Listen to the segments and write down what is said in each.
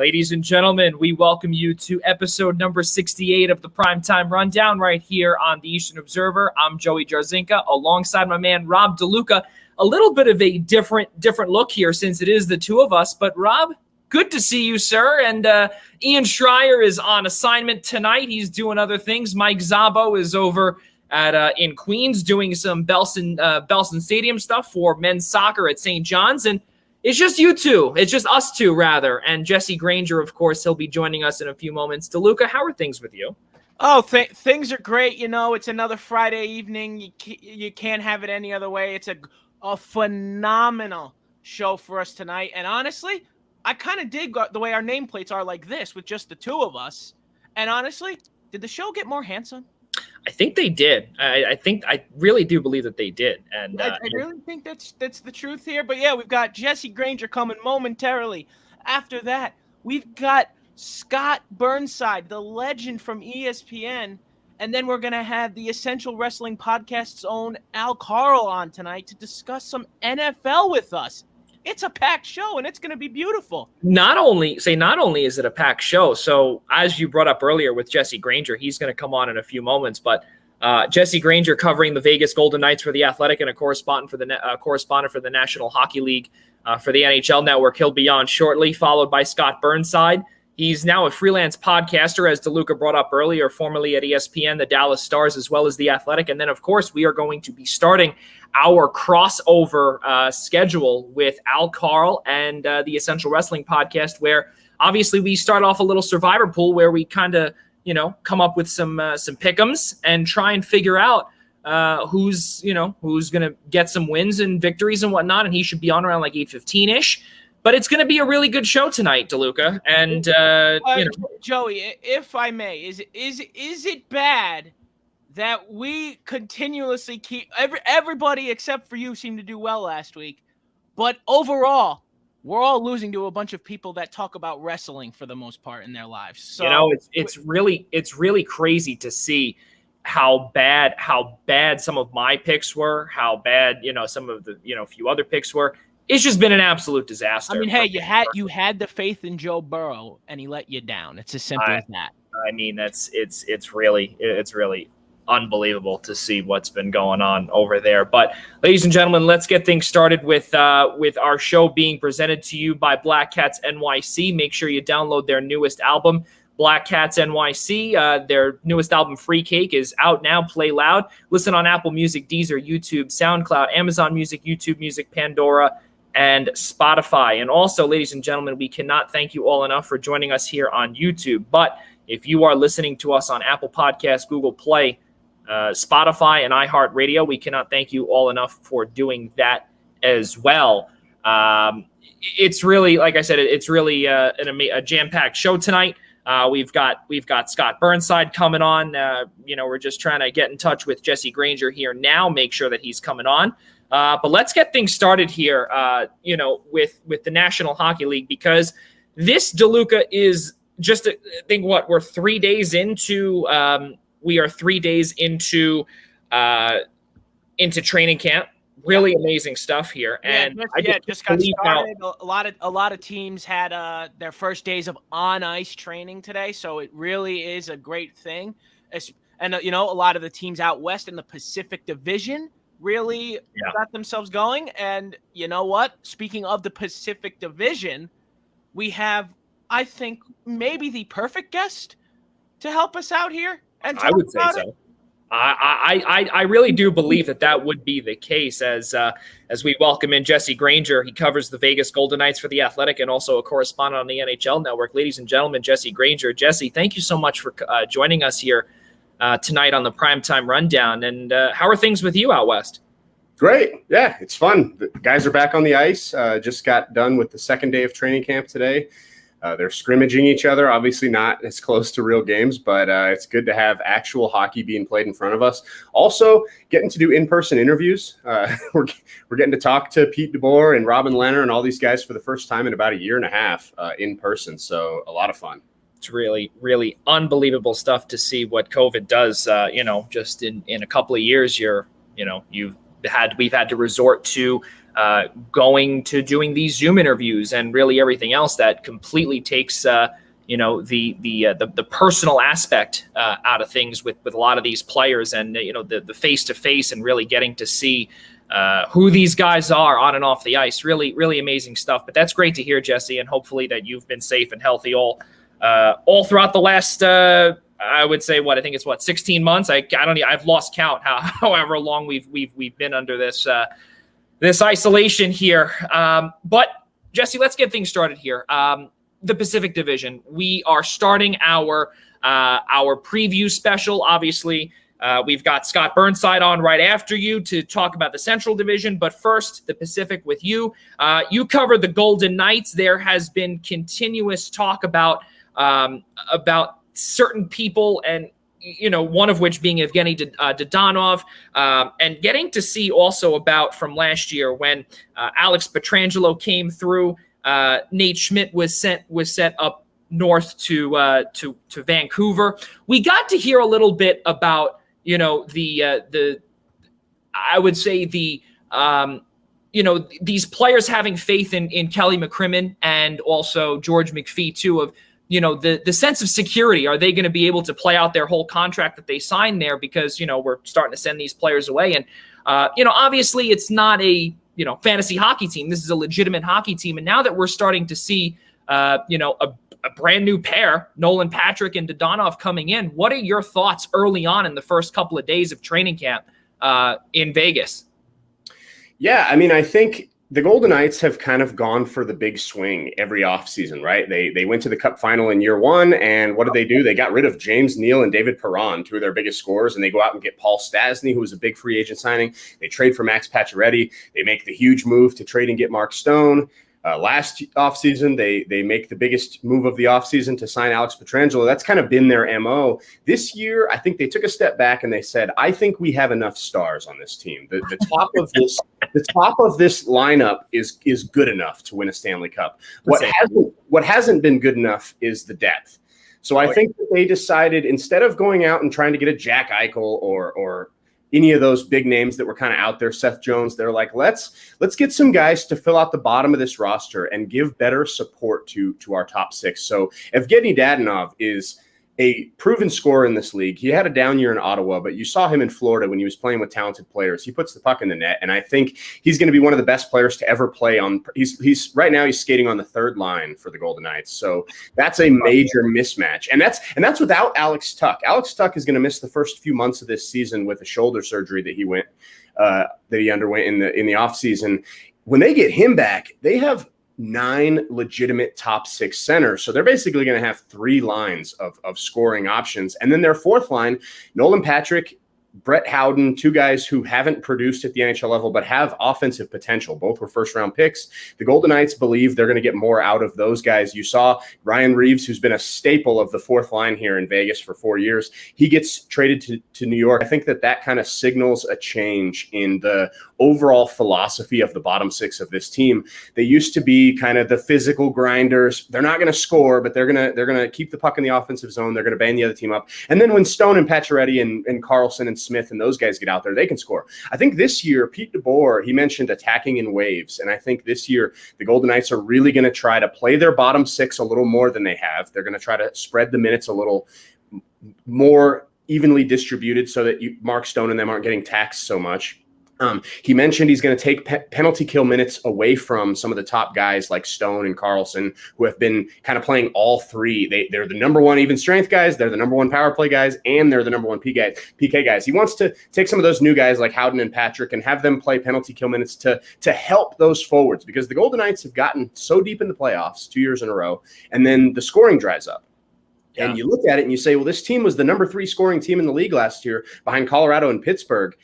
Ladies and gentlemen, we welcome you to episode number 68 of the Primetime Rundown right here on the Eastern Observer. I'm Joey Jarzynka alongside my man Rob DeLuca. A little bit of a different look here since it is the two of us. But Rob, good to see you, sir. And Ian Schraier is on assignment tonight. He's doing other things. Mike Szabo is over at in Queens doing some Belson Stadium stuff for men's soccer at St. John's. And it's just you two. It's just us two, rather. And Jesse Granger, of course, he'll be joining us in a few moments. DeLuca, how are things with you? Oh, things are great. You know, it's another Friday evening. You can't have it any other way. It's a phenomenal show for us tonight. And honestly, I kind of dig the way our nameplates are like this with just the two of us. And honestly, did the show get more handsome? I think they did. I really do believe that they did. And I really think that's the truth here. But yeah, we've got Jesse Granger coming momentarily. After that, we've got Scott Burnside, the legend from ESPN. And then we're going to have the Essential Wrestling Podcast's own Al Carl on tonight to discuss some NFL with us. It's a packed show, and it's going to be beautiful. Not only is it a packed show, so as you brought up earlier with Jesse Granger, he's going to come on in a few moments, but Jesse Granger covering the Vegas Golden Knights for The Athletic and a correspondent for the National Hockey League for the NHL Network. He'll be on shortly, followed by Scott Burnside. He's now a freelance podcaster, as DeLuca brought up earlier, formerly at ESPN, the Dallas Stars, as well as The Athletic. And then, of course, we are going to be starting our crossover schedule with Al Carl and the Essential Wrestling Podcast, where obviously we start off a little survivor pool where we kind of, come up with some pick'ems and try and figure out who's going to get some wins and victories and whatnot. And he should be on around like 8:15-ish. But it's going to be a really good show tonight, DeLuca. And Joey, if I may, is it bad that we continuously keep everybody except for you seem to do well last week, but overall we're all losing to a bunch of people that talk about wrestling for the most part in their lives? So it's really crazy to see how bad some of my picks were, how bad some of the few other picks were. It's just been an absolute disaster. I mean, hey, you had the faith in Joe Burrow, and he let you down. It's as simple as that. I mean, it's really unbelievable to see what's been going on over there. But, ladies and gentlemen, let's get things started with our show being presented to you by Black Cats NYC. Make sure you download their newest album, Black Cats NYC. Their newest album, Free Cake, is out now. Play loud. Listen on Apple Music, Deezer, YouTube, SoundCloud, Amazon Music, YouTube Music, Pandora, and Spotify. And also, ladies and gentlemen, we cannot thank you all enough for joining us here on YouTube. But if you are listening to us on Apple Podcasts, Google Play, Spotify, and iHeartRadio, we cannot thank you all enough for doing that as well. It's really, like I said, it's really a jam-packed show tonight. We've got Scott Burnside coming on. We're just trying to get in touch with Jesse Granger here now, make sure that he's coming on. But let's get things started here, with the National Hockey League, because this, DeLuca, is just, we're 3 days into training camp. Really amazing stuff here. And just got started. A lot of teams had their first days of on ice training today, so it really is a great thing. And a lot of the teams out west in the Pacific Division really got themselves going. And you know what? Speaking of the Pacific Division, we have, I think, maybe the perfect guest to help us out here. And I would say so. I really do believe that would be the case as we welcome in Jesse Granger. He covers the Vegas Golden Knights for The Athletic and also a correspondent on the NHL Network. Ladies and gentlemen, Jesse Granger. Jesse, thank you so much for joining us here tonight on the Primetime Rundown. And how are things with you out west? Great. Yeah, it's fun. The guys are back on the ice. Just got done with the second day of training camp today. They're scrimmaging each other, obviously not as close to real games, but it's good to have actual hockey being played in front of us. Also, getting to do in-person interviews. We're getting to talk to Pete DeBoer and Robin Leonard and all these guys for the first time in about a year and a half in person. So a lot of fun. It's really, really unbelievable stuff to see what COVID does. Just in a couple of years, we've had to resort to going to doing these Zoom interviews and really everything else that completely takes the personal aspect out of things with a lot of these players, and the face to face and really getting to see who these guys are on and off the ice. Really, really amazing stuff. But that's great to hear, Jesse, and hopefully that you've been safe and healthy all throughout the last. I would say I think it's 16 months. I've lost count however long we've been under this isolation here. But Jesse, let's get things started here. The Pacific Division. We are starting our preview special. Obviously, we've got Scott Burnside on right after you to talk about the Central Division. But first, the Pacific with you. You covered the Golden Knights. There has been continuous talk about certain people, and one of which being Evgeny Dodonov, and getting to see also about from last year when Alex Pietrangelo came through. Nate Schmidt was sent up north to Vancouver. We got to hear a little bit about I would say these players having faith in Kelly McCrimmon and also George McPhee too, of the sense of security. Are they going to be able to play out their whole contract that they signed there? Because we're starting to send these players away, and obviously it's not a fantasy hockey team. This is a legitimate hockey team. And now that we're starting to see, a brand new pair, Nolan Patrick and Dodonov coming in, what are your thoughts early on in the first couple of days of training camp in Vegas? Yeah, I mean, I think the Golden Knights have kind of gone for the big swing every offseason, right? They went to the Cup final in year one, and what did they do? They got rid of James Neal and David Perron, two of their biggest scorers, and they go out and get Paul Stastny, who was a big free agent signing. They trade for Max Pacioretty. They make the huge move to trade and get Mark Stone. Last offseason, they make the biggest move of the offseason to sign Alex Pietrangelo. That's kind of been their MO. This year, I think they took a step back and they said, I think we have enough stars on this team. The top of this lineup is good enough to win a Stanley Cup. What hasn't been good enough is the depth. So I think that they decided, instead of going out and trying to get a Jack Eichel or any of those big names that were kind of out there, Seth Jones, they're like, let's get some guys to fill out the bottom of this roster and give better support to our top six. So Evgeny Dadonov is a proven scorer in this league. He had a down year in Ottawa, but you saw him in Florida when he was playing with talented players. He puts the puck in the net, and I think he's going to be one of the best players to ever play on. He's right now he's skating on the third line for the Golden Knights, so that's a major mismatch, and that's without Alex Tuch. Alex Tuch is going to miss the first few months of this season with a shoulder surgery that he underwent in the offseason. When they get him back, they have 9 legitimate top 6 centers. So they're basically going to have 3 lines of scoring options. And then their fourth line, Nolan Patrick, Brett Howden, 2 guys who haven't produced at the NHL level but have offensive potential. Both were first-round picks. The Golden Knights believe they're going to get more out of those guys. You saw Ryan Reeves, who's been a staple of the fourth line here in Vegas for 4 years. He gets traded to New York. I think that kind of signals a change in the overall philosophy of the bottom 6 of this team. They used to be kind of the physical grinders. They're not going to score, but they're going to keep the puck in the offensive zone. They're going to bang the other team up. And then when Stone and Pacioretty and Carlson and Smith and those guys get out there, they can score. I think this year, Pete DeBoer, he mentioned attacking in waves. And I think this year, the Golden Knights are really going to try to play their bottom 6 a little more than they have. They're going to try to spread the minutes a little more evenly distributed so that Mark Stone and them aren't getting taxed so much. He mentioned he's going to take penalty kill minutes away from some of the top guys like Stone and Carlson, who have been kind of playing all 3. They're the number 1 even strength guys, they're the number 1 power play guys, and they're the number 1 PK guys. He wants to take some of those new guys like Howden and Patrick and have them play penalty kill minutes to help those forwards, because the Golden Knights have gotten so deep in the playoffs 2 years in a row, and then the scoring dries up. Yeah. And you look at it and you say, well, this team was the number 3 scoring team in the league last year behind Colorado and Pittsburgh.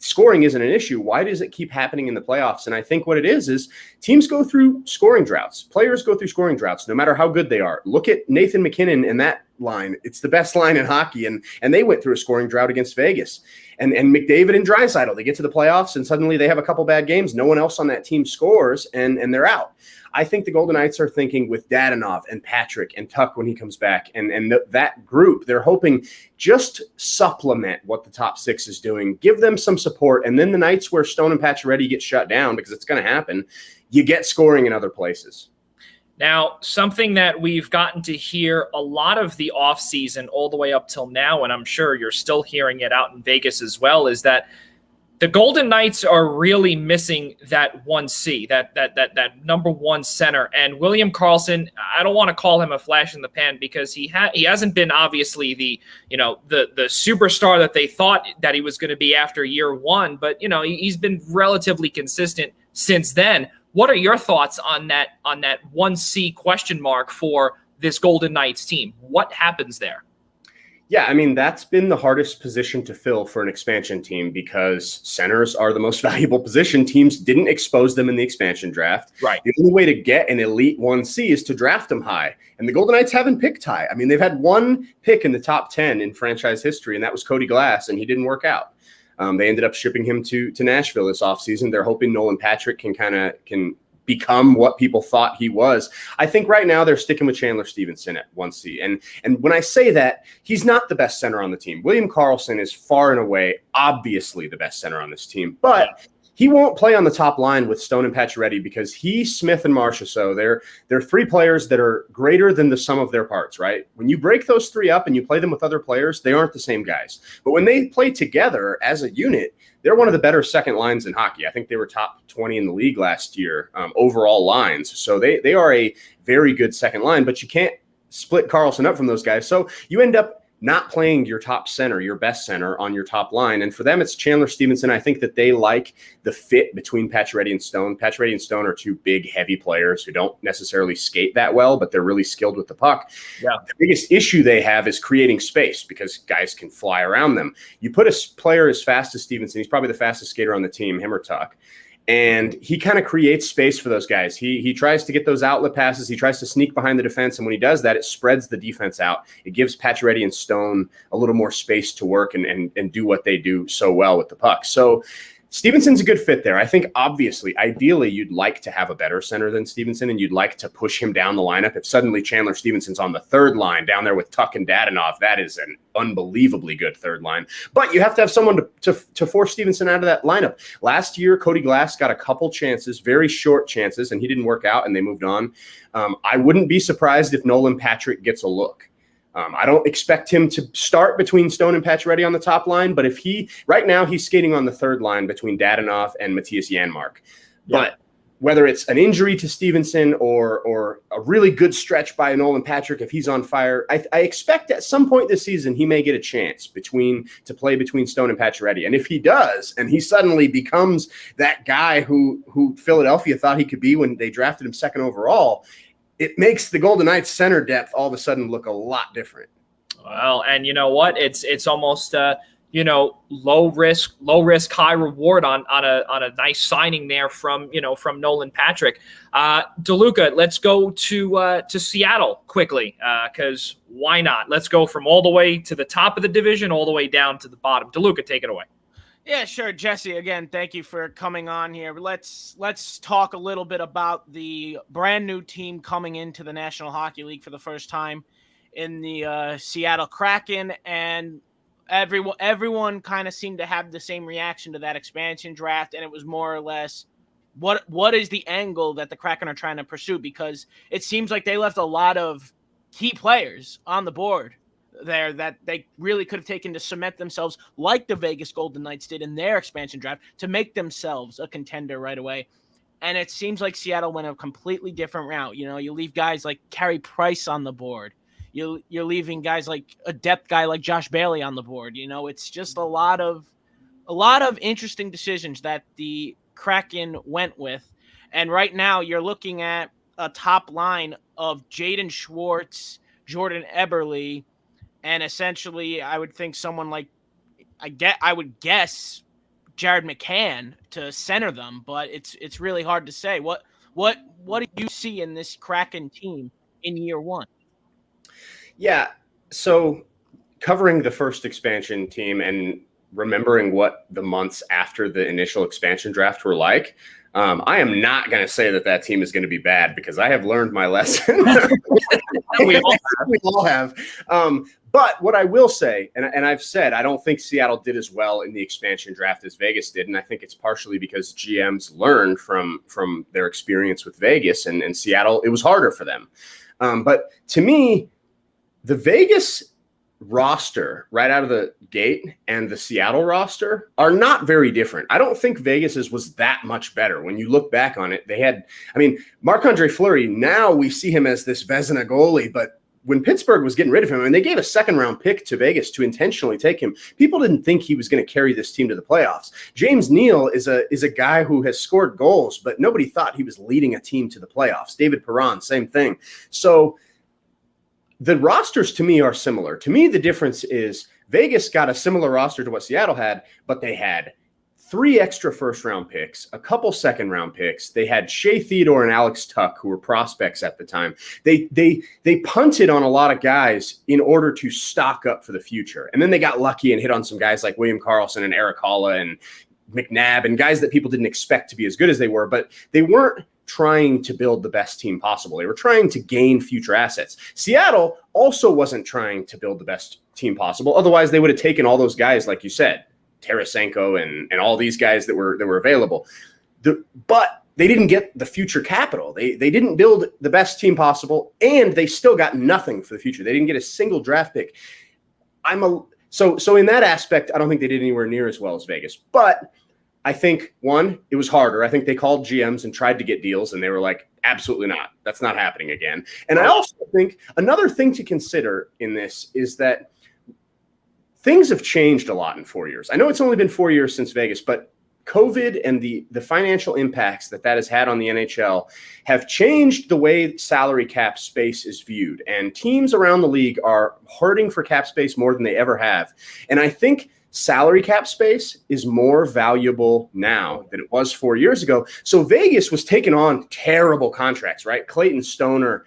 Scoring isn't an issue. Why does it keep happening in the playoffs? And I think what it is teams go through scoring droughts. Players go through scoring droughts, no matter how good they are. Look at Nathan McKinnon and that line. It's the best line in hockey, and they went through a scoring drought against Vegas. And McDavid and Draisaitl, they get to the playoffs, and suddenly they have a couple bad games. No one else on that team scores, and they're out. I think the Golden Knights are thinking with Dadonov and Patrick and Tuck when he comes back, and that group, they're hoping just supplement what the top six is doing, give them some support, and then the nights where Stone and Pacioretty get shut down, because it's going to happen, you get scoring in other places. Now, something that we've gotten to hear a lot of the offseason all the way up till now, and I'm sure you're still hearing it out in Vegas as well, is that the Golden Knights are really missing that 1C, that number one center. And William Karlsson, I don't want to call him a flash in the pan because he hasn't been obviously the superstar that they thought that he was going to be after year one, but he's been relatively consistent since then. What are your thoughts on that 1C question mark for this Golden Knights team? What happens there? Yeah, I mean, that's been the hardest position to fill for an expansion team because centers are the most valuable position. Teams didn't expose them in the expansion draft. Right. The only way to get an elite 1C is to draft them high. And the Golden Knights haven't picked high. I mean, they've had one pick in the top 10 in franchise history, and that was Cody Glass, and he didn't work out. They ended up shipping him to Nashville this offseason. They're hoping Nolan Patrick can become what people thought he was. I think right now they're sticking with Chandler Stevenson at 1C. And when I say that, he's not the best center on the team. William Karlsson is far and away, obviously, the best center on this team. But he won't play on the top line with Stone and Pacioretty because Smith, and Marchessault, they're three players that are greater than the sum of their parts, right? When you break those three up and you play them with other players, they aren't the same guys. But when they play together as a unit, they're one of the better second lines in hockey. I think they were top 20 in the league last year, overall lines. So they are a very good second line, but you can't split Karlsson up from those guys. So you end up not playing your top center, your best center on your top line. And for them, it's Chandler Stevenson. I think that they like the fit between Pacioretty and Stone. Pacioretty and Stone are two big, heavy players who don't necessarily skate that well, but they're really skilled with the puck. Yeah. The biggest issue they have is creating space because guys can fly around them. You put a player as fast as Stevenson, he's probably the fastest skater on the team, him or Tuck. And he kind of creates space for those guys. He tries to get those outlet passes. He tries to sneak behind the defense. And when he does that, it spreads the defense out. It gives Pacioretty and Stone a little more space to work and do what they do so well with the puck. So Stevenson's a good fit there. I think, obviously, ideally, you'd like to have a better center than Stevenson, and you'd like to push him down the lineup. If suddenly Chandler Stevenson's on the third line down there with Tuck and Dadonov, that is an unbelievably good third line. But you have to have someone to force Stevenson out of that lineup. Last year, Cody Glass got a couple chances, very short chances, and he didn't work out, and they moved on. I wouldn't be surprised if Nolan Patrick gets a look. I don't expect him to start between Stone and Pacioretty on the top line, but right now he's skating on the third line between Dadonov and Matthias Janmark. Yeah. But whether it's an injury to Stevenson or a really good stretch by Nolan Patrick, if he's on fire, I expect at some point this season he may get a chance to play between Stone and Pacioretty. And if he does, and he suddenly becomes that guy who Philadelphia thought he could be when they drafted him second overall, it makes the Golden Knights center depth all of a sudden look a lot different. Well, and you know what? It's almost low risk, high reward on a nice signing there from Nolan Patrick. DeLuca, let's go to Seattle quickly because why not? Let's go from all the way to the top of the division all the way down to the bottom. DeLuca, take it away. Yeah, sure. Jesse, again, thank you for coming on here. Let's talk a little bit about the brand new team coming into the National Hockey League for the first time in the Seattle Kraken. And everyone kind of seemed to have the same reaction to that expansion draft. And it was more or less, what is the angle that the Kraken are trying to pursue? Because it seems like they left a lot of key players on the board there that they really could have taken to cement themselves like the Vegas Golden Knights did in their expansion draft to make themselves a contender right away. And it seems like Seattle went a completely different route. You leave guys like Carey Price on the board. You're leaving guys like a depth guy like Josh Bailey on the board. It's just a lot of interesting decisions that the Kraken went with. And right now you're looking at a top line of Jaden Schwartz, Jordan Eberle, and essentially, I would think someone like I would guess Jared McCann to center them, but it's really hard to say. What do you see in this Kraken team in year one? Yeah, so covering the first expansion team and remembering what the months after the initial expansion draft were like, I am not going to say that team is going to be bad, because I have learned my lesson. we all have. But what I will say, and I've said, I don't think Seattle did as well in the expansion draft as Vegas did. And I think it's partially because GMs learned from their experience with Vegas, and Seattle, it was harder for them. But to me, the Vegas roster right out of the gate and the Seattle roster are not very different. I don't think Vegas's was that much better. When you look back on it, Marc-Andre Fleury, now we see him as this Vezina goalie, but when Pittsburgh was getting rid of him, and they gave a second-round pick to Vegas to intentionally take him, people didn't think he was going to carry this team to the playoffs. James Neal is a guy who has scored goals, but nobody thought he was leading a team to the playoffs. David Perron, same thing. So the rosters to me are similar. To me, the difference is Vegas got a similar roster to what Seattle had, but they had 3 extra first-round picks, a couple second-round picks. They had Shea Theodore and Alex Tuck, who were prospects at the time. They punted on a lot of guys in order to stock up for the future. And then they got lucky and hit on some guys like William Karlsson and Eric Holla and McNabb, and guys that people didn't expect to be as good as they were, but they weren't trying to build the best team possible. They were trying to gain future assets. Seattle also wasn't trying to build the best team possible. Otherwise, they would have taken all those guys, like you said, Tarasenko and all these guys that were available. But they didn't get the future capital. They didn't build the best team possible, and they still got nothing for the future. They didn't get a single draft pick. So in that aspect, I don't think they did anywhere near as well as Vegas. But I think, one, it was harder. I think they called GMs and tried to get deals, and they were like, absolutely not. That's not happening again. And I also think another thing to consider in this is that things have changed a lot in 4 years. I know it's only been 4 years since Vegas, but COVID and the financial impacts that has had on the NHL have changed the way salary cap space is viewed. And teams around the league are hurting for cap space more than they ever have. And I think salary cap space is more valuable now than it was 4 years ago. So Vegas was taking on terrible contracts, right? Clayton Stoner,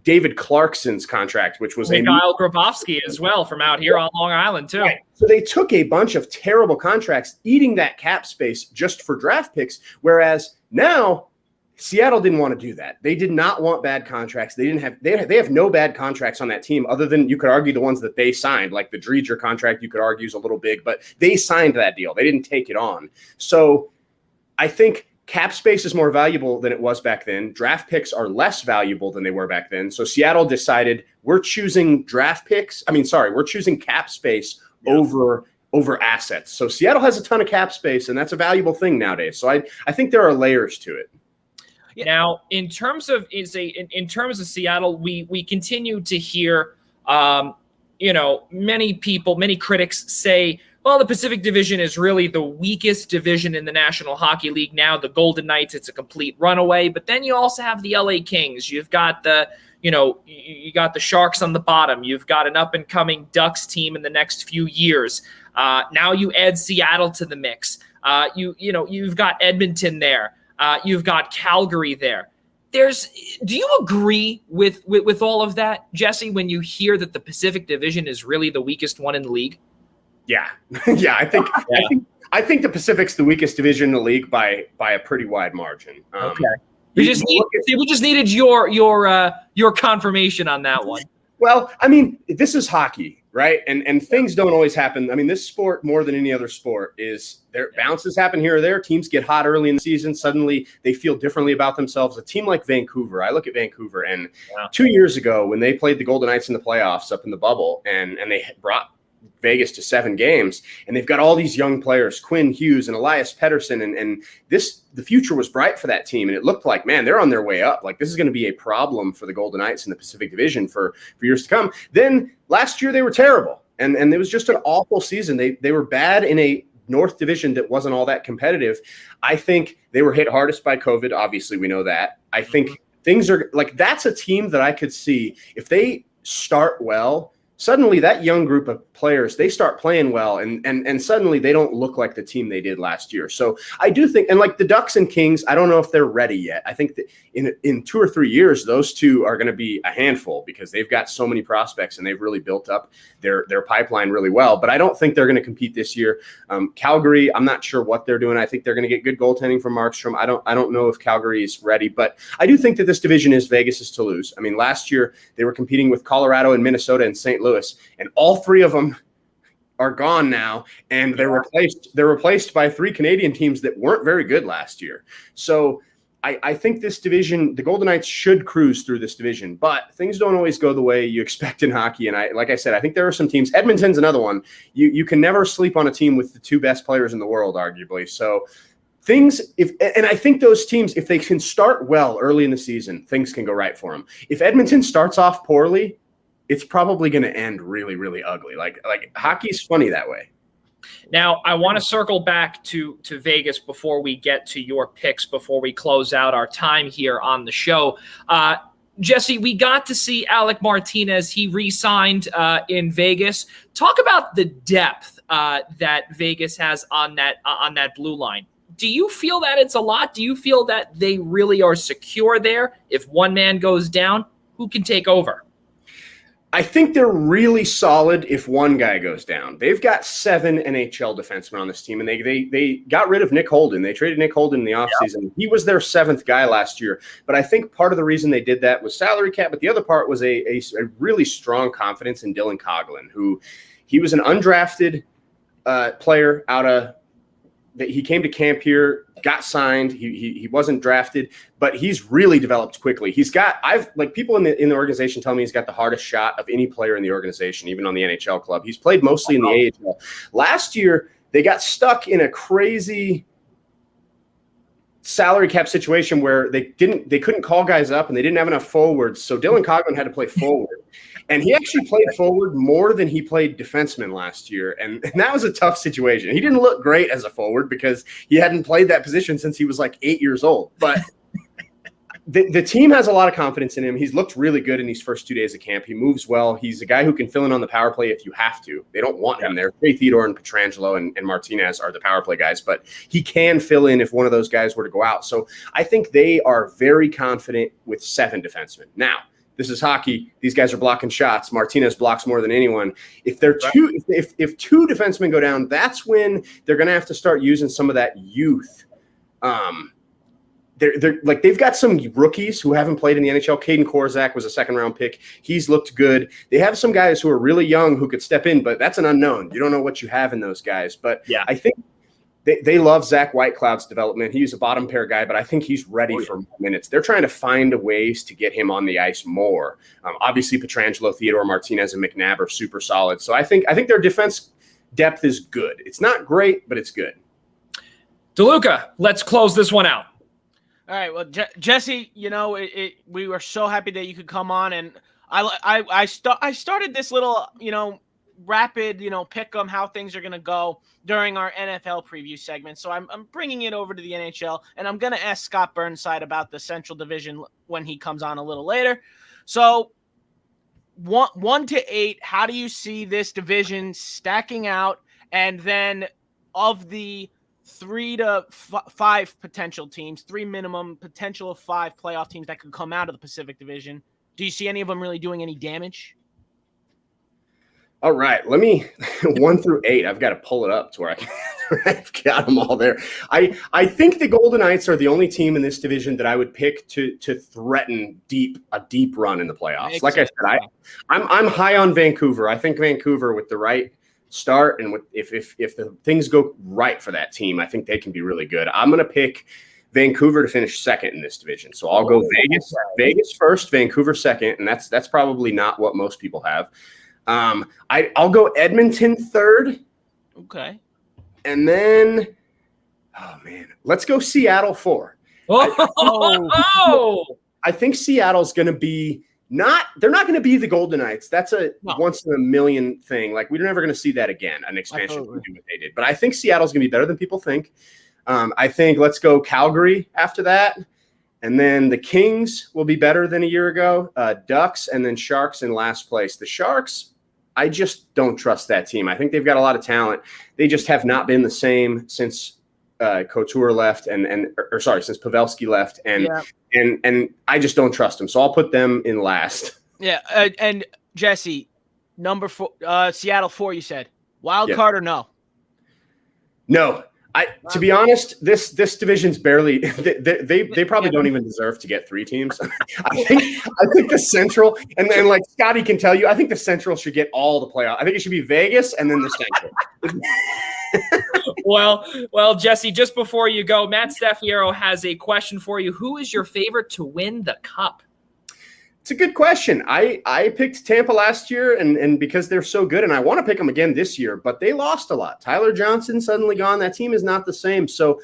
David Clarkson's contract, which was Kyle Grabowski as well from out here on Long Island too. Right. So they took a bunch of terrible contracts, eating that cap space just for draft picks. Whereas now Seattle didn't want to do that. They did not want bad contracts. They have no bad contracts on that team, other than you could argue the ones that they signed, like the Dreger contract. You could argue is a little big, but they signed that deal. They didn't take it on. So I think cap space is more valuable than it was back then. Draft picks are less valuable than they were back then. So Seattle decided we're choosing we're choosing cap space over assets. So Seattle has a ton of cap space, and that's a valuable thing nowadays. So I think there are layers to it. Yeah. Now, in terms of Seattle, we continue to hear, many critics say, well, the Pacific Division is really the weakest division in the National Hockey League now. The Golden Knights, it's a complete runaway. But then you also have the LA Kings. You've got you got the Sharks on the bottom. You've got an up-and-coming Ducks team in the next few years. Now you add Seattle to the mix. You've got Edmonton there. You've got Calgary there. Do you agree with all of that, Jesse, when you hear that the Pacific Division is really the weakest one in the league? Yeah. I think the Pacific's the weakest division in the league by a pretty wide margin. Okay. We just needed your confirmation on that one. Well, this is hockey, right? And things don't always happen. This sport, more than any other sport, is there bounces happen here or there. Teams get hot early in the season. Suddenly they feel differently about themselves. A team like Vancouver, I look at Vancouver, and 2 years ago when they played the Golden Knights in the playoffs up in the bubble, and they brought Vegas to 7 games, and they've got all these young players, Quinn Hughes and Elias Pettersson, and the future was bright for that team, and it looked like, man, they're on their way up. Like, this is going to be a problem for the Golden Knights in the Pacific Division for years to come. Then last year they were terrible, and it was just an awful season. They were bad in a North Division that wasn't all that competitive. I think they were hit hardest by COVID. Obviously, we know that. I think things are like, that's a team that I could see if they start well, suddenly that young group of players, they start playing well, and suddenly they don't look like the team they did last year. So I do think, and like the Ducks and Kings, I don't know if they're ready yet. I think that in 2 or 3 years, those two are going to be a handful because they've got so many prospects and they've really built up their pipeline really well. But I don't think they're going to compete this year. Calgary, I'm not sure what they're doing. I think they're going to get good goaltending from Markstrom. I don't know if Calgary is ready, but I do think that this division is Vegas's to lose. I mean, last year they were competing with Colorado and Minnesota and St. Louis. And all 3 of them are gone now, and they're replaced by 3 Canadian teams that weren't very good last year. So I think this division, the Golden Knights should cruise through this division, but things don't always go the way you expect in hockey. And like I said, I think there are some teams. Edmonton's another one. You can never sleep on a team with the 2 best players in the world, arguably. So and I think those teams, if they can start well early in the season, things can go right for them. If Edmonton starts off poorly, it's probably going to end really, really ugly. Like hockey's funny that way. Now, I want to circle back to Vegas before we get to your picks, before we close out our time here on the show. Jesse, we got to see Alec Martinez. He re-signed in Vegas. Talk about the depth that Vegas has on that blue line. Do you feel that it's a lot? Do you feel that they really are secure there? If one man goes down, who can take over? I think they're really solid if one guy goes down. They've got 7 NHL defensemen on this team, and they got rid of Nick Holden. They traded Nick Holden in the offseason. Yep. He was their 7th guy last year. But I think part of the reason they did that was salary cap, but the other part was a really strong confidence in Dylan Coghlan, who he was an undrafted player out of – he came to camp here, got signed. He wasn't drafted, but he's really developed quickly. People in the organization tell me he's got the hardest shot of any player in the organization, even on the NHL club. He's played mostly in the AHL. Last year, they got stuck in a crazy salary cap situation where they couldn't call guys up and they didn't have enough forwards. So Dylan Coghlan had to play forward. And he actually played forward more than he played defenseman last year. And that was a tough situation. He didn't look great as a forward because he hadn't played that position since he was like 8 years old. But the team has a lot of confidence in him. He's looked really good in these first 2 days of camp. He moves well. He's a guy who can fill in on the power play if you have to. They don't want him there. Trey Theodore and Pietrangelo and Martinez are the power play guys, but he can fill in if one of those guys were to go out. So I think they are very confident with 7 defensemen. Now, this is hockey. These guys are blocking shots. Martinez blocks more than anyone. If they're if 2 defensemen go down, that's when they're going to have to start using some of that youth. They've got some rookies who haven't played in the NHL. Caden Korzak was a 2nd-round pick. He's looked good. They have some guys who are really young who could step in, but that's an unknown. You don't know what you have in those guys. But yeah, I think they love Zach Whitecloud's development. He's a bottom pair guy, but I think he's ready for minutes. They're trying to find ways to get him on the ice more. Obviously, Pietrangelo, Theodore, Martinez, and McNabb are super solid. So I think their defense depth is good. It's not great, but it's good. DeLuca, let's close this one out. All right. Well, Jesse, we were so happy that you could come on, and I started this little, rapid, pick 'em how things are going to go during our NFL preview segment. So I'm bringing it over to the NHL, and I'm going to ask Scott Burnside about the Central Division when he comes on a little later. So 1 to 8, how do you see this division stacking out? And then of the 3 to 5 potential teams, 3 minimum, potential of 5 playoff teams that could come out of the Pacific Division, do you see any of them really doing any damage? All right, let me 1 through 8. I've got to pull it up to where I've got them all there. I think the Golden Knights are the only team in this division that I would pick to threaten a deep run in the playoffs. Like I said, I'm high on Vancouver. I think Vancouver with the right start and if the things go right for that team, I think they can be really good. I'm going to pick Vancouver to finish 2nd in this division. So I'll go Vegas first, Vancouver 2nd, and that's probably not what most people have. I'll go Edmonton 3rd. Okay. And then, oh man, let's go Seattle 4. I think Seattle's going to be they're not going to be the Golden Knights. That's a once in a million thing. Like, we're never going to see that again, an expansion to do what they did. But I think Seattle's going to be better than people think. I think let's go Calgary after that. And then the Kings will be better than a year ago. Ducks and then Sharks in last place. The Sharks, I just don't trust that team. I think they've got a lot of talent. They just have not been the same since Couture left since Pavelski left. And I just don't trust them. So I'll put them in last. Yeah. And Jesse, number 4, Seattle 4, you said. Wild card or no? No. To be honest, this division's barely. They probably don't even deserve to get 3 teams. I think the Central and then like Scotty can tell you, I think the Central should get all the playoffs. I think it should be Vegas and then the Central. Well, Jesse, just before you go, Matt Steffiero has a question for you. Who is your favorite to win the Cup? It's a good question. I picked Tampa last year and because they're so good, and I want to pick them again this year, but they lost a lot. Tyler Johnson suddenly gone. That team is not the same. So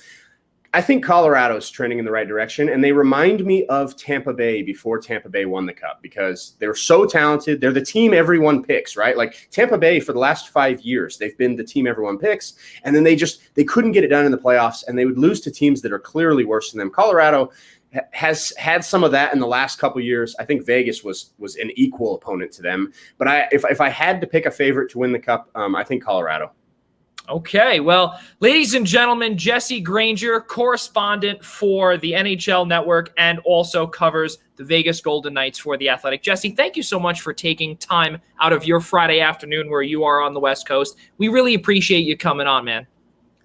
I think Colorado's trending in the right direction, and they remind me of Tampa Bay before Tampa Bay won the Cup because they're so talented. They're the team everyone picks, right? Like Tampa Bay for the last 5 years, they've been the team everyone picks, and then they couldn't get it done in the playoffs, and they would lose to teams that are clearly worse than them. Colorado has had some of that in the last couple of years. I think Vegas was an equal opponent to them. But if I had to pick a favorite to win the Cup, I think Colorado. Okay, well, ladies and gentlemen, Jesse Granger, correspondent for the NHL Network and also covers the Vegas Golden Knights for The Athletic. Jesse, thank you so much for taking time out of your Friday afternoon where you are on the West Coast. We really appreciate you coming on, man.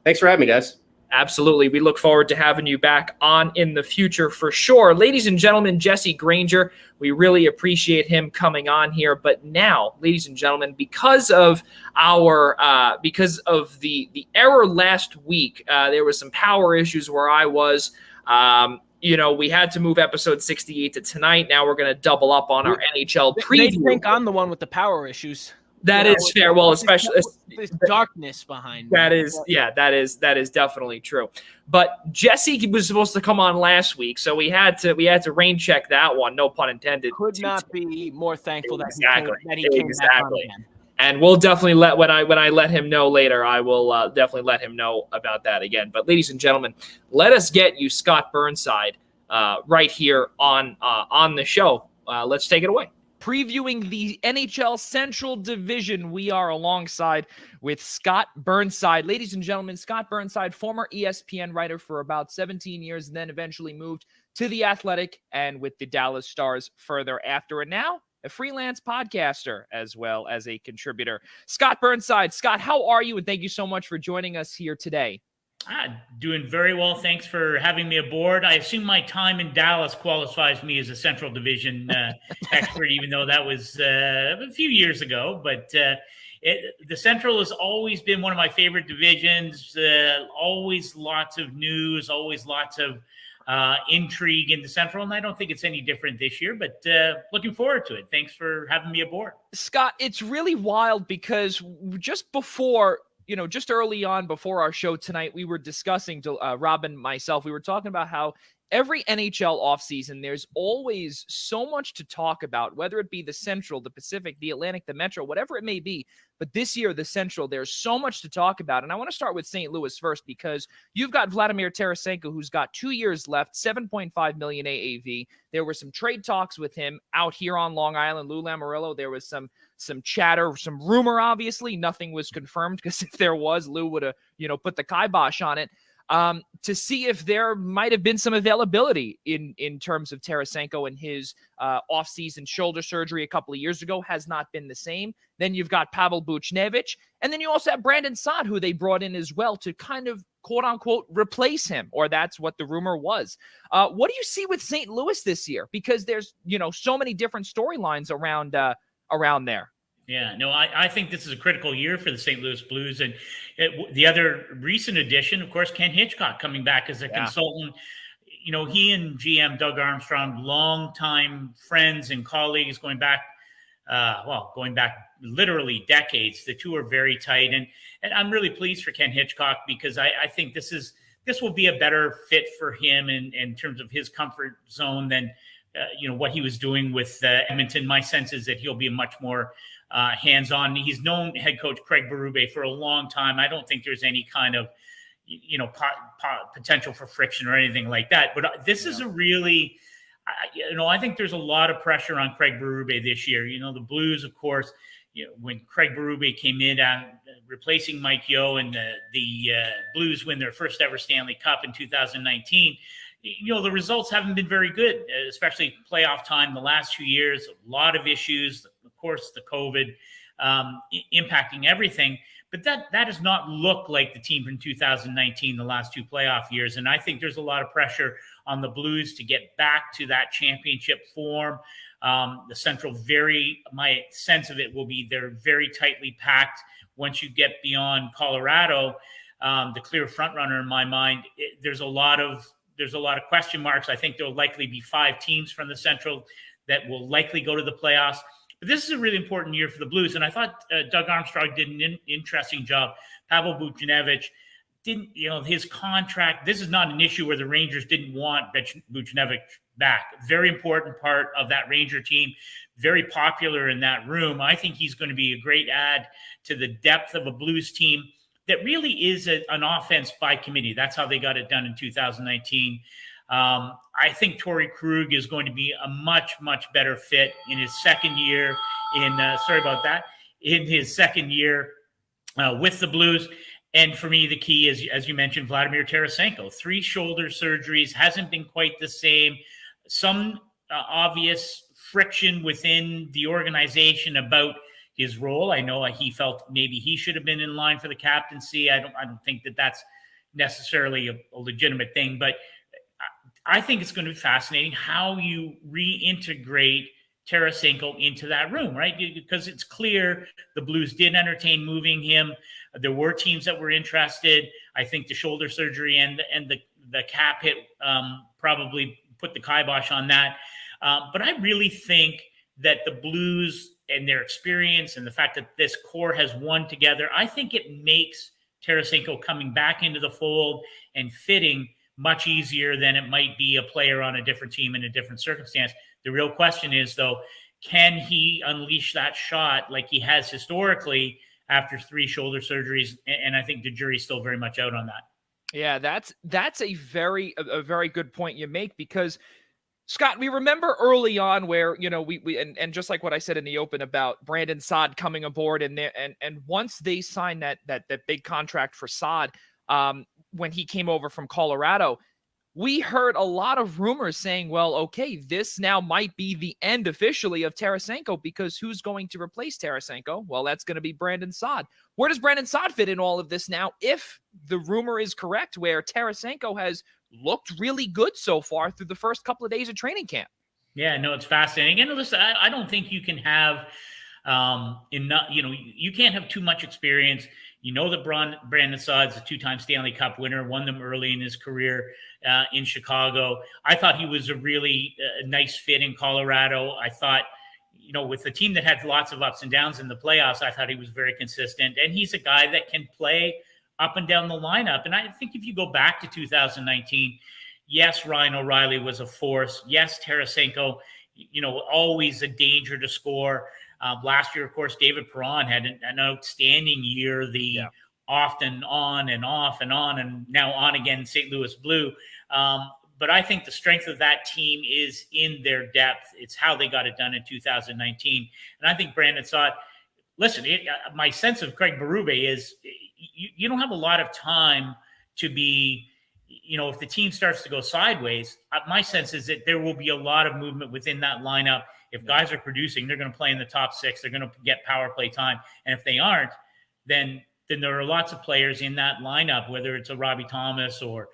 Thanks for having me, guys. Absolutely. We look forward to having you back on in the future for sure. Ladies and gentlemen, Jesse Granger, we really appreciate him coming on here. But now, ladies and gentlemen, because of the error last week, there was some power issues where I was. We had to move episode 68 to tonight. Now we're going to double up on our NHL preview. They think I'm the one with the power issues. That is fair. Well, especially this darkness behind that is definitely true. But Jesse was supposed to come on last week, so we had to rain check that one. No pun intended. Could not be more thankful that he came back on again. And we'll definitely when I let him know later, I will definitely let him know about that again. But ladies and gentlemen, let us get you Scott Burnside right here on the show. Let's take it away. Previewing the NHL Central Division, we are alongside with Scott Burnside. Ladies and gentlemen, Scott Burnside, former ESPN writer for about 17 years, and then eventually moved to The Athletic and with the Dallas Stars further after. And now, a freelance podcaster as well as a contributor. Scott Burnside. Scott, how are you? And thank you so much for joining us here today. Doing very well. Thanks for having me aboard. I assume my time in Dallas qualifies me as a Central Division expert, even though that was a few years ago. But the Central has always been one of my favorite divisions. Always lots of news, always lots of intrigue in the Central. And I don't think it's any different this year, but looking forward to it. Thanks for having me aboard. Scott, it's really wild because just early on before our show tonight, we were discussing, Rob and myself, we were talking about how every NHL offseason, there's always so much to talk about, whether it be the Central, the Pacific, the Atlantic, the Metro, whatever it may be. But this year, the Central, there's so much to talk about. And I want to start with St. Louis first because you've got Vladimir Tarasenko, who's got 2 years left, $7.5 million AAV. There were some trade talks with him out here on Long Island. Lou Lamoriello, there was some chatter, some rumor, obviously. Nothing was confirmed because if there was, Lou would have, put the kibosh on it. To see if there might have been some availability in terms of Tarasenko and his offseason shoulder surgery a couple of years ago has not been the same. Then you've got Pavel Buchnevich, and then you also have Brandon Saad, who they brought in as well to kind of quote unquote replace him, or that's what the rumor was. What do you see with St. Louis this year? Because there's so many different storylines around there. Yeah, no, I think this is a critical year for the St. Louis Blues. And the other recent addition, of course, Ken Hitchcock coming back as a consultant. He and GM Doug Armstrong, longtime friends and colleagues going back literally decades. The two are very tight. And I'm really pleased for Ken Hitchcock because I think this will be a better fit for him in terms of his comfort zone than what he was doing with Edmonton. My sense is that he'll be a much more hands-on. He's known head coach Craig Berube for a long time. I don't think there's any kind of, potential for friction or anything like that. But this is a really, I think there's a lot of pressure on Craig Berube this year. The Blues, of course, when Craig Berube came in, replacing Mike Yeo, and the Blues win their first ever Stanley Cup in 2019, the results haven't been very good, especially playoff time the last 2 years. A lot of issues, of course, the COVID impacting everything. But that does not look like the team from 2019, the last 2 playoff years. And I think there's a lot of pressure on the Blues to get back to that championship form. The Central, my sense of it will be they're very tightly packed. Once you get beyond Colorado, the clear front runner in my mind, there's a lot of question marks. I think there'll likely be 5 teams from the Central that will likely go to the playoffs. But this is a really important year for the Blues, and I thought Doug Armstrong did an interesting job. Pavel Buchnevich didn't, his contract. This is not an issue where the Rangers didn't want Buchnevich back. Very important part of that Ranger team, very popular in that room. I think he's going to be a great add to the depth of a Blues team that really is an offense by committee. That's how they got it done in 2019. I think Torrey Krug is going to be a much, much better fit in his second year in his second year with the Blues. And for me, the key is, as you mentioned, Vladimir Tarasenko. 3 shoulder surgeries, hasn't been quite the same. Some obvious friction within the organization about his role. I know he felt maybe he should have been in line for the captaincy. I don't think that that's necessarily a legitimate thing, but I think it's going to be fascinating how you reintegrate Tarasenko into that room, right? Because it's clear the Blues did entertain moving him. There were teams that were interested. I think the shoulder surgery and the cap hit probably put the kibosh on that. But I really think that the Blues and their experience and the fact that this core has won together, I think it makes Tarasenko coming back into the fold and fitting much easier than it might be a player on a different team in a different circumstance. The real question is, though, can he unleash that shot like he has historically after 3 shoulder surgeries? And I think the jury's still very much out on that. Yeah, that's a very good point you make, because Scott, we remember early on where, we just like what I said in the open about Brandon Saad coming aboard, and once they signed that big contract for Saad, when he came over from Colorado, we heard a lot of rumors saying, well, okay, this now might be the end officially of Tarasenko, because who's going to replace Tarasenko? Well, that's going to be Brandon Saad. Where does Brandon Saad fit in all of this now, if the rumor is correct, where Tarasenko has looked really good so far through the first couple of days of training camp? Yeah, no, it's fascinating. And listen, I don't think you can have you can't have too much experience. That Brandon Saad's a 2-time Stanley Cup winner, won them early in his career in Chicago. I thought he was a really nice fit in Colorado. I thought, with a team that had lots of ups and downs in the playoffs, I thought he was very consistent. And he's a guy that can play up and down the lineup. And I think if you go back to 2019, yes, Ryan O'Reilly was a force. Yes, Tarasenko, always a danger to score. Last year, of course, David Perron had an outstanding year, often on and off and on, and now on again, St. Louis Blue. But I think the strength of that team is in their depth. It's how they got it done in 2019. And I think Brandon Saad, listen, my sense of Craig Berube is you don't have a lot of time to be, if the team starts to go sideways, my sense is that there will be a lot of movement within that lineup. If guys are producing, they're going to play in the top 6. They're going to get power play time. And if they aren't, then there are lots of players in that lineup, whether it's a Robbie Thomas or,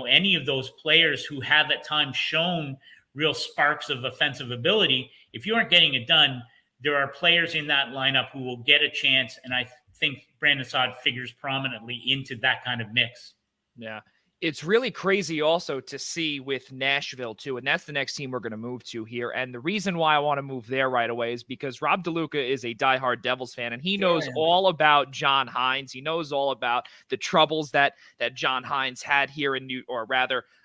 any of those players who have at times shown real sparks of offensive ability. If you aren't getting it done, there are players in that lineup who will get a chance. And I think Brandon Saad figures prominently into that kind of mix. Yeah. It's really crazy also to see with Nashville too, and that's the next team we're going to move to here. And the reason why I want to move there right away is because Rob DeLuca is a diehard Devils fan, and he knows all about John Hines. He knows all about the troubles that John Hines had here in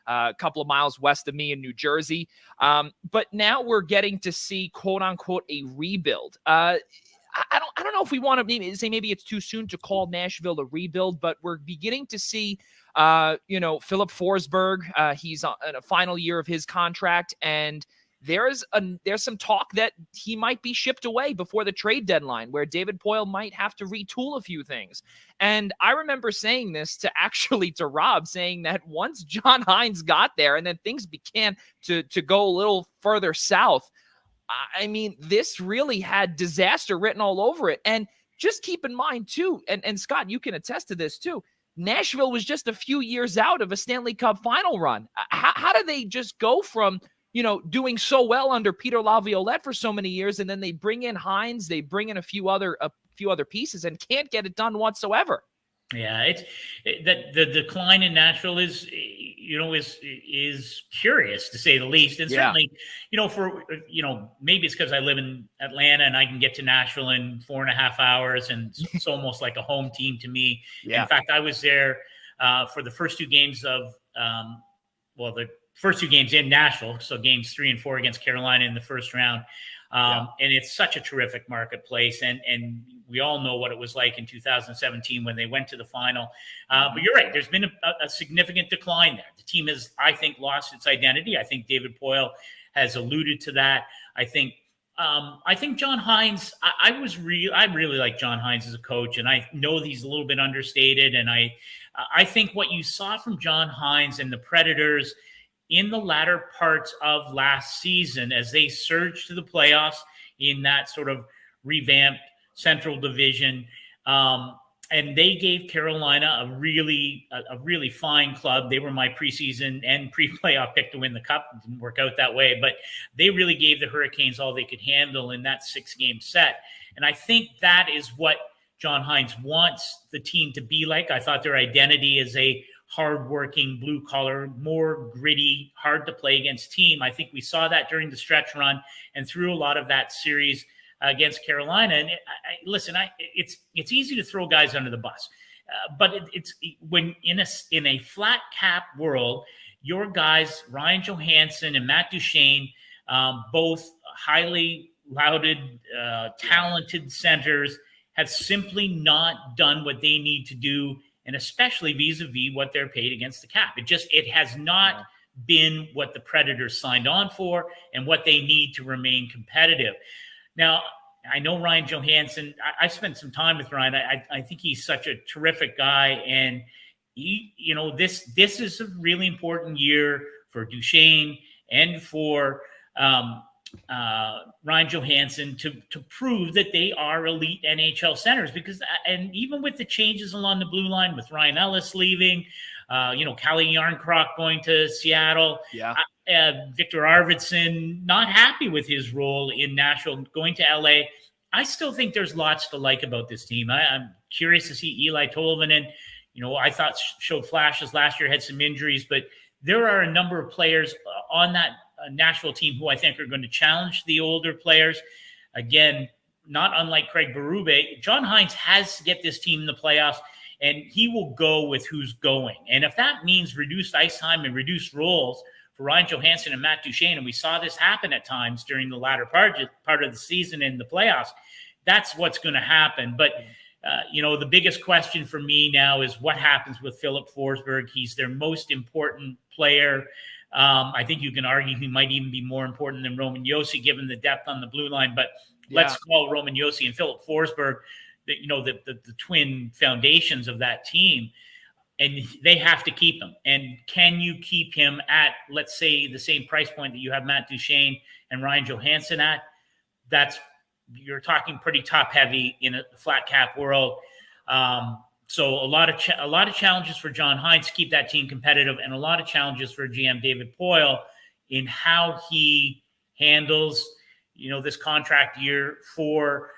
a couple of miles west of me in New Jersey. But now we're getting to see, quote unquote, a rebuild. I don't know if we want to say maybe it's too soon to call Nashville a rebuild, but we're beginning to see Philip Forsberg, he's in a final year of his contract, and there's some talk that he might be shipped away before the trade deadline, where David Poile might have to retool a few things. And I remember saying this to Rob, saying that once John Hines got there and then things began to go a little further south, I mean, this really had disaster written all over it. And just keep in mind too, and Scott, you can attest to this too, Nashville was just a few years out of a Stanley Cup final run. How do they just go from, doing so well under Peter Laviolette for so many years, and then they bring in Hines, they bring in a few other pieces, and can't get it done whatsoever? Yeah, the decline in Nashville is curious, to say the least. And certainly, maybe it's because I live in Atlanta and I can get to Nashville in 4.5 hours, and it's almost like a home team to me. Yeah. In fact, I was there for the first two games of the first two games in Nashville, so games 3 and 4 against Carolina in the first round. And it's such a terrific marketplace. And we all know what it was like in 2017 when they went to the final. But you're right. There's been a significant decline there. The team has, I think, lost its identity. I think David Poile has alluded to that. I think John Hines, I really like John Hines as a coach, and I know he's a little bit understated. And I think what you saw from John Hines and the Predators in the latter parts of last season, as they surged to the playoffs in that sort of revamped Central Division, and they gave Carolina a really fine club. They were my preseason and pre-playoff pick to win the Cup. It didn't work out that way, but they really gave the Hurricanes all they could handle in that 6-game set. And I think that is what John Hines wants the team to be like. I thought their identity is a hardworking, blue-collar, more gritty, hard-to-play against team. I think we saw that during the stretch run and through a lot of that series against Carolina. And it's easy to throw guys under the bus, but it's when in a flat cap world, your guys Ryan Johansson and Matt Duchene, both highly lauded, talented centers, have simply not done what they need to do, and especially vis-a-vis what they're paid against the cap. It has not been what the Predators signed on for and what they need to remain competitive. Now, I know Ryan Johansson. I spent some time with Ryan. I think he's such a terrific guy, and this is a really important year for Duchene and for Ryan Johansson to prove that they are elite NHL centers, and even with the changes along the blue line, with Ryan Ellis leaving, Kalle Järnkrok going to Seattle, Victor Arvidsson not happy with his role in Nashville, going to LA. I still think there's lots to like about this team. I'm curious to see Eli Tolvanen. I thought showed flashes last year, had some injuries, but there are a number of players on that Nashville team who I think are going to challenge the older players. Again, not unlike Craig Berube, John Hines has to get this team in the playoffs, and he will go with who's going. And if that means reduced ice time and reduced roles for Ryan Johansson and Matt Duchene, and we saw this happen at times during the latter part of the season in the playoffs, that's what's going to happen. But the biggest question for me now is what happens with Philip Forsberg. He's their most important player. I think you can argue he might even be more important than Roman Josi, given the depth on the blue line. But let's call Roman Josi and Philip Forsberg, the twin foundations of that team, and they have to keep him. And can you keep him at, let's say, the same price point that you have Matt Duchene and Ryan Johansson at? You're talking pretty top heavy in a flat cap world. So a lot of challenges for John Hines to keep that team competitive, and a lot of challenges for GM David Poile in how he handles, this contract year for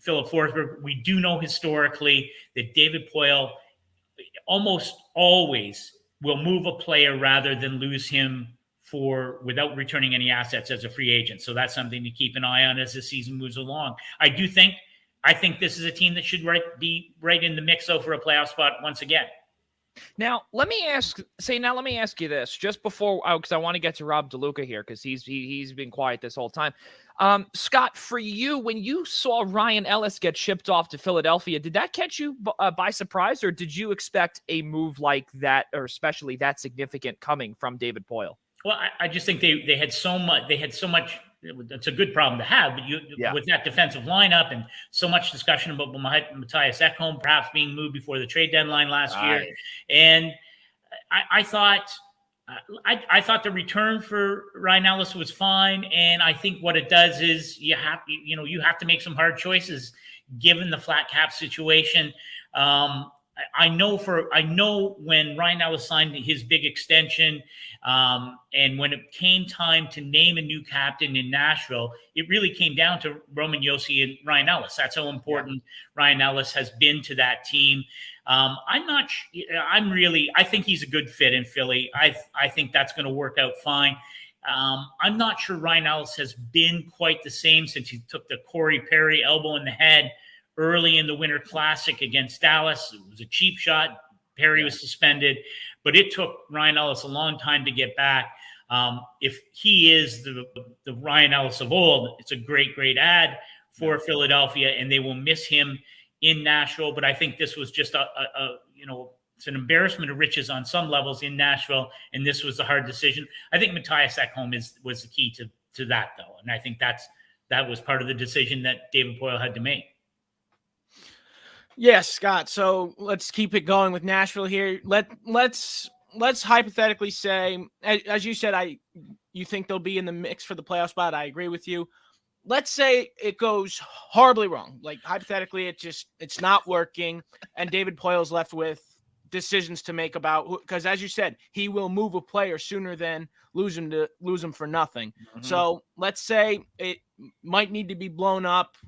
Philip Forsberg. We do know historically that David Poile almost always will move a player rather than lose him without returning any assets as a free agent. So that's something to keep an eye on as the season moves along. I think this is a team that should be right in the mix for a playoff spot once again. Now, let me ask you this just before, because I want to get to Rob DeLuca here, because he's been quiet this whole time. Scott, for you, when you saw Ryan Ellis get shipped off to Philadelphia, did that catch you by surprise, or did you expect a move like that, or especially that significant, coming from David Poile? Well, I just think they had so much. They had so much. It's a good problem to have, but with that defensive lineup and so much discussion about Matthias Ekholm perhaps being moved before the trade deadline last year, and I thought the return for Ryan Ellis was fine, and I think what it does is you have to make some hard choices given the flat cap situation. I know when Ryan Ellis signed his big extension, and when it came time to name a new captain in Nashville, it really came down to Roman Josi and Ryan Ellis. That's how important Ryan Ellis has been to that team. I think he's a good fit in Philly. I think that's going to work out fine. I'm not sure Ryan Ellis has been quite the same since he took the Corey Perry elbow in the head early in the Winter Classic against Dallas. It was a cheap shot. Perry was suspended, but it took Ryan Ellis a long time to get back. If he is the Ryan Ellis of old, it's a great, great ad for Philadelphia, and they will miss him in Nashville. But I think this was just it's an embarrassment of riches on some levels in Nashville, and this was a hard decision. I think Matthias Ekholm was the key to that, though, and I think that was part of the decision that David Poile had to make. Yes, Scott. So let's keep it going with Nashville here. Let's hypothetically say, as you said, you think they'll be in the mix for the playoff spot. I agree with you. Let's say it goes horribly wrong. Like hypothetically, it's not working, and David Poile's left with decisions to make about, because as you said, he will move a player sooner than lose him for nothing. Mm-hmm. So let's say it might need to be blown up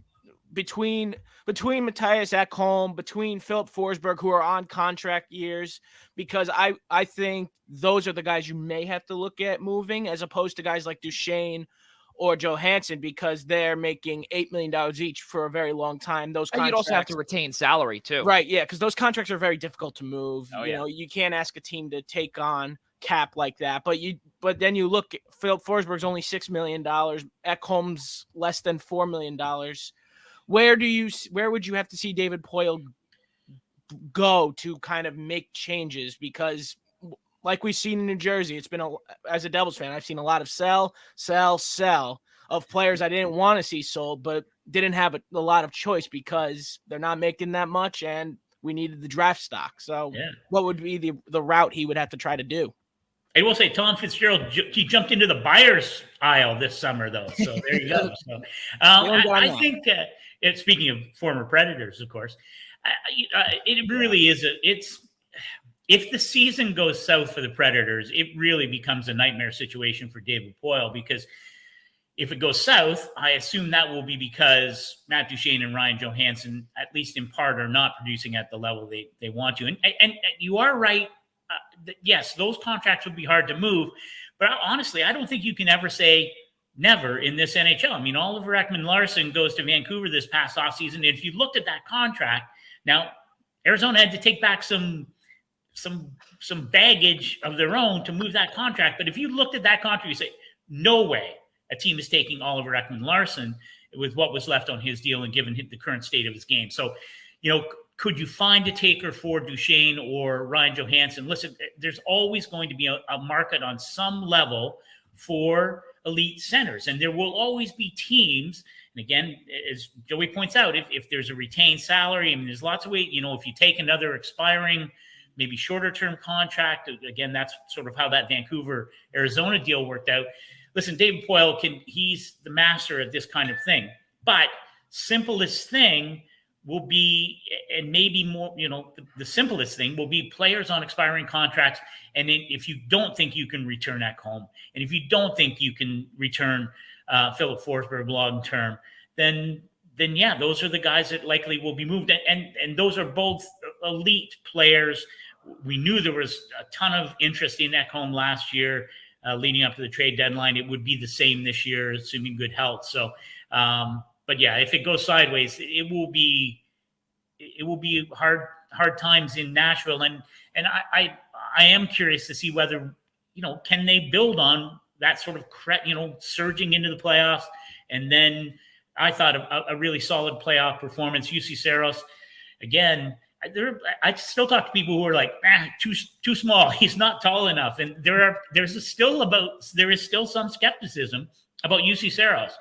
between Matthias Ekholm, between Philip Forsberg, who are on contract years, because I think those are the guys you may have to look at moving, as opposed to guys like Duchesne or Johansson, because they're making $8 million each for a very long time. Those contracts, you'd also have to retain salary too, right? Yeah, because those contracts are very difficult to move. You can't ask a team to take on cap like that. But then you look, Philip Forsberg's only $6 million. Ekholm's less than $4 million. Where would you have to see David Poile go to kind of make changes? Because like we've seen in New Jersey, it's been as a Devils fan, I've seen a lot of sell of players I didn't want to see sold, but didn't have a lot of choice because they're not making that much and we needed the draft stock. So what would be the route he would have to try to do? I will say Tom Fitzgerald, he jumped into the buyer's aisle this summer, though. So there you go. So I think speaking of former Predators, of course, it really is. If the season goes south for the Predators, it really becomes a nightmare situation for David Poile, because if it goes south, I assume that will be because Matt Duchene and Ryan Johansson, at least in part, are not producing at the level they want to. And you are right. Yes, those contracts would be hard to move. But honestly, I don't think you can ever say never in this NHL. I mean, Oliver Ekman-Larsson goes to Vancouver this past offseason. And if you looked at that contract, now Arizona had to take back some baggage of their own to move that contract. But if you looked at that contract, you say, no way a team is taking Oliver Ekman-Larsson with what was left on his deal and given the current state of his game. So, could you find a taker for Duchene or Ryan Johansson? Listen, there's always going to be a market on some level for elite centers, and there will always be teams. And again, as Joey points out, if there's a retained salary, I mean, there's lots of ways, if you take another expiring, maybe shorter term contract, again, that's sort of how that Vancouver Arizona deal worked out. Listen, David Poile he's the master at this kind of thing, but simplest thing will be, and maybe more, the simplest thing will be players on expiring contracts. And if you don't think you can return Ekholm, and if you don't think you can return Philip Forsberg long term, then yeah, those are the guys that likely will be moved. And those are both elite players. We knew there was a ton of interest in Ekholm last year, leading up to the trade deadline. It would be the same this year, assuming good health. So, but yeah, if it goes sideways, it will be hard times in Nashville. And I am curious to see whether, can they build on that sort of, surging into the playoffs. And then I thought a really solid playoff performance. UC Saros, again, I still talk to people who are like, too small. He's not tall enough. And there is still some skepticism about UC Saros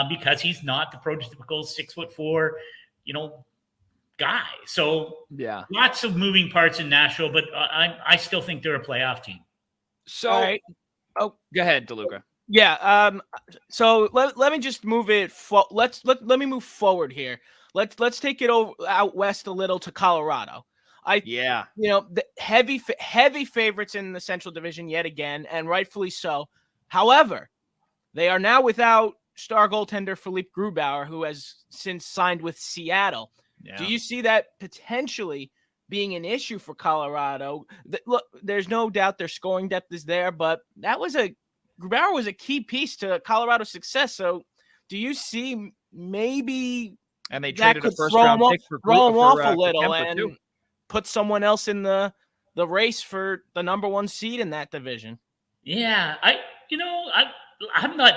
because he's not the prototypical 6'4", guy. So yeah, lots of moving parts in Nashville, but I still think they're a playoff team. So, right. go ahead, DeLuca. Yeah. So let me just move it. Let me move forward here. Let's take it out west a little to Colorado. The heavy favorites in the Central Division yet again, and rightfully so. However, they are now without star goaltender Philippe Grubauer, who has since signed with Seattle. Yeah. Do you see that potentially being an issue for Colorado? Look, there's no doubt their scoring depth is there, but Grubauer was a key piece to Colorado's success. So do you see maybe and they traded a first round pick for throw him off a little Kemper and too. Put someone else in the race for the number 1 seed in that division? Yeah, I'm not.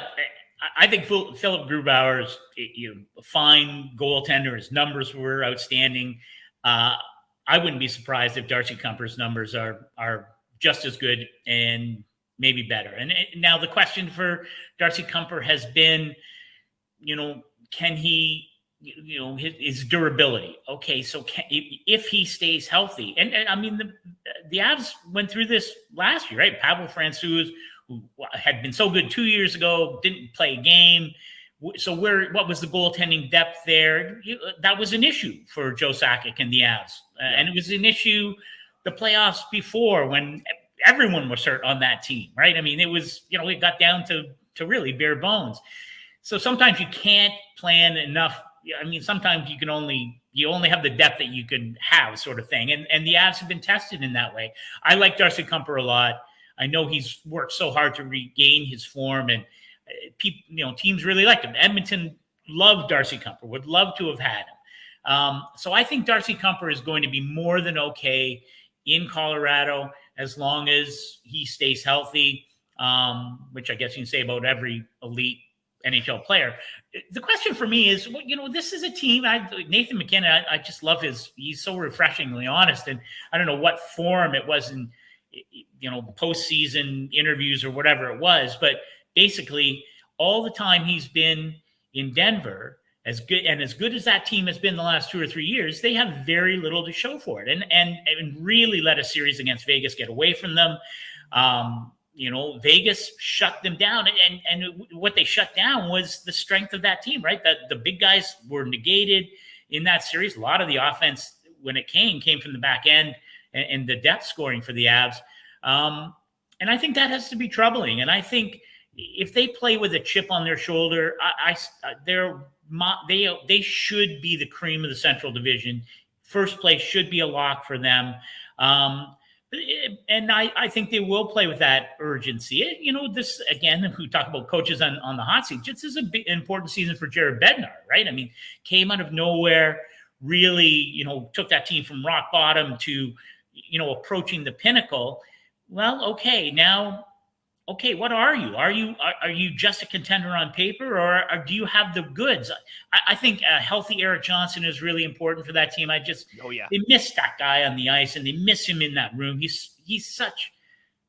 I think Philip Grubauer is a fine goaltender. His numbers were outstanding. I wouldn't be surprised if Darcy Kuemper's numbers are just as good and maybe better. And now the question for Darcy Kuemper has been, can he, his durability. Okay, so if he stays healthy, and I mean the Avs went through this last year, right? Pavel Francouz, who had been so good 2 years ago, didn't play a game. So what was the goaltending depth there? That was an issue for Joe Sakic and the Avs, and it was an issue the playoffs before when everyone was hurt on that team, right? I mean, it was it got down to really bare bones. So sometimes you can't plan enough. I mean, sometimes you only have the depth that you can have, sort of thing. And the Avs have been tested in that way. I like Darcy Kuemper a lot. I know he's worked so hard to regain his form, and people, teams really liked him. Edmonton loved Darcy Kuemper, would love to have had him. So I think Darcy Kuemper is going to be more than okay in Colorado as long as he stays healthy, which I guess you can say about every elite NHL player. The question for me is, this is a team. Nathan McKinnon, I just love he's so refreshingly honest, and I don't know what form it was in, postseason interviews or whatever it was, but basically all the time he's been in Denver, as good as that team has been the last 2 or 3 years, they have very little to show for it, and really let a series against Vegas get away from them. Vegas shut them down, and what they shut down was the strength of that team, right? That the big guys were negated in that series. A lot of the offense, when it came from the back end and the depth scoring for the Avs. And I think that has to be troubling. And I think if they play with a chip on their shoulder, they should be the cream of the Central Division. First place should be a lock for them. And I think they will play with that urgency. This, again, we talk about coaches on the hot seat. This is an important season for Jared Bednar, right? I mean, came out of nowhere, really, took that team from rock bottom to, approaching the pinnacle. Well, okay, now, what are you? Are you just a contender on paper, or do you have the goods? I think a healthy Eric Johnson is really important for that team. They miss that guy on the ice, and they miss him in that room. He's such,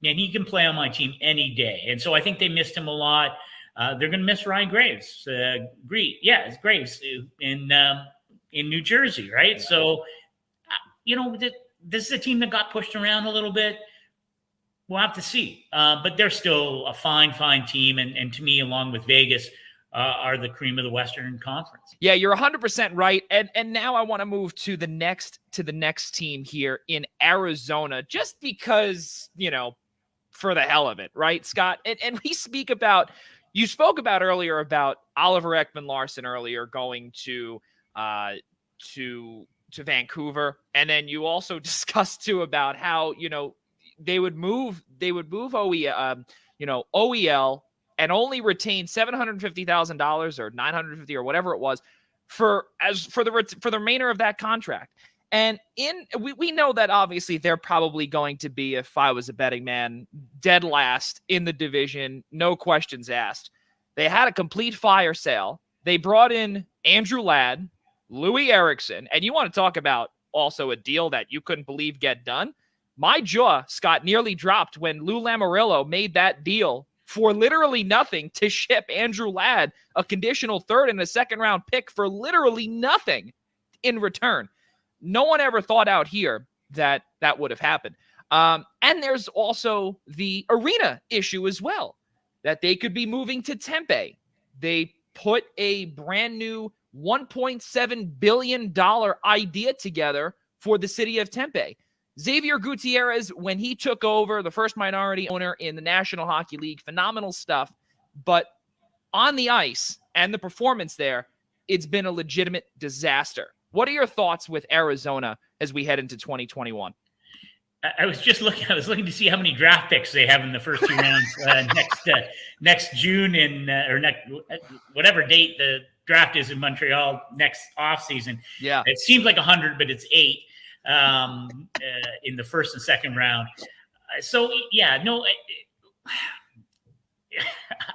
man, he can play on my team any day. And so I think they missed him a lot. They're going to miss Ryan Graves. It's Graves in New Jersey, right? Yeah. So, this is a team that got pushed around a little bit. We'll have to see. But they're still a fine team. And to me, along with Vegas, are the cream of the Western Conference. Yeah, you're 100% right. And now I want to move to the next team here in Arizona, just because, for the hell of it, right, Scott? And we you spoke about earlier about Oliver Ekman-Larsson earlier going to Vancouver. And then you also discussed too about how, they would move OEL, and only retain $750,000 or $950 or whatever it was for the remainder of that contract. And we know that obviously they're probably going to be, if I was a betting man, dead last in the division, no questions asked. They had a complete fire sale. They brought in Andrew Ladd, Louis Eriksson, and you want to talk about also a deal that you couldn't believe get done. My jaw, Scott, nearly dropped when Lou Lamoriello made that deal for literally nothing to ship Andrew Ladd a conditional third and a second-round pick for literally nothing in return. No one ever thought out here that that would have happened. And there's also the arena issue as well, that they could be moving to Tempe. They put a brand new $1.7 billion idea together for the city of Tempe. Xavier Gutierrez, when he took over, the first minority owner in the National Hockey League, phenomenal stuff. But on the ice and the performance there, it's been a legitimate disaster. What are your thoughts with Arizona as we head into 2021? I was looking to see how many draft picks they have in the first 2 rounds next June or next whatever date the draft is in Montreal next offseason. Yeah, it seems like 100, but it's 8 in the first and second round. So yeah, no,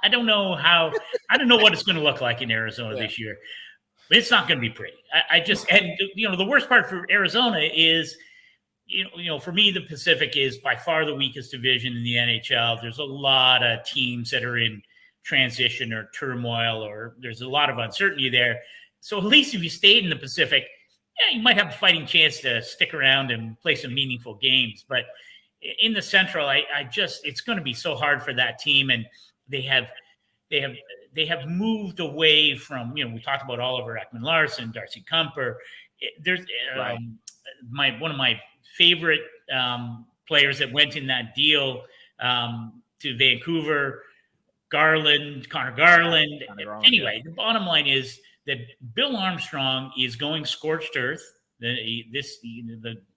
I don't know what it's going to look like in Arizona this year. It's not going to be pretty. The worst part for Arizona is, for me, the Pacific is by far the weakest division in the NHL. There's a lot of teams that are in transition or turmoil, or there's a lot of uncertainty there. So at least if you stayed in the Pacific, you might have a fighting chance to stick around and play some meaningful games. But in the Central, it's going to be so hard for that team, and they have moved away from, we talked about Oliver Ekman-Larsson, Darcy Kumper. There's one of my favorite players that went in that deal to Vancouver, Connor Garland. Anyway, the bottom line is that Bill Armstrong is going scorched earth.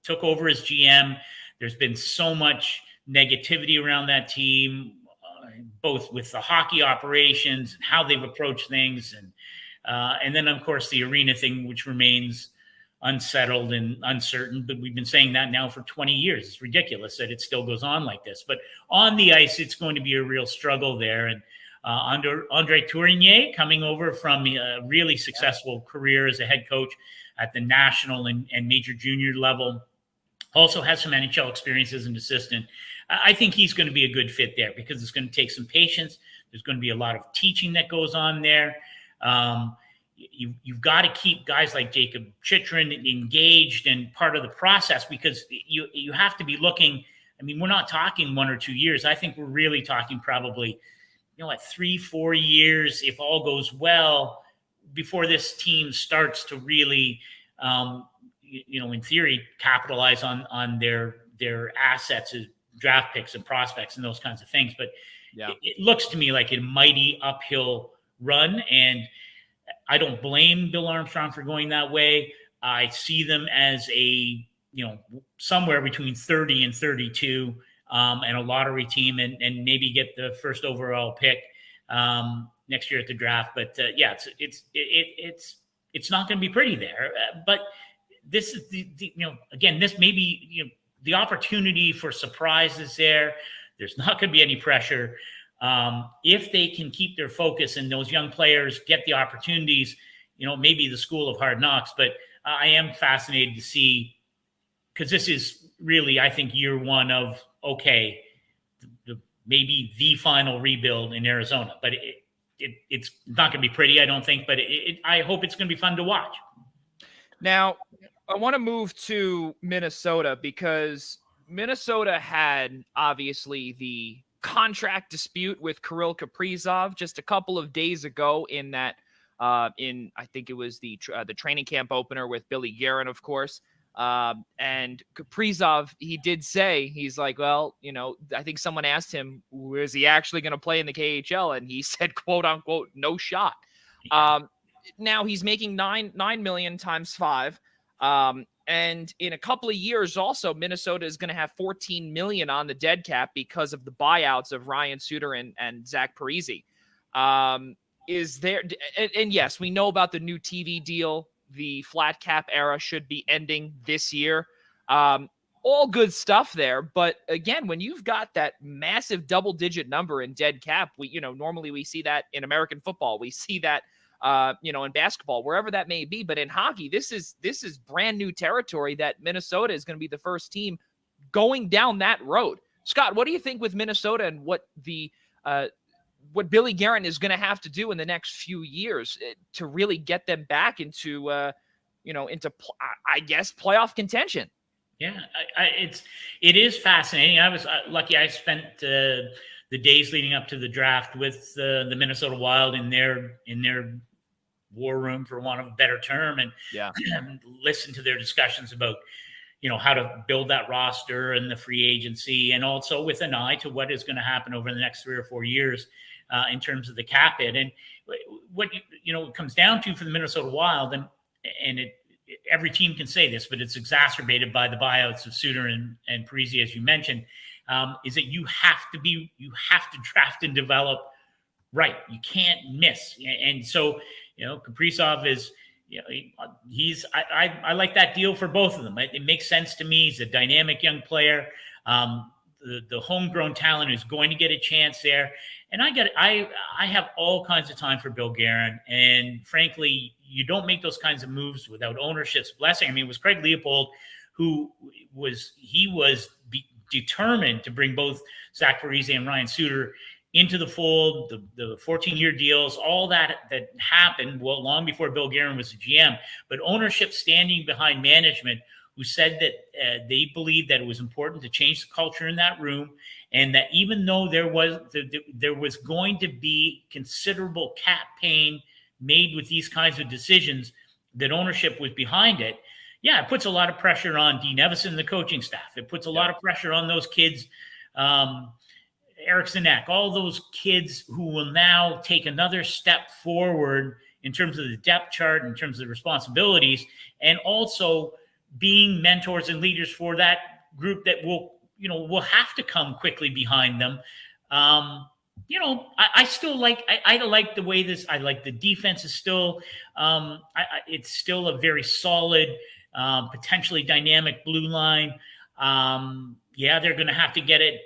Took over as GM. There's been so much negativity around that team, both with the hockey operations and how they've approached things, and then of course the arena thing, which remains unsettled and uncertain. But we've been saying that now for 20 years. It's ridiculous that it still goes on like this. But on the ice, it's going to be a real struggle there. And Andre Tourigny, coming over from a really successful career as a head coach at the national and major junior level, also has some NHL experience as an assistant. I think he's going to be a good fit there because it's going to take some patience. There's going to be a lot of teaching that goes on there. You've got to keep guys like Jacob Chychrun engaged and part of the process, because you have to be looking. I mean, we're not talking 1 or 2 years. I think we're really talking probably, like 3-4 years, if all goes well, before this team starts to really, in theory, capitalize on their assets as draft picks and prospects and those kinds of things. But it looks to me like a mighty uphill run, and I don't blame Bill Armstrong for going that way. I see them as somewhere between 30 and 32, and a lottery team, and maybe get the first overall pick next year at the draft. But it's not going to be pretty there. But this is this may be the opportunity for surprises there. There's not going to be any pressure. If they can keep their focus and those young players get the opportunities, maybe the school of hard knocks. But I am fascinated to see, because this is really, I think, year one of, maybe the final rebuild in Arizona. But it's not going to be pretty, I don't think. But I hope it's going to be fun to watch. Now, I want to move to Minnesota, because Minnesota had obviously the contract dispute with Kirill Kaprizov just a couple of days ago in that I think it was the training camp opener with Billy Guerin, of course. And Kaprizov, he did say, he's like, well, I think someone asked him, is he actually going to play in the KHL? And he said, quote unquote, no shot. Now he's making $9 million times 5. And in a couple of years also, Minnesota is going to have $14 million on the dead cap because of the buyouts of Ryan Suter and Zach Parise. Is there, and yes, we know about the new TV deal. The flat cap era should be ending this year. All good stuff there. But again, when you've got that massive double-digit number in dead cap, normally we see that in American football. We see that in basketball, wherever that may be. But in hockey, this is brand new territory that Minnesota is going to be the first team going down that road. Scott, what do you think with Minnesota and what Billy Guerin is going to have to do in the next few years to really get them back into I guess playoff contention? Yeah, it is fascinating. I was lucky. I spent the days leading up to the draft with the Minnesota Wild in their war room, for want of a better term, and listened to their discussions about how to build that roster and the free agency, and also with an eye to what is going to happen over the next 3 or 4 years in terms of the cap hit. And what it comes down to for the Minnesota Wild, and every team can say this, but it's exacerbated by the buyouts of Suter and Parisi, as you mentioned, is that you have to draft and develop right. You can't miss. And so, Kaprizov is, I like that deal for both of them. It makes sense to me. He's a dynamic young player. The homegrown talent is going to get a chance there. And I have all kinds of time for Bill Guerin. And frankly, you don't make those kinds of moves without ownership's blessing. I mean, it was Craig Leopold who was determined to bring both Zach Parise and Ryan Suter into the fold, the 14-year deals, all that happened long before Bill Guerin was the GM. But ownership standing behind management, who said that they believed that it was important to change the culture in that room, and that even though there was going to be considerable cap pain made with these kinds of decisions, that ownership was behind it. Yeah, it puts a lot of pressure on Dean Evison and the coaching staff. It puts a lot of pressure on those kids, Eric Sinek, all those kids who will now take another step forward in terms of the depth chart, in terms of the responsibilities, and also being mentors and leaders for that group that will have to come quickly behind them. I still like, I like the way I like the defense is still, it's still a very solid, potentially dynamic blue line. They're going to have to get it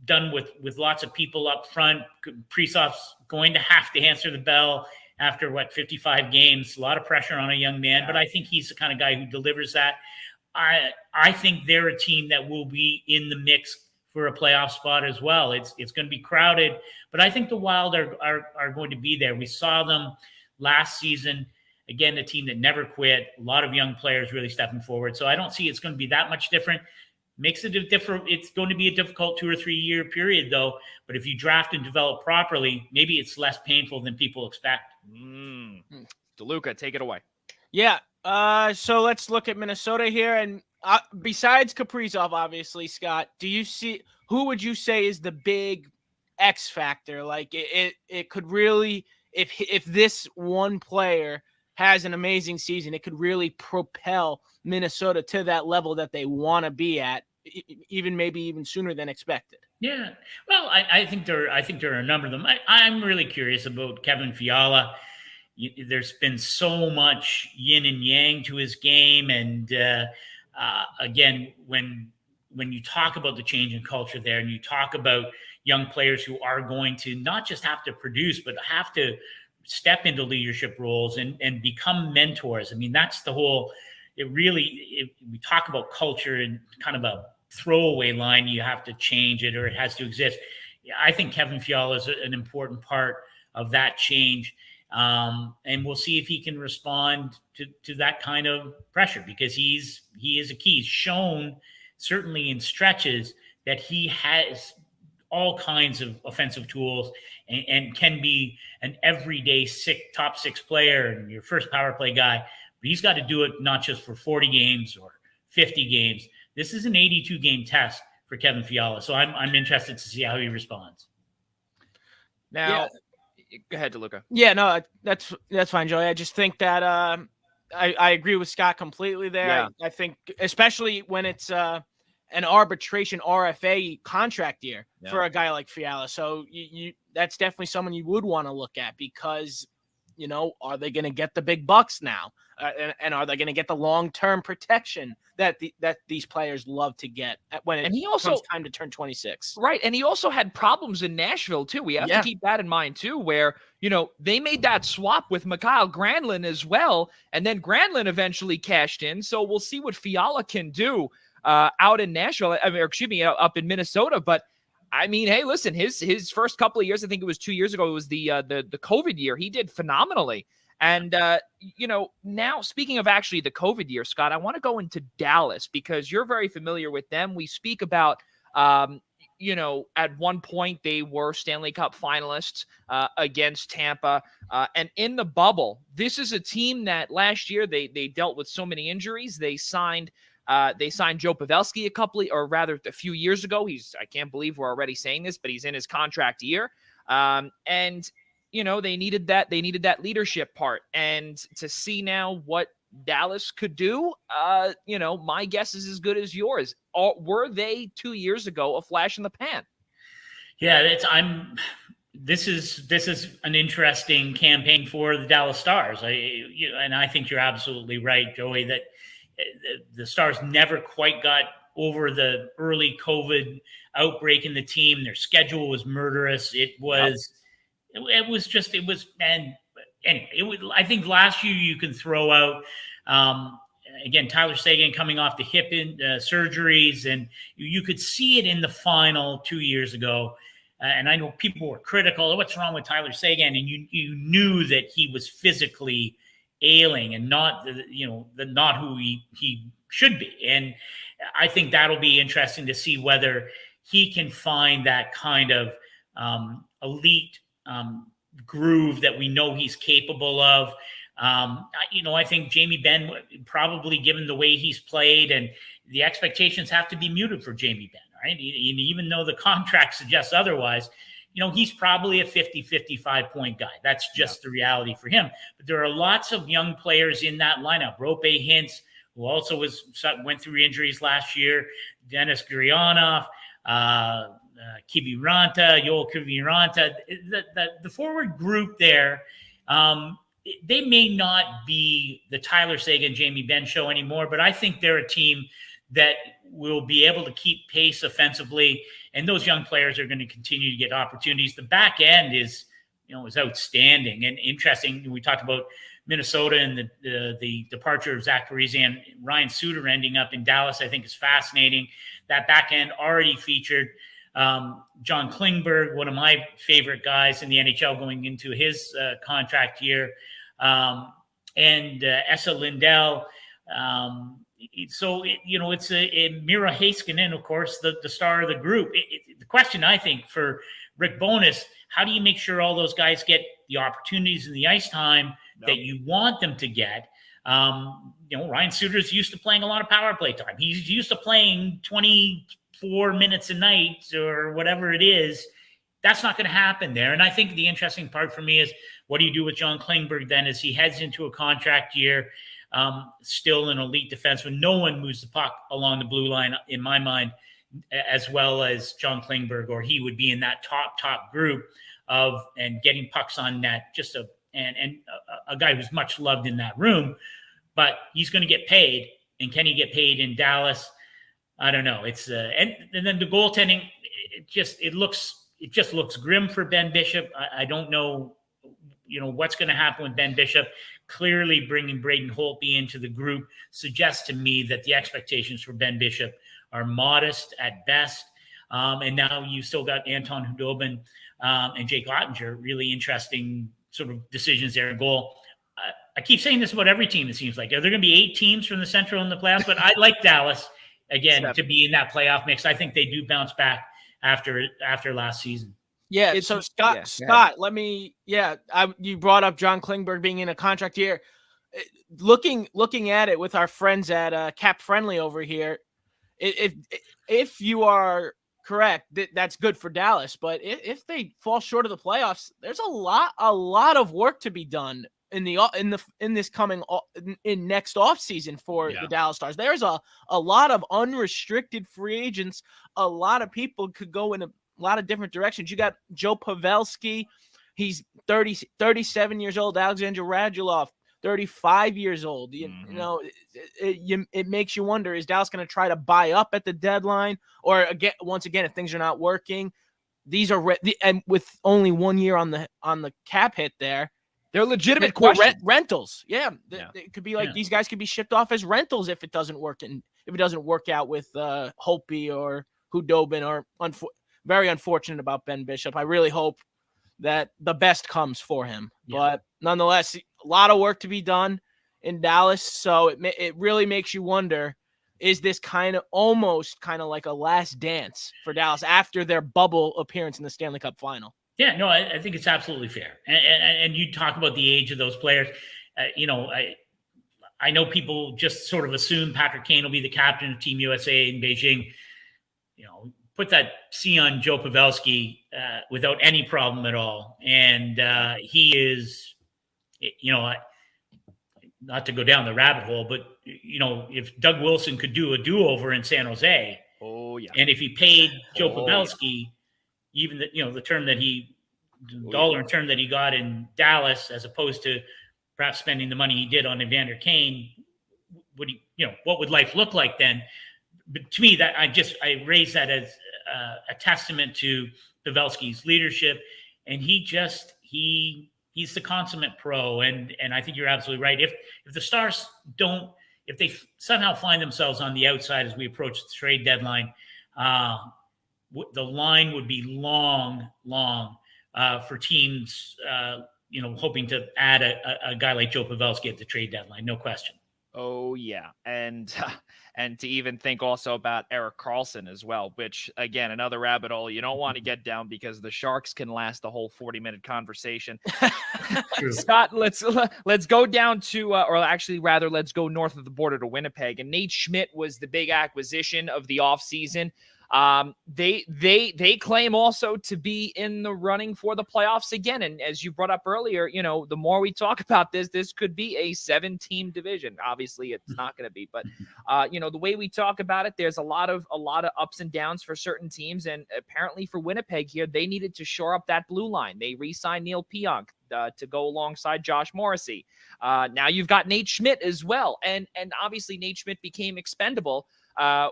done with lots of people up front. Kaprizov's going to have to answer the bell after 55 games, a lot of pressure on a young man, but I think he's the kind of guy who delivers that. I think they're a team that will be in the mix for a playoff spot as well. It's going to be crowded, but I think the Wild are going to be there. We saw them last season. Again, a team that never quit, a lot of young players really stepping forward. So I don't see it's going to be that much different. Makes it different. It's going to be a difficult 2 or 3 year period though. But if you draft and develop properly, maybe it's less painful than people expect. DeLuca, take it away. Yeah. So let's look at Minnesota here. And besides Kaprizov, obviously, Scott, who would you say is the big X factor? Like it could really, if this one player has an amazing season, it could really propel Minnesota to that level that they want to be at, maybe even sooner than expected. Yeah. Well, I think there are a number of them. I'm really curious about Kevin Fiala. There's been so much yin and yang to his game. And again, when you talk about the change in culture there, and you talk about young players who are going to not just have to produce, but have to step into leadership roles and become mentors. I mean, that's the whole, we talk about culture in kind of a throwaway line, you have to change it or it has to exist. I think Kevin Fiala is an important part of that change. And we'll see if he can respond to that kind of pressure, because he is a key. He's shown certainly in stretches that he has all kinds of offensive tools and can be an everyday top six player and your first power play guy. But he's got to do it not just for 40 games or 50 games. This is an 82 game test for Kevin Fiala. So I'm interested to see how he responds. Now, go ahead, DeLuca. Yeah, no, that's fine, Joey. I just think that I agree with Scott completely there. Yeah. I think especially when it's an arbitration RFA contract year for a guy like Fiala. So you that's definitely someone you would want to look at, because are they going to get the big bucks now? And are they going to get the long-term protection that these players love to get when it comes time to turn 26? Right. And he also had problems in Nashville, too. We have to keep that in mind, too, where, they made that swap with Mikhail Granlund as well. And then Granlund eventually cashed in. So we'll see what Fiala can do out in Nashville. Up in Minnesota. But I mean, hey, listen, his first couple of years, I think it was 2 years ago, it was the COVID year. He did phenomenally. And, now speaking of actually the COVID year, Scott, I want to go into Dallas because you're very familiar with them. We speak about, at one point they were Stanley Cup finalists against Tampa. And in the bubble, this is a team that last year they dealt with so many injuries. They signed Joe Pavelski a few years ago. I can't believe we're already saying this, but he's in his contract year. And they needed that leadership part. And to see now what Dallas could do, my guess is as good as yours. Were they 2 years ago a flash in the pan? Yeah, this is an interesting campaign for the Dallas Stars. And I think you're absolutely right, Joey, that the Stars never quite got over the early COVID outbreak in the team. Their schedule was murderous. I think last year you can throw out, again, Tyler Seguin coming off the hip surgeries, and you could see it in the final 2 years ago. And I know people were critical. What's wrong with Tyler Seguin? And you knew that he was physically ailing and not who he should be. And I think that'll be interesting to see whether he can find that kind of elite groove that we know he's capable of. I think Jamie Benn, probably given the way he's played, and the expectations have to be muted for Jamie Benn, right? Even though the contract suggests otherwise, he's probably a 50, 55 point guy. That's just the reality for him. But there are lots of young players in that lineup. Rope Hintz, who also went through injuries last year, Denis Gurianov, Yoel Kiviranta, the forward group there, they may not be the Tyler Seguin, Jamie Benn show anymore, but I think they're a team that will be able to keep pace offensively, and those young players are going to continue to get opportunities. The back end is outstanding and interesting. We talked about Minnesota and the departure of Zach Parise and Ryan Suter ending up in Dallas, I think is fascinating. That back end already featured John Klingberg, one of my favorite guys in the NHL going into his contract year, and Esa Lindell. It's Mira Heiskanen, of course, the star of the group. The question, I think, for Rick Bowness, how do you make sure all those guys get the opportunities and the ice time that you want them to get? Ryan Suter's used to playing a lot of power play time. He's used to playing 24 minutes a night or whatever it is. That's not going to happen there. And I think the interesting part for me is, what do you do with John Klingberg then as he heads into a contract year? Still an elite defenseman. No one moves the puck along the blue line, in my mind, as well as John Klingberg, or he would be in that top group and getting pucks on net. And a guy who's much loved in that room, but he's going to get paid. And can he get paid in Dallas? I don't know. It's and then the goaltending, it just looks grim for Ben Bishop. I don't know, what's going to happen with Ben Bishop. Clearly, bringing Braden Holtby into the group suggests to me that the expectations for Ben Bishop are modest at best. And now you still got Anton Hudobin and Jake Ottinger, really interesting sort of decisions there in goal. I keep saying this about every team, it seems like. Are there going to be 8 teams from the Central in the playoffs? But I like Dallas, again, to be in that playoff mix. I think they do bounce back after last season. Yeah. So Scott, let me. Yeah, you brought up John Klingberg being in a contract year. Looking at it with our friends at Cap Friendly over here, if you are correct, that's good for Dallas. But if they fall short of the playoffs, there's a lot of work to be done in next off season for the Dallas Stars. There's a lot of unrestricted free agents. A lot of people could go in a lot of different directions. You got Joe Pavelski, He's 37 years old. Alexander Radulov, 35 years old. You know, it makes you wonder, is Dallas going to try to buy up at the deadline? Or again, once again, if things are not working, these are and with only 1 year on the cap hit there, they're legitimate questions. Rentals. Yeah. It could be like these guys could be shipped off as rentals if it doesn't work, and if it doesn't work out with Holtby or Hudobin, or very unfortunate about Ben Bishop. I really hope that the best comes for him. Yeah. But nonetheless, a lot of work to be done in Dallas. So it really makes you wonder, is this almost like a last dance for Dallas after their bubble appearance in the Stanley Cup final? Yeah, no, I think it's absolutely fair. And you talk about the age of those players. I know people just sort of assume Patrick Kane will be the captain of Team USA in Beijing. Put that C on Joe Pavelski without any problem at all. And he is, not to go down the rabbit hole, but, if Doug Wilson could do a do-over in San Jose, and if he paid Joe Pavelski, even the term that dollar term that he got in Dallas, as opposed to perhaps spending the money he did on Evander Kane, what would life look like then? But to me, that I raise that as a testament to Pavelski's leadership, and he's the consummate pro. And I think you're absolutely right. If the Stars if they somehow find themselves on the outside as we approach the trade deadline, the line would be long for teams, hoping to add a guy like Joe Pavelski at the trade deadline. No question. Oh yeah. And to even think also about Erik Karlsson as well, which again, another rabbit hole you don't want to get down, because the Sharks can last the whole 40-minute conversation. Scott, let's go down to, let's go north of the border to Winnipeg. And Nate Schmidt was the big acquisition of the offseason. They claim also to be in the running for the playoffs again. And as you brought up earlier, the more we talk about this could be a 7-team division. Obviously it's not going to be, but the way we talk about it, there's a lot of ups and downs for certain teams. And apparently for Winnipeg here, they needed to shore up that blue line. They re-signed Neil Pionk to go alongside Josh Morrissey. Now you've got Nate Schmidt as well. And obviously Nate Schmidt became expendable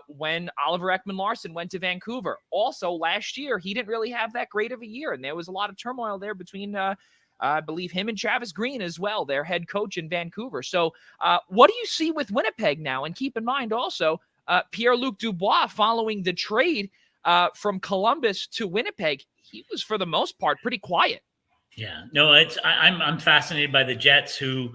when Oliver Ekman-Larsson went to Vancouver. Also, last year, he didn't really have that great of a year, and there was a lot of turmoil there between, I believe, him and Travis Green as well, their head coach in Vancouver. So what do you see with Winnipeg now? And keep in mind also, Pierre-Luc Dubois, following the trade from Columbus to Winnipeg, he was, for the most part, pretty quiet. Yeah, no, I'm fascinated by the Jets, who,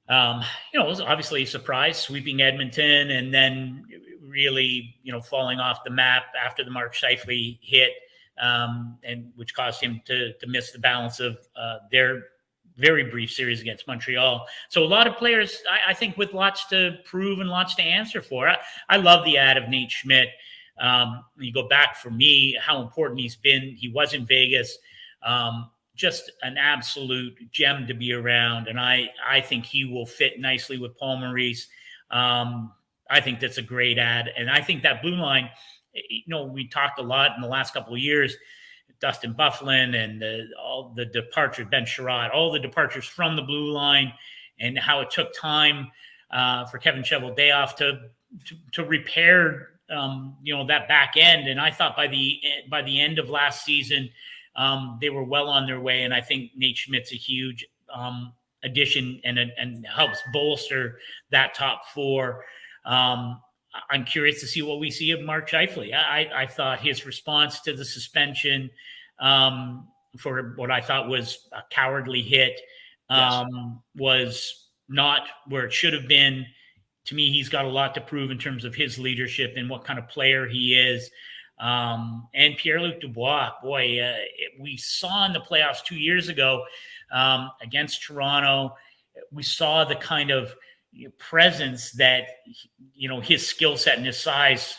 was obviously surprised, sweeping Edmonton, and then really, falling off the map after the Mark Scheifele hit, and which caused him to miss the balance of their very brief series against Montreal. So a lot of players, I think, with lots to prove and lots to answer for. I love the ad of Nate Schmidt. You go back, for me, how important he's been. He was in Vegas. Just an absolute gem to be around. And I think he will fit nicely with Paul Maurice. I think that's a great ad. And I think that blue line, we talked a lot in the last couple of years, Dustin Byfuglien and all the departures, Ben Sherratt, all the departures from the blue line, and how it took time for Kevin Cheveldayoff to repair, that back end. And I thought by the end of last season, they were well on their way. And I think Nate Schmidt's a huge addition and helps bolster that top four. I'm curious to see what we see of Mark Scheifele. I thought his response to the suspension for what I thought was a cowardly hit was not where it should have been. To me, he's got a lot to prove in terms of his leadership and what kind of player he is. And Pierre-Luc Dubois, we saw in the playoffs 2 years ago against Toronto, we saw the kind of presence that, his skill set and his size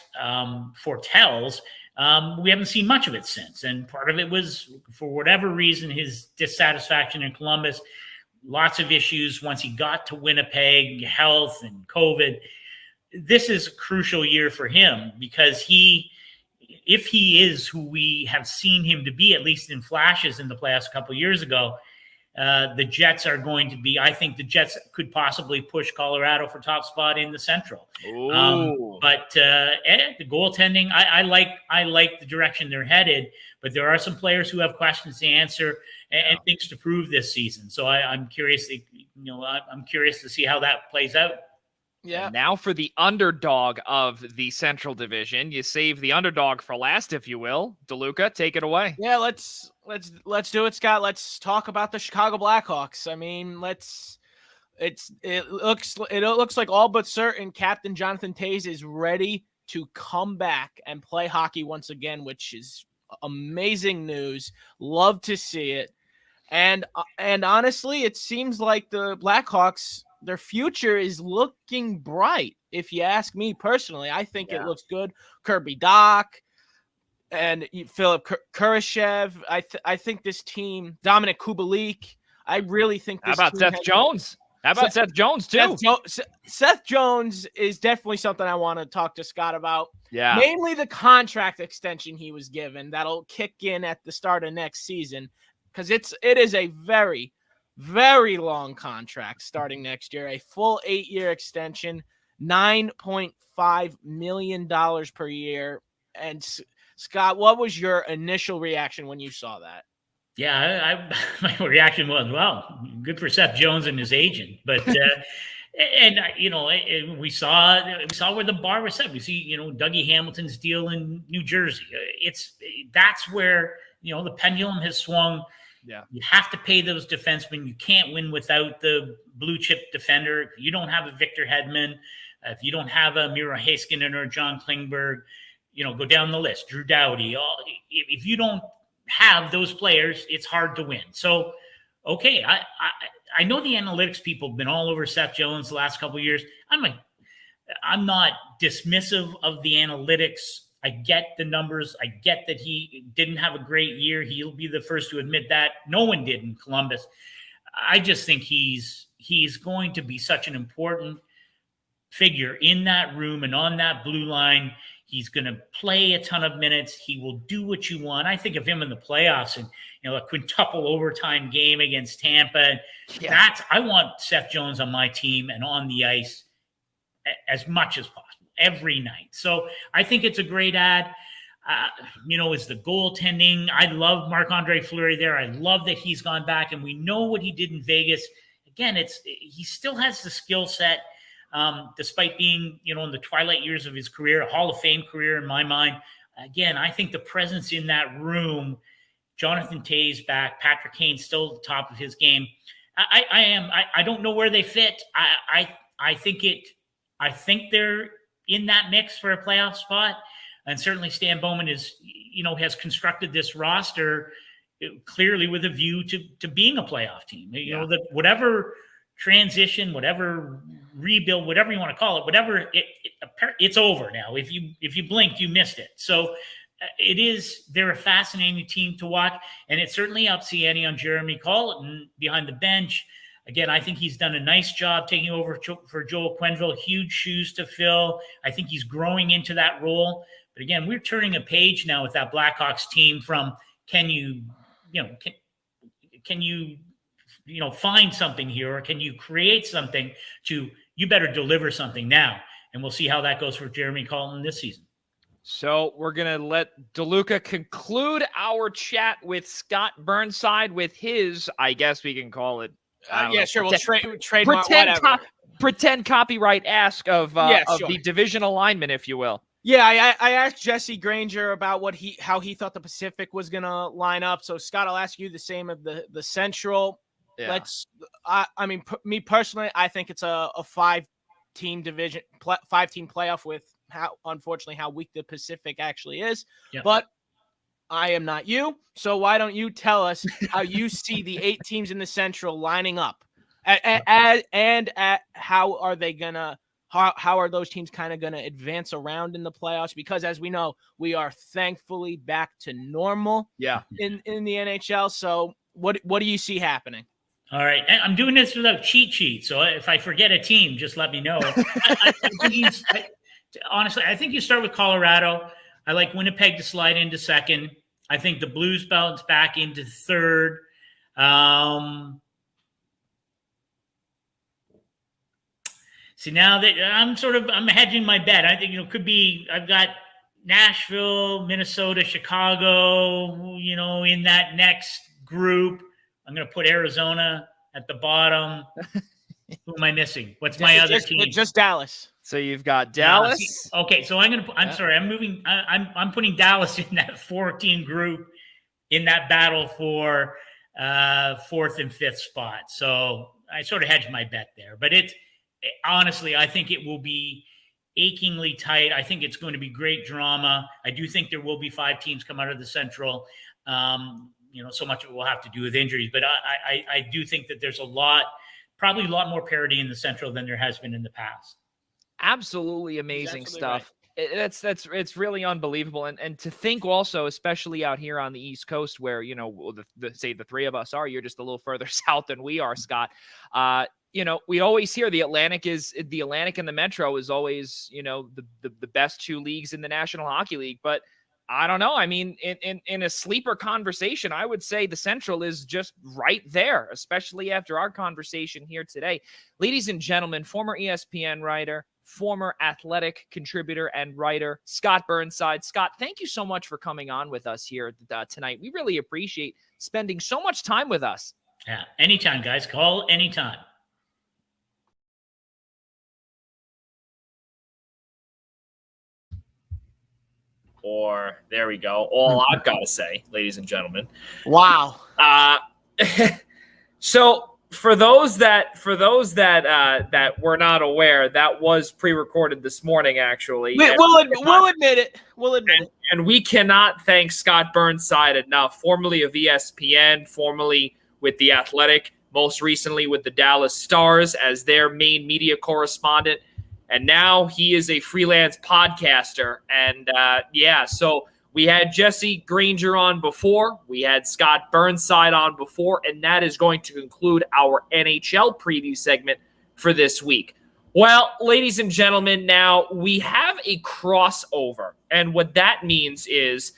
foretells. We haven't seen much of it since. And part of it was, for whatever reason, his dissatisfaction in Columbus, lots of issues once he got to Winnipeg, health and COVID. This is a crucial year for him, because he if he is who we have seen him to be, at least in flashes in the playoffs a couple of years ago, the Jets are going to be, I think the Jets could possibly push Colorado for top spot in the Central. But the goaltending, I like the direction they're headed, but there are some players who have questions to answer and things to prove this season. So I'm curious, I'm curious to see how that plays out. Yeah. And now for the underdog of the Central Division. You save the underdog for last, if you will. DeLuca, take it away. Yeah, let's do it, Scott. Let's talk about the Chicago Blackhawks. I mean, it looks like all but certain Captain Jonathan Toews is ready to come back and play hockey once again, which is amazing news. Love to see it. And honestly, it seems like the Blackhawks, their future is looking bright. If you ask me personally, I think it looks good. Kirby Dach and Philip Kurashev. I think this team, Dominic Kubalik, I really think this How about Seth Jones? How about Seth Jones, too? Seth Jones is definitely something I want to talk to Scott about. Yeah. Mainly the contract extension he was given that'll kick in at the start of next season, because it is a very, very long contract starting next year, a full 8-year extension, $9.5 million per year. And Scott, what was your initial reaction when you saw that? Yeah, my reaction was, well, good for Seth Jones and his agent. But, we saw where the bar was set. We see, Dougie Hamilton's deal in New Jersey. That's where, the pendulum has swung. Yeah. You have to pay those defensemen. You can't win without the blue chip defender. If you don't have a Victor Hedman, if you don't have a Miro Heiskanen or John Klingberg, go down the list, Drew Doughty. If you don't have those players, it's hard to win. So, okay, I know the analytics people have been all over Seth Jones the last couple of years. I'm not dismissive of the analytics. I get the numbers. I get that he didn't have a great year. He'll be the first to admit that. No one did in Columbus. I just think he's going to be such an important figure in that room and on that blue line. He's going to play a ton of minutes. He will do what you want. I think of him in the playoffs and, a quintuple overtime game against Tampa. Yeah. I want Seth Jones on my team and on the ice as much as possible every night. So I think it's a great ad. Is the goaltending. I love Marc-Andre Fleury there. I love that he's gone back, and we know what he did in Vegas. Again, he still has the skill set. Despite being, in the twilight years of his career, a Hall of Fame career in my mind. Again, I think the presence in that room, Jonathan Toews back, Patrick Kane still at the top of his game. I don't know where they fit. I think they're in that mix for a playoff spot. And certainly Stan Bowman has constructed this roster clearly with a view to being a playoff team. That whatever transition, whatever rebuild, whatever you want to call it, it's over now. If you blinked, you missed it. So they're a fascinating team to watch, and it certainly ups the ante on Jeremy Colleton behind the bench. Again, I think he's done a nice job taking over for Joel Quenneville. Huge shoes to fill. I think he's growing into that role. But again, we're turning a page now with that Blackhawks team from can you find something here, or can you create something to you better deliver something now. And we'll see how that goes for Jeremy Colleton this season. So we're going to let DeLuca conclude our chat with Scott Burnside with his, I guess we can call it. Sure. We'll trademark whatever. Pretend copyright ask of the division alignment, if you will. Yeah, I asked Jesse Granger about how he thought the Pacific was going to line up. So Scott, I'll ask you the same of the Central. Yeah. Me personally, I think it's a 5-team division, 5-team playoff with how weak the Pacific actually is. Yeah. But I am not you, so why don't you tell us how you see the 8 teams in the Central lining up, and how are they gonna? How are those teams kind of going to advance around in the playoffs? Because as we know, we are thankfully back to normal. Yeah. In the NHL. So what do you see happening? All right. I'm doing this without cheat sheet. So if I forget a team, just let me know. Honestly, I think you start with Colorado. I like Winnipeg to slide into second. I think the Blues bounce back into third. See, now that I'm hedging my bet. I think, could be, I've got Nashville, Minnesota, Chicago, in that next group. I'm going to put Arizona at the bottom. Who am I missing? What's my other team? Just Dallas. So you've got Dallas. Okay, so I'm putting Dallas in that 14 group in that battle for fourth and fifth spot. So I sort of hedged my bet there, but honestly, I think it will be achingly tight. I think it's going to be great drama. I do think there will be 5 teams come out of the Central. So much of it will have to do with injuries, but I do think that there's probably a lot more parity in the Central than there has been in the past. Absolutely amazing stuff. Right. It's really unbelievable. And to think also, especially out here on the East Coast where, say the three of us are, you're just a little further south than we are, Scott. We always hear the Atlantic and the Metro is always, the best 2 leagues in the National Hockey League. But I don't know. I mean, in a sleeper conversation, I would say the Central is just right there, especially after our conversation here today. Ladies and gentlemen, former ESPN writer, former Athletic contributor and writer, Scott Burnside. Scott, thank you so much for coming on with us here tonight. We really appreciate spending so much time with us. Yeah, anytime, guys. Call anytime. Or there we go. All I've got to say, ladies and gentlemen. Wow. So for those that were not aware, that was pre-recorded this morning, actually. We'll admit it. And we cannot thank Scott Burnside enough, formerly of ESPN, formerly with The Athletic, most recently with the Dallas Stars as their main media correspondent. And now he is a freelance podcaster. And so we had Jesse Granger on before. We had Scott Burnside on before. And that is going to conclude our NHL preview segment for this week. Well, ladies and gentlemen, now we have a crossover. And what that means is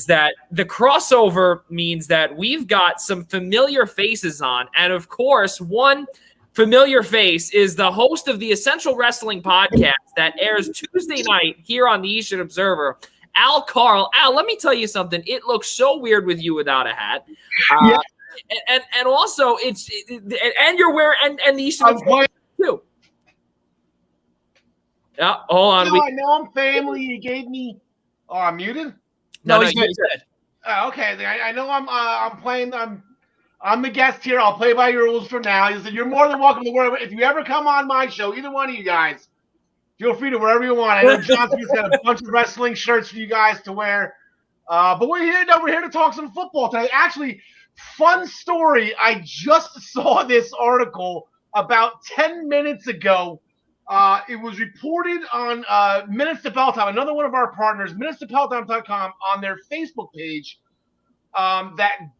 that the crossover means that we've got some familiar faces on. And of course, one familiar face is the host of the Essential Wrestling podcast that airs Tuesday night here on the Eastern Observer, Al Carl. Al, let me tell you something. It looks so weird with you without a hat. And also and you're wearing and the Eastern Observer too. Yeah, hold on. I know I'm family. You gave me. Oh, I'm muted. No, he's good. Okay, I know I'm playing. I'm the guest here. I'll play by your rules for now. He said, you're more than welcome to wear it. If you ever come on my show, either one of you guys, feel free to wear whatever you want. I know Johnson's got a bunch of wrestling shirts for you guys to wear. But we're here to talk some football today. Actually, fun story. I just saw this article about 10 minutes ago. It was reported on Minutes to Belltime, another one of our partners, minutestopelltime.com, on their Facebook page. That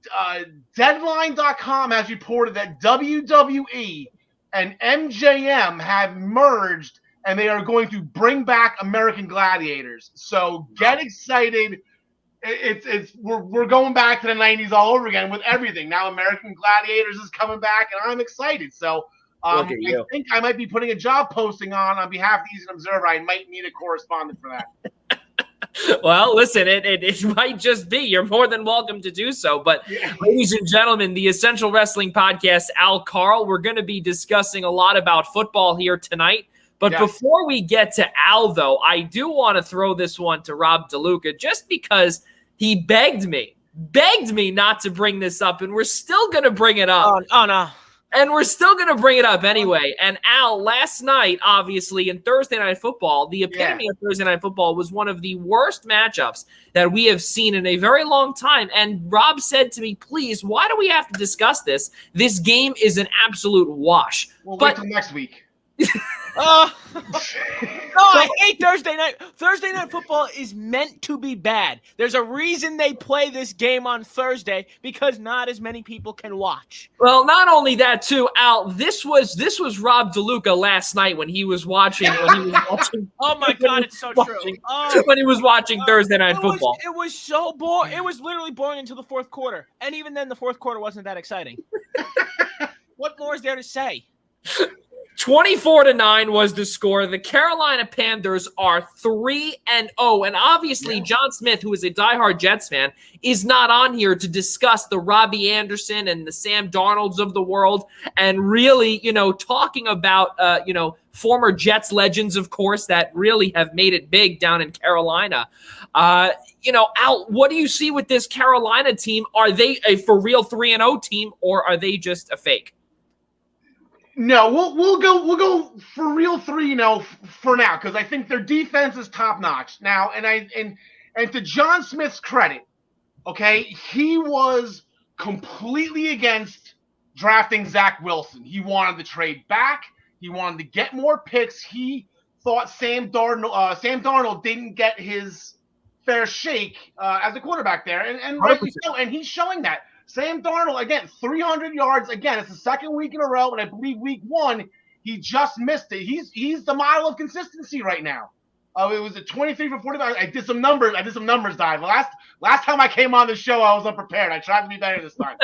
Deadline.com has reported that WWE and MJM have merged and they are going to bring back American Gladiators. So get excited. We're going back to the 90s all over again with everything. Now American Gladiators is coming back and I'm excited. So I think I might be putting a job posting on behalf of the Eastern Observer. I might need a correspondent for that. Well, listen, it might just be. You're more than welcome to do so. But ladies and gentlemen, the Essential Wrestling Podcast, Al Carl, we're going to be discussing a lot about football here tonight. But before we get to Al, though, I do want to throw this one to Rob DeLuca just because he begged me not to bring this up, and we're still going to bring it up. Oh, no. And we're still going to bring it up anyway. And Al, last night, obviously, in Thursday Night Football, the epitome of Thursday Night Football was one of the worst matchups that we have seen in a very long time. And Rob said to me, please, why do we have to discuss this? This game is an absolute wash. We'll wait till next week. No, I hate Thursday night. Thursday night football is meant to be bad. There's a reason they play this game on Thursday, because not as many people can watch. Well, not only that, too, Al. This was Rob DeLuca last night when he was watching. Oh my God, it's so true. When he was watching Thursday night football, it was so boring. It was literally boring until the fourth quarter, and even then, the fourth quarter wasn't that exciting. What more is there to say? 24-9 was the score. The Carolina Panthers are 3-0, and obviously John Smith, who is a diehard Jets fan, is not on here to discuss the Robbie Anderson and the Sam Darnolds of the world, and really, talking about former Jets legends, of course, that really have made it big down in Carolina. Al, what do you see with this Carolina team? Are they a for real 3-0 team, or are they just a fake? No, we'll go for real 3-0 for now, because I think their defense is top notch now. And to John Smith's credit, okay, he was completely against drafting Zach Wilson. He wanted to trade back. He wanted to get more picks. He thought Sam Darnold didn't get his fair shake as a quarterback there, and rightly so. And he's showing that. Sam Darnold, again, 300 yards. Again, it's the second week in a row, and I believe week one, he just missed it. He's the model of consistency right now. It was a 23 for 45. I did some numbers dive. Last time I came on the show, I was unprepared. I tried to be better this time.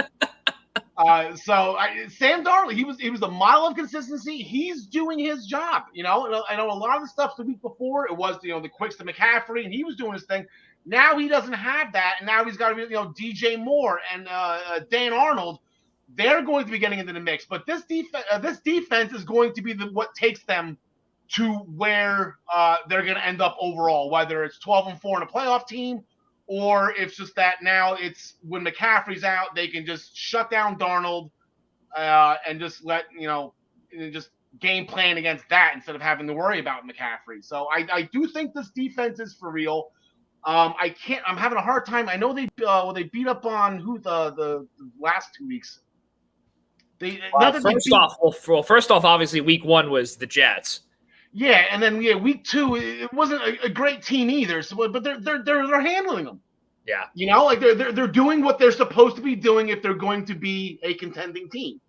Sam Darnold, he was the model of consistency. He's doing his job. I know a lot of the stuff the week before, it was the quicks to McCaffrey, and he was doing his thing. Now he doesn't have that, and now he's got to be, DJ Moore and Dan Arnold. They're going to be getting into the mix, but this defense is going to be what takes them to where they're going to end up overall. Whether it's 12-4 in a playoff team, or it's just that now it's when McCaffrey's out, they can just shut down Darnold and just let just game plan against that instead of having to worry about McCaffrey. So I do think this defense is for real. I'm having a hard time. I know they beat up on who the last 2 weeks. First off, obviously week one was the Jets. Yeah, and then week two it wasn't a great team either. So, but they're handling them. Yeah, they're doing what they're supposed to be doing if they're going to be a contending team.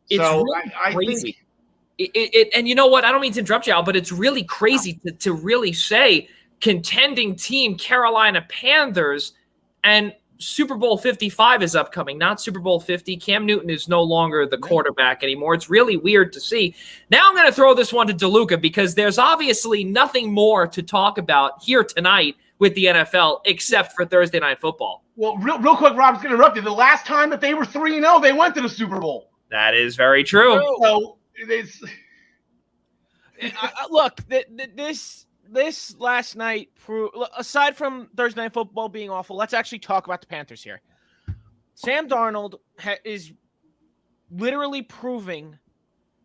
It's really crazy. And you know what? I don't mean to interrupt you, Al, but it's really crazy to really say contending team Carolina Panthers, and Super Bowl 55 is upcoming, not Super Bowl 50. Cam Newton is no longer the quarterback anymore. It's really weird to see. Now I'm going to throw this one to DeLuca, because there's obviously nothing more to talk about here tonight with the NFL except for Thursday Night Football. Well, real quick, Rob, I'm going to interrupt you. The last time that they were 3-0, they went to the Super Bowl. That is very true. So look, this last night, aside from Thursday Night Football being awful, let's actually talk about the Panthers here. Sam Darnold is literally proving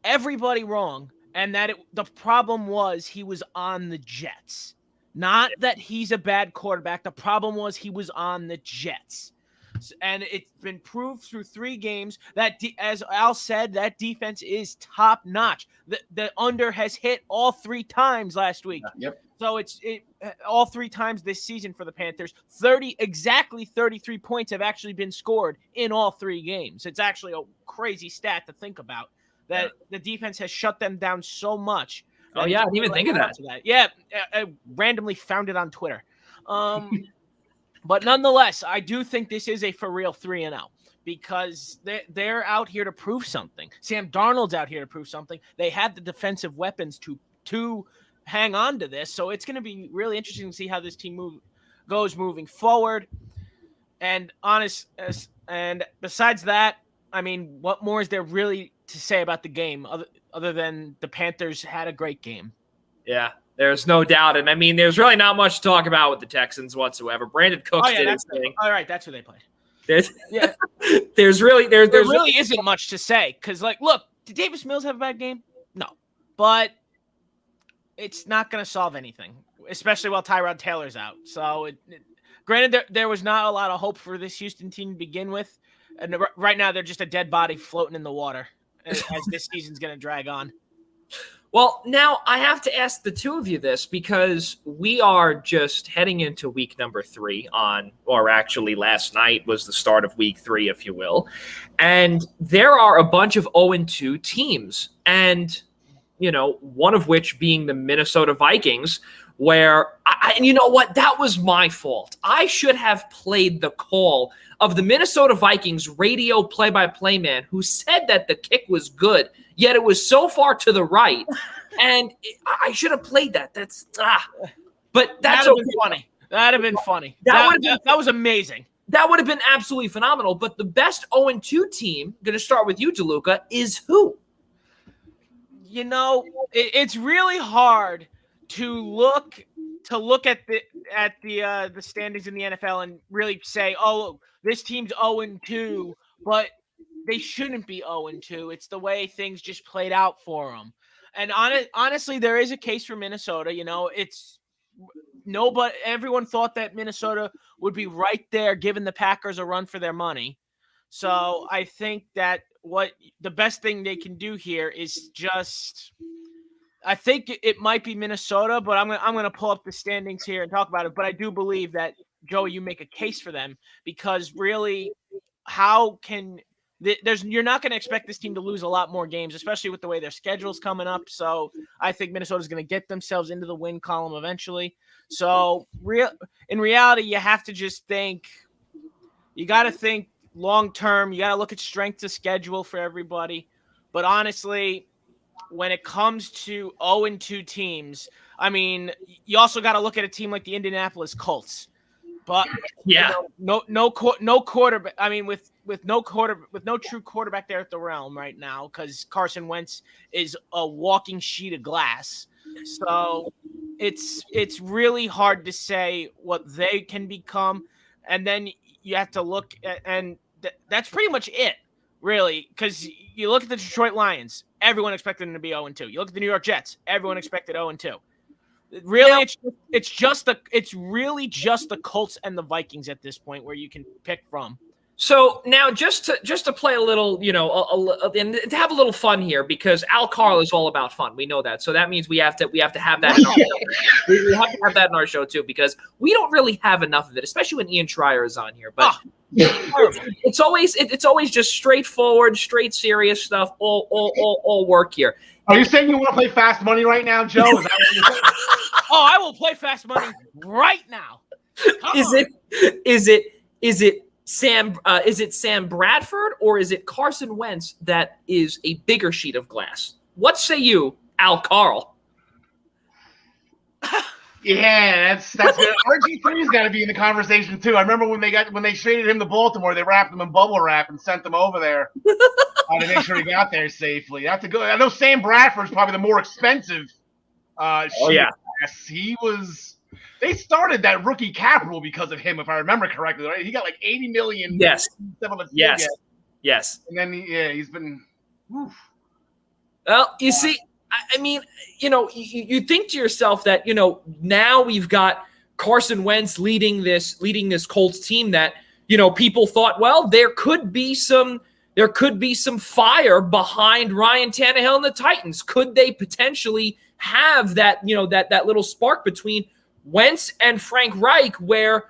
everybody wrong, and that the problem was he was on the Jets. Not that he's a bad quarterback. The problem was he was on the Jets. And it's been proved through 3 games that, as Al said, that defense is top notch. The under has hit all 3 times last week. Yep. So it's all 3 times this season for the Panthers. Exactly 33 points have actually been scored in all 3 games. It's actually a crazy stat to think about, that the defense has shut them down so much. Oh yeah, I didn't even think of that. Yeah, I randomly found it on Twitter. But nonetheless, I do think this is a for real 3-0, because they're out here to prove something. Sam Darnold's out here to prove something. They have the defensive weapons to hang on to this. So it's going to be really interesting to see how this team goes moving forward. And besides that, I mean, what more is there really to say about the game other than the Panthers had a great game? Yeah. There's no doubt. And I mean, there's really not much to talk about with the Texans whatsoever. Brandon Cooks did his thing. All right, that's who they played. There really isn't much to say, because, look, did Davis Mills have a bad game? No. But it's not going to solve anything, especially while Tyrod Taylor's out. So, granted, there was not a lot of hope for this Houston team to begin with. And right now, they're just a dead body floating in the water as this season's going to drag on. Well, now I have to ask the two of you this because we are just heading into week number 3 or actually last night was the start of week 3, if you will. And there are a bunch of 0-2 teams. And, one of which being the Minnesota Vikings, where and you know what? That was my fault. I should have played the call of the Minnesota Vikings radio play-by-play man who said that the kick was good, yet it was so far to the right. And I should have played that. But that's That'd have been funny. That'd have been funny. That was amazing. That would have been absolutely phenomenal. But the best 0-2 team, going to start with you, DeLuca, is who? It's really hard to look at the standings in the NFL and really say, oh, this team's 0-2, but they shouldn't be 0-2. It's the way things just played out for them. And honestly, there is a case for Minnesota. Everyone thought that Minnesota would be right there giving the Packers a run for their money. So I think that what the best thing they can do here is I think it might be Minnesota, but I'm gonna pull up the standings here and talk about it. But I do believe that, Joey, you make a case for them because really, you're not going to expect this team to lose a lot more games, especially with the way their schedule's coming up. So I think Minnesota's going to get themselves into the win column eventually. So in reality, you have to just think. You got to think long term. You got to look at strength of schedule for everybody. But honestly, when it comes to 0-2 teams, I mean, you also got to look at a team like the Indianapolis Colts. But no quarterback. I mean, with no true quarterback there at the realm right now, because Carson Wentz is a walking sheet of glass. So it's really hard to say what they can become, and then you have to look at, and that's pretty much it, really, because you look at the Detroit Lions. Everyone expected them to be 0-2. You look at the New York Jets. Everyone expected 0-2. Really, it's really just the Colts and the Vikings at this point where you can pick from. So now, just to play a little, and to have a little fun here, because Al Carl is all about fun. We know that, so that means we have to have that. In our show. We have to have that in our show too, because we don't really have enough of it, especially when Ian Schraier is on here. But it's always just straightforward, straight serious stuff. All work here. Are you saying you want to play fast money right now, Joe? Is that what you're saying? Oh, I will play fast money right now. Is it Sam Bradford or is it Carson Wentz that is a bigger sheet of glass? What say you, Al Carl? Yeah, that's good. RG3's got to be in the conversation too. I remember when they traded him to Baltimore, they wrapped him in bubble wrap and sent him over there to make sure he got there safely. That's a good. I know Sam Bradford's probably the more expensive. He was. They started that rookie capital because of him, if I remember correctly. Right? He got like $80 million. Yes. Yes. And then he's been. Oof. Well, you see. I mean, you think to yourself that, now we've got Carson Wentz leading this Colts team that, people thought, well, there could be some fire behind Ryan Tannehill and the Titans. Could they potentially have that, that little spark between Wentz and Frank Reich where,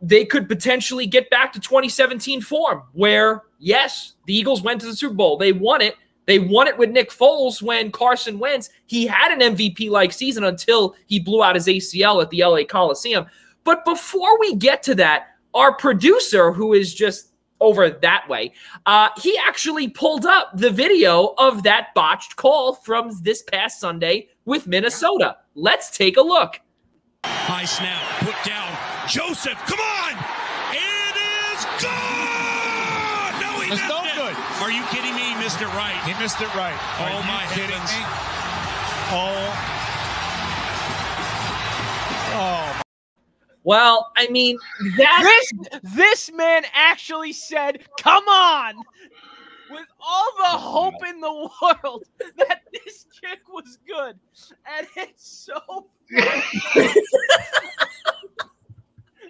they could potentially get back to 2017 form where, yes, the Eagles went to the Super Bowl. They won it. They won it with Nick Foles when Carson Wentz, he had an MVP-like season until he blew out his ACL at the LA Coliseum. But before we get to that, our producer, who is just over that way, he actually pulled up the video of that botched call from this past Sunday with Minnesota. Let's take a look. High snap, put down. Joseph, come on! It is good! No, he missed it. Good. Are you kidding me? He missed it right. He missed it right. Oh, my heavens. Oh. Well, I mean, this man actually said, "Come on," with all the hope in the world that this kick was good, and it's so.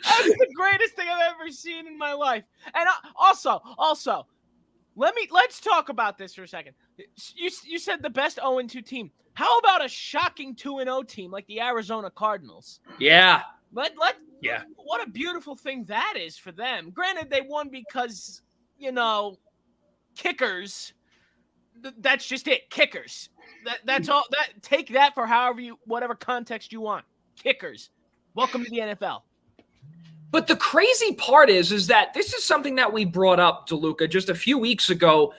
That's the greatest thing I've ever seen in my life. And also, Let's talk about this for a second. You said the best 0-2 team. How about a shocking 2-0 team like the Arizona Cardinals? Yeah. Yeah. What a beautiful thing that is for them. Granted, they won because, kickers. That's just it. Kickers. That's all. Take that for whatever context you want. Kickers. Welcome to the NFL. But the crazy part is that this is something that we brought up, DeLuca, just a few weeks ago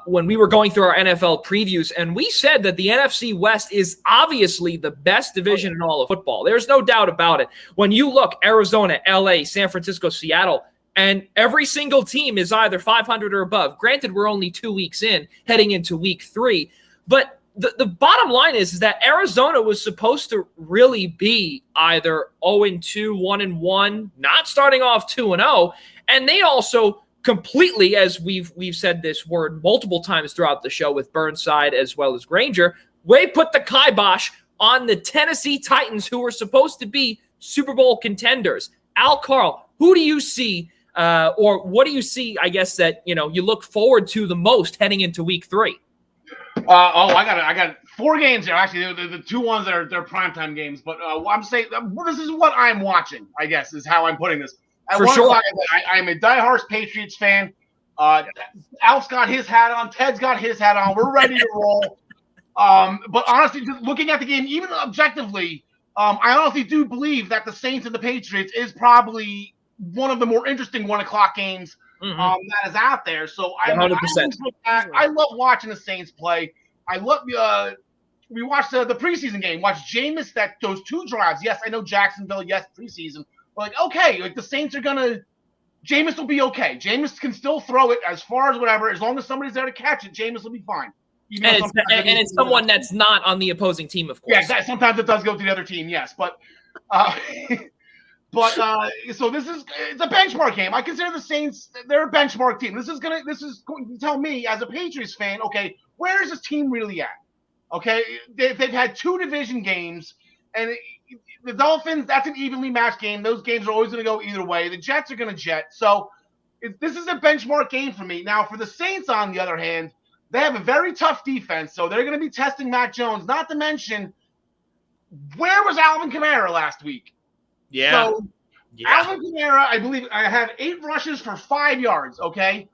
when we were going through our NFL previews, and we said that the NFC West is obviously the best division in all of football. There's no doubt about it. When you look, Arizona, LA, San Francisco, Seattle, and every single team is either 500 or above. Granted, we're only 2 weeks in, heading into week 3. But the bottom line is that Arizona was supposed to really be either 0-2, 1-1, not starting off 2-0. And they also completely, as we've said this word multiple times throughout the show with Burnside as well as Granger, they put the kibosh on the Tennessee Titans, who were supposed to be Super Bowl contenders. Al Carl, who do you see or what do you see, I guess, that you look forward to the most heading into week 3? I got 4 games here. Actually, the 2 ones that are they're primetime games. But I'm saying this is what I'm watching, I guess, is how I'm putting this. At For 1 sure. o'clock, I'm a diehard Patriots fan. Alf's got his hat on. Ted's got his hat on. We're ready to roll. But honestly, just looking at the game, even objectively, I honestly do believe that the Saints and the Patriots is probably one of the more interesting 1 o'clock games that is out there. So I love watching the Saints play. I love we watched the preseason game. Watched Jameis those 2 drives. Yes, I know Jacksonville. Yes, preseason. But the Saints are gonna. Jameis will be okay. Jameis can still throw it as far as whatever. As long as somebody's there to catch it, Jameis will be fine. And it's someone that's not on the opposing team, of course. Yeah, sometimes it does go to the other team. Yes, but. So it's a benchmark game. I consider the Saints, they're a benchmark team. This is going to tell me as a Patriots fan, okay, where is this team really at? Okay, they've had 2 division games, and the Dolphins, that's an evenly matched game. Those games are always going to go either way. The Jets are going to jet. So this is a benchmark game for me. Now, for the Saints, on the other hand, they have a very tough defense, so they're going to be testing Mac Jones, not to mention, where was Alvin Kamara last week? Yeah. So, Alvin Kamara, I believe, I had 8 rushes for 5 yards, okay?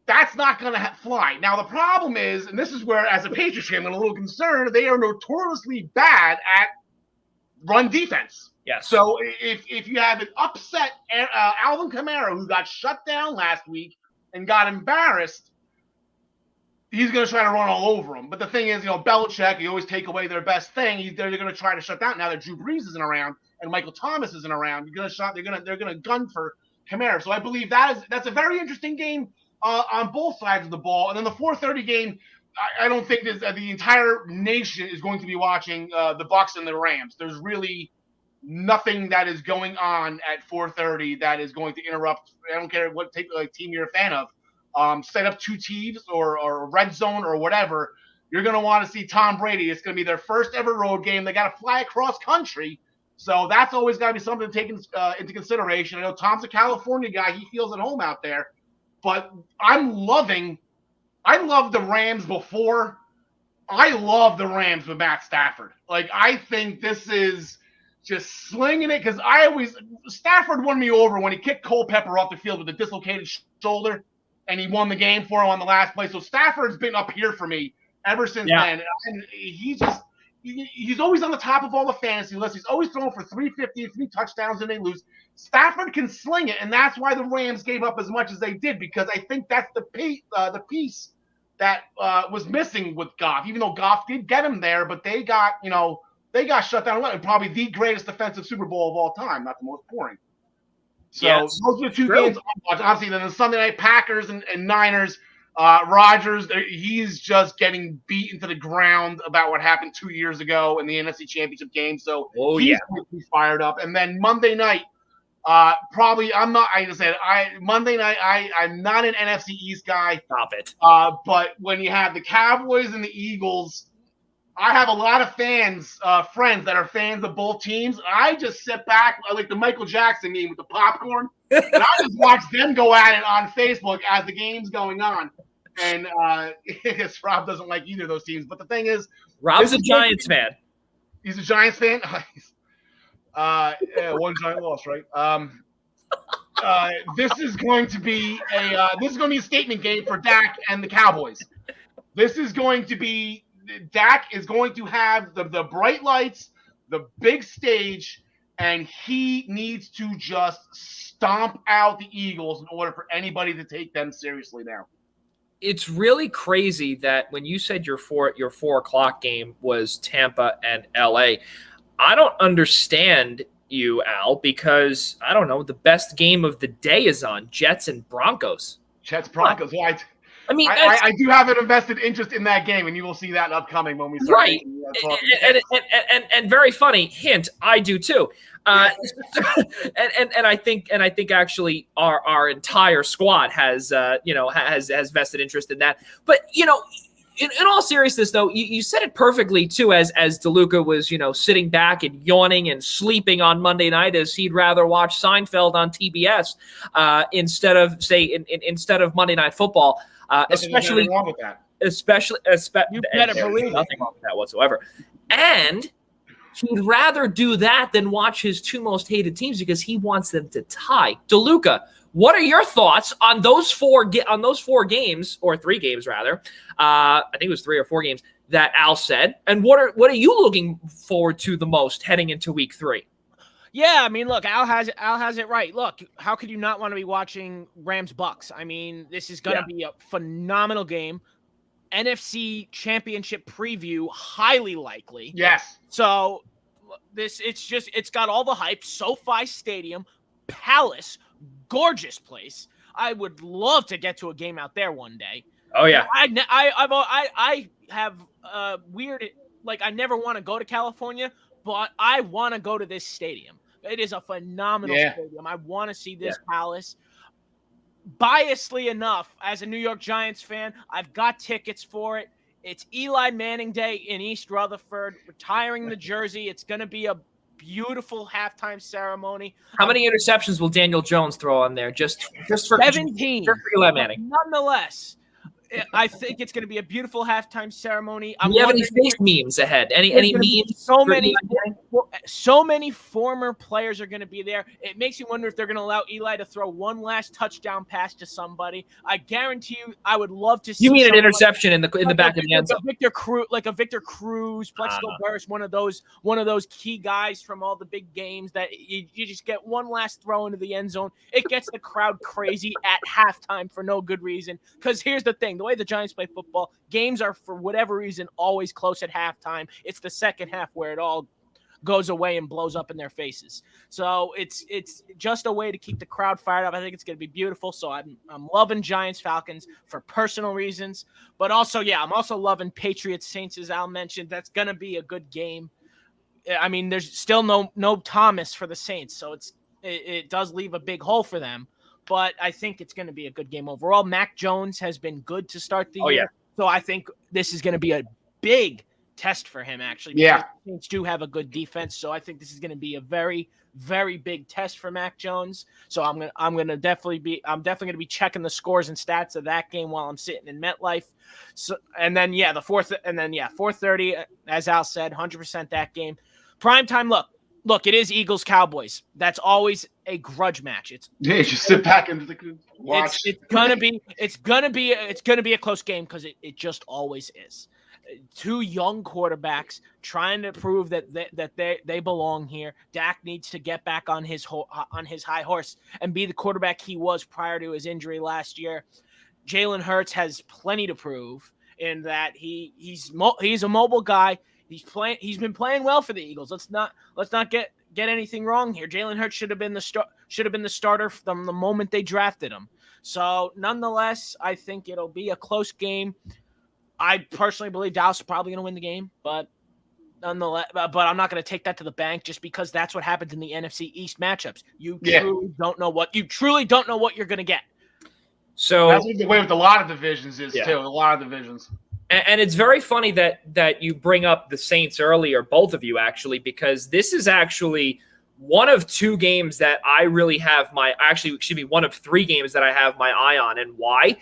That's not going to fly. Now, the problem is, and this is where, as a Patriots fan, I'm a little concerned, they are notoriously bad at run defense. Yes. So, if you have an upset Alvin Kamara, who got shut down last week and got embarrassed, he's going to try to run all over him. But the thing is, Belichick, you always take away their best thing. They're going to try to shut down. Now that Drew Brees isn't around and Michael Thomas isn't around, they're going to gun for Kamara. So I believe that's a very interesting game on both sides of the ball. And then the 4:30 game, I don't think the entire nation is going to be watching the Bucs and the Rams. There's really nothing that is going on at 4:30 that is going to interrupt. I don't care what team you're a fan of. Set up 2 teams or red zone or whatever, you're going to want to see Tom Brady. It's going to be their first ever road game. They got to fly across country. So that's always got to be something taken into consideration. I know Tom's a California guy. He feels at home out there. But I loved the Rams before. I love the Rams with Matt Stafford. I think this is just slinging it because Stafford won me over when he kicked Culpepper off the field with a dislocated shoulder. And he won the game for him on the last play. So Stafford's been up here for me ever since then. And he's always on the top of all the fantasy lists. He's always throwing for 350 and 3 touchdowns, and they lose. Stafford can sling it, and that's why the Rams gave up as much as they did, because I think that's the piece that was missing with Goff. Even though Goff did get him there, but they got shut down. Probably the greatest defensive Super Bowl of all time, not the most boring. So those are the 2 games I'm watching. Obviously, then the Sunday night Packers and Niners. Rodgers, he's just getting beaten to the ground about what happened 2 years ago in the NFC Championship game. So he's fired up. And then Monday night, Monday night, I'm not an NFC East guy. Stop it. But when you have the Cowboys and the Eagles, I have a lot of fans, friends that are fans of both teams. I just sit back like the Michael Jackson meme with the popcorn, and I just watch them go at it on Facebook as the game's going on. And I guess Rob doesn't like either of those teams. But the thing is, Rob's a Giants fan. He's a Giants fan. One giant loss, right? This is going to be a statement game for Dak and the Cowboys. Dak is going to have the bright lights, the big stage, and he needs to just stomp out the Eagles in order for anybody to take them seriously now. It's really crazy that when you said your 4:00 game was Tampa and LA, I don't understand you, Al, because I don't know, the best game of the day is on Jets and Broncos. Jets Broncos, right? I mean, I do have an invested interest in that game, and you will see that upcoming when we start. Right, and very funny hint. I do too, and I think actually our entire squad has vested interest in that. But in all seriousness, though, you said it perfectly too. As DeLuca was sitting back and yawning and sleeping on Monday night, as he'd rather watch Seinfeld on TBS instead of Monday Night Football. Especially wrong with that. You better believe nothing wrong with that whatsoever. And he'd rather do that than watch his two most hated teams because he wants them to tie. DeLuca, what are your thoughts on those four games, or 3 games rather? I think it was 3 or 4 games that Al said. And what are you looking forward to the most heading into week 3? Yeah, I mean, look, Al has it right. Look, how could you not want to be watching Rams-Bucks? I mean, this is going to be a phenomenal game. NFC Championship preview, highly likely. Yes. So it's got all the hype. SoFi Stadium, Palace, gorgeous place. I would love to get to a game out there one day. Oh yeah. I have weird, like, I never want to go to California, but I want to go to this stadium. It is a phenomenal stadium. I want to see this Palace. Biasly enough, as a New York Giants fan, I've got tickets for it. It's Eli Manning Day in East Rutherford, retiring the jersey. It's going to be a beautiful halftime ceremony. How many interceptions will Daniel Jones throw on there? Just for 17. Just for Eli Manning. Nonetheless, I think it's going to be a beautiful halftime ceremony. Do you have any face memes ahead? Any memes? So many former players are going to be there. It makes you wonder if they're going to allow Eli to throw one last touchdown pass to somebody. I guarantee you, I would love to see. You mean an interception in the back of the end zone? Like a Victor Cruz, Plexico Burris, one of those key guys from all the big games that you just get one last throw into the end zone. It gets the crowd crazy at halftime for no good reason. Because here's the thing. The way the Giants play football, games are, for whatever reason, always close at halftime. It's the second half where it all goes away and blows up in their faces. So it's just a way to keep the crowd fired up. I think it's going to be beautiful. So I'm loving Giants Falcons for personal reasons, but also, I'm also loving Patriots Saints, as Al mentioned. That's going to be a good game. I mean, there's still no Thomas for the Saints, so it does leave a big hole for them. But I think it's going to be a good game overall. Mac Jones has been good to start the year. Yeah. So I think this is going to be a big test for him, actually. Yeah. The Saints do have a good defense. So I think this is going to be a very, very big test for Mac Jones. So I'm definitely going to be checking the scores and stats of that game while I'm sitting in MetLife. So, and then, 4:30, as Al said, 100% that game. Primetime, Look, it is Eagles Cowboys. That's always a grudge match. Just sit back and watch. It's gonna be a close game because it just always is. 2 young quarterbacks trying to prove that they belong here. Dak needs to get back on his high horse and be the quarterback he was prior to his injury last year. Jalen Hurts has plenty to prove in that he's a mobile guy. He's been playing well for the Eagles. Let's not get anything wrong here. Jalen Hurts should have been the starter from the moment they drafted him. So nonetheless, I think it'll be a close game. I personally believe Dallas is probably going to win the game, but nonetheless, but I'm not going to take that to the bank just because that's what happens in the NFC East matchups. You truly don't know what you're going to get. So that's the way with a lot of divisions too. A lot of divisions. And it's very funny that you bring up the Saints earlier, both of you actually, because this is actually one of two games that I really have one of three games that I have my eye on. And why?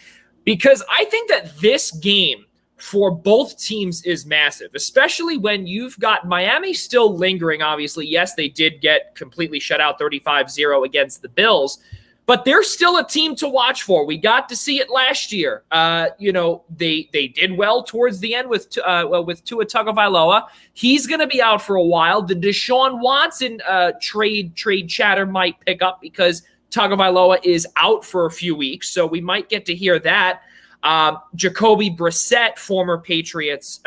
Because I think that this game for both teams is massive, especially when you've got Miami still lingering, obviously. Yes, they did get completely shut out 35-0 against the Bills, but they're still a team to watch for. We got to see it last year. They did well towards the end with Tua Tagovailoa. He's going to be out for a while. The Deshaun Watson trade chatter might pick up because Tagovailoa is out for a few weeks, so we might get to hear that. Jacoby Brissett, former Patriots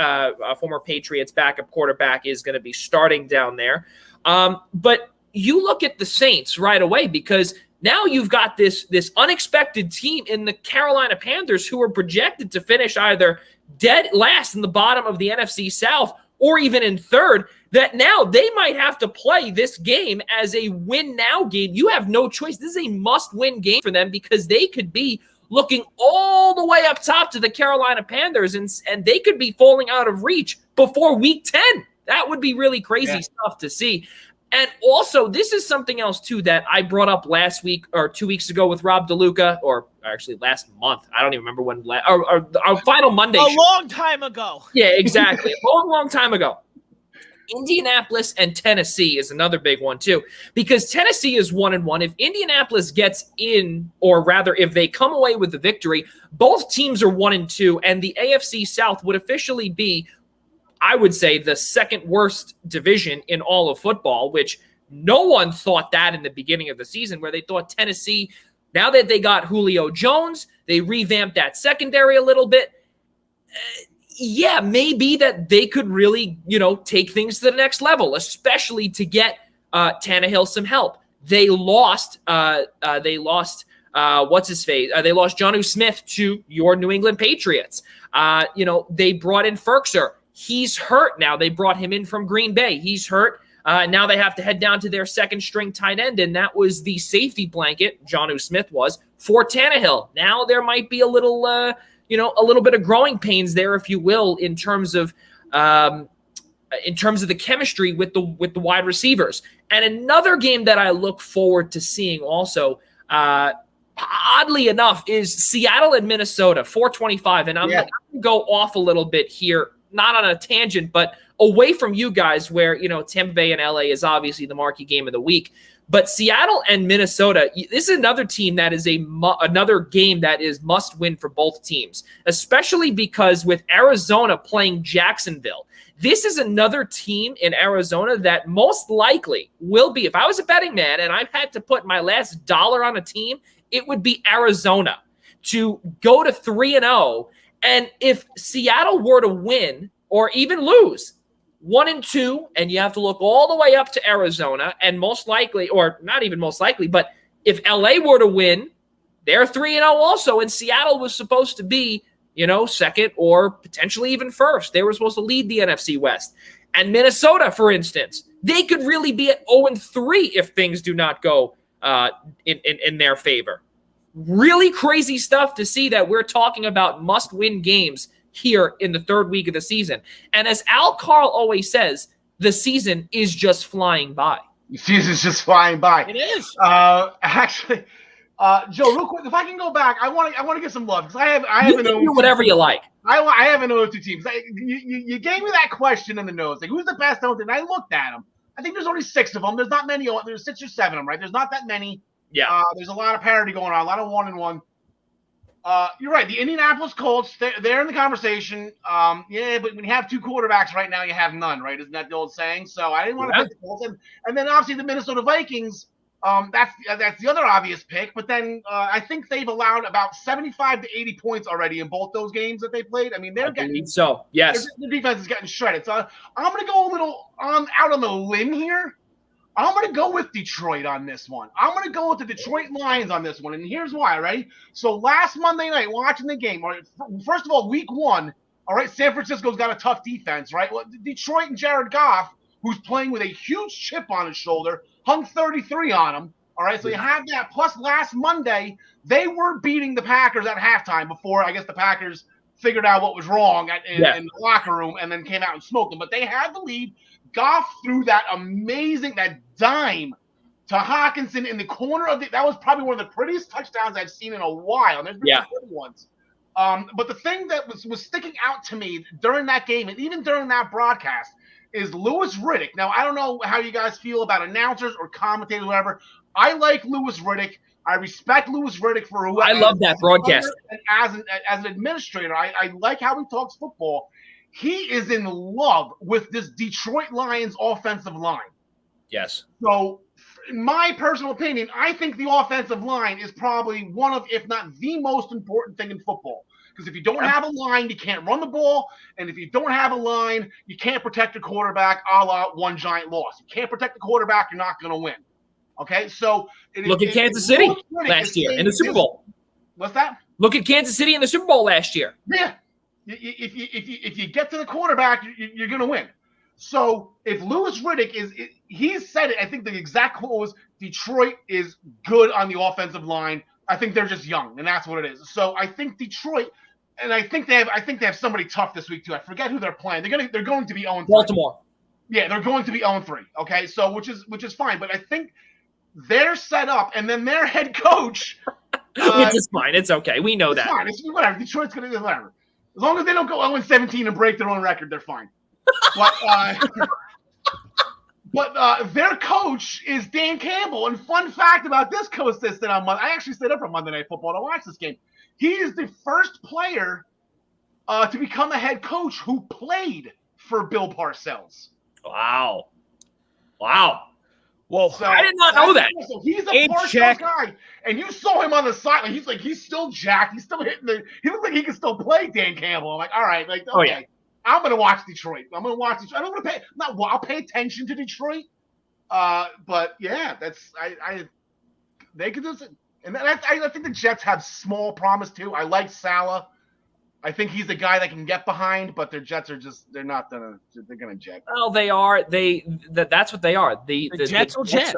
backup quarterback, is going to be starting down there. But you look at the Saints right away because now you've got this unexpected team in the Carolina Panthers who are projected to finish either dead last in the bottom of the NFC South or even in third, that now they might have to play this game as a win-now game. You have no choice. This is a must-win game for them because they could be looking all the way up top to the Carolina Panthers, and they could be falling out of reach before Week 10. That would be really crazy stuff to see. And also, this is something else, too, that I brought up last week or 2 weeks ago with Rob DeLuca, or actually last month. I don't even remember when, our final Monday show. Long time ago. Yeah, exactly. A long time ago. Indianapolis and Tennessee is another big one, too, because Tennessee is 1-1. If Indianapolis gets in, or rather, if they come away with the victory, both teams are 1-2, and the AFC South would officially be, I would say, the second worst division in all of football, which no one thought that in the beginning of the season, where they thought Tennessee, now that they got Julio Jones, they revamped that secondary a little bit. Yeah, maybe that they could really, take things to the next level, especially to get Tannehill some help. They lost what's his face? They lost Jonnu Smith to your New England Patriots. They brought in Ferkser. He's hurt now. They brought him in from Green Bay. He's hurt. Now they have to head down to their second string tight end, and that was the safety blanket, Jonnu Smith was, for Tannehill. Now there might be a little bit of growing pains there, if you will, in terms of the chemistry with the wide receivers. And another game that I look forward to seeing also, oddly enough, is Seattle and Minnesota, 4:25. And I'm going to go off a little bit here, not on a tangent, but away from you guys, where Tampa Bay and LA is obviously the marquee game of the week. But Seattle and Minnesota, this is another team that is another game that is must win for both teams, especially because with Arizona playing Jacksonville, this is another team in Arizona that most likely will be, if I was a betting man and I had to put my last dollar on a team, it would be Arizona to go to 3-0. And if Seattle were to win or even lose 1-2, and you have to look all the way up to Arizona, and most likely, or not even most likely, but if LA were to win, they're 3-0 also, and Seattle was supposed to be, second or potentially even first. They were supposed to lead the NFC West. And Minnesota, for instance, they could really be at 0-3 if things do not go in their favor. Really crazy stuff to see that we're talking about must-win games here in the third week of the season. And as Al Carl always says, the season is just flying by. The season's just flying by. It is. Actually, Joe, real quick, if I can go back, I want to get some love because I haven't do whatever you like. I haven't known two teams. You gave me that question in the notes, like who's the best known team? And I looked at them. I think there's only 6 of them. There's not many. There's 6 or 7 of them, right? There's not that many. Yeah. There's a lot of parity going on, a lot of 1-1. You're right. The Indianapolis Colts, they're in the conversation. But when you have 2 quarterbacks right now, you have none, right? Isn't that the old saying? So I didn't want to pick the Colts. And then obviously the Minnesota Vikings, that's the other obvious pick. But then I think they've allowed about 75 to 80 points already in both those games that they played. I mean, they're getting – so, yes. The defense is getting shredded. So I'm going to go a little out on the limb here. I'm going to go with Detroit on this one. I'm going to go with the Detroit Lions on this one, and here's why, right? So last Monday night, watching the game, right, first of all, week 1, all right, San Francisco's got a tough defense, right? Well, Detroit and Jared Goff, who's playing with a huge chip on his shoulder, hung 33 on him, all right? So you have that. Plus, last Monday, they were beating the Packers at halftime before, I guess, the Packers figured out what was wrong in the locker room and then came out and smoked them. But they had the lead. Goff threw that dime to Hawkinson in the corner of that was probably one of the prettiest touchdowns I've seen in a while. And there's been some good ones. But the thing that was sticking out to me during that game and even during that broadcast is Louis Riddick. Now, I don't know how you guys feel about announcers or commentators, whatever. I like Louis Riddick. I respect Louis Riddick for who I love that broadcast. And as an administrator, I like how he talks football. He is in love with this Detroit Lions offensive line. Yes. So, in my personal opinion, I think the offensive line is probably one of, if not the most important thing in football. Because if you don't have a line, you can't run the ball. And if you don't have a line, you can't protect the quarterback, a la one giant loss. You can't protect the quarterback, you're not going to win. Okay? So look at Kansas City last year in the Super Bowl. What's that? Look at Kansas City in the Super Bowl last year. Yeah. If you get to the quarterback, you're going to win. So if Louis Riddick he said it, I think the exact quote was, Detroit is good on the offensive line. I think they're just young, and that's what it is. So I think Detroit, and I think they have somebody tough this week too. I forget who they're playing. They're going to be 0-3. Baltimore. Yeah, they're going to be 0-3. Okay, so which is fine, but I think they're set up, and then their head coach, which is fine. It's okay. We know that. Fine. It's whatever. Detroit's going to do whatever. As long as they don't go 0-17 and break their own record, they're fine. But their coach is Dan Campbell. And fun fact about this coach that stayed on Monday, I actually stayed up for Monday Night Football to watch this game. He is the first player to become a head coach who played for Bill Parcells. Wow. Well, so I did not know that. So he's a Parcells guy, and you saw him on the sideline. He's still jacked. He's still hitting he looks like he can still play. Dan Campbell. I'm like, all right, okay. Oh, yeah. I'm gonna watch Detroit. I'll pay attention to Detroit. But yeah, they could do it. And I think the Jets have small promise too. I like Salah. I think he's the guy that can get behind, but their Jets are they're gonna jet. Well, they are. That's what they are. The Jets will jet.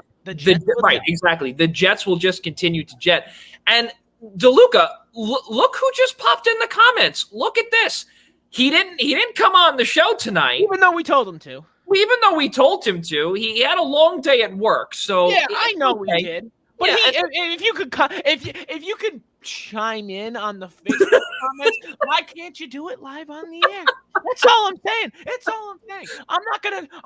Right, exactly. The Jets will just continue to jet. And DeLuca, look who just popped in the comments. Look at this. He didn't come on the show tonight. Even though we told him to. He had a long day at work. So yeah, I know we did. But if you could chime in on the Facebook comments, why can't you do it live on the air? That's all I'm saying.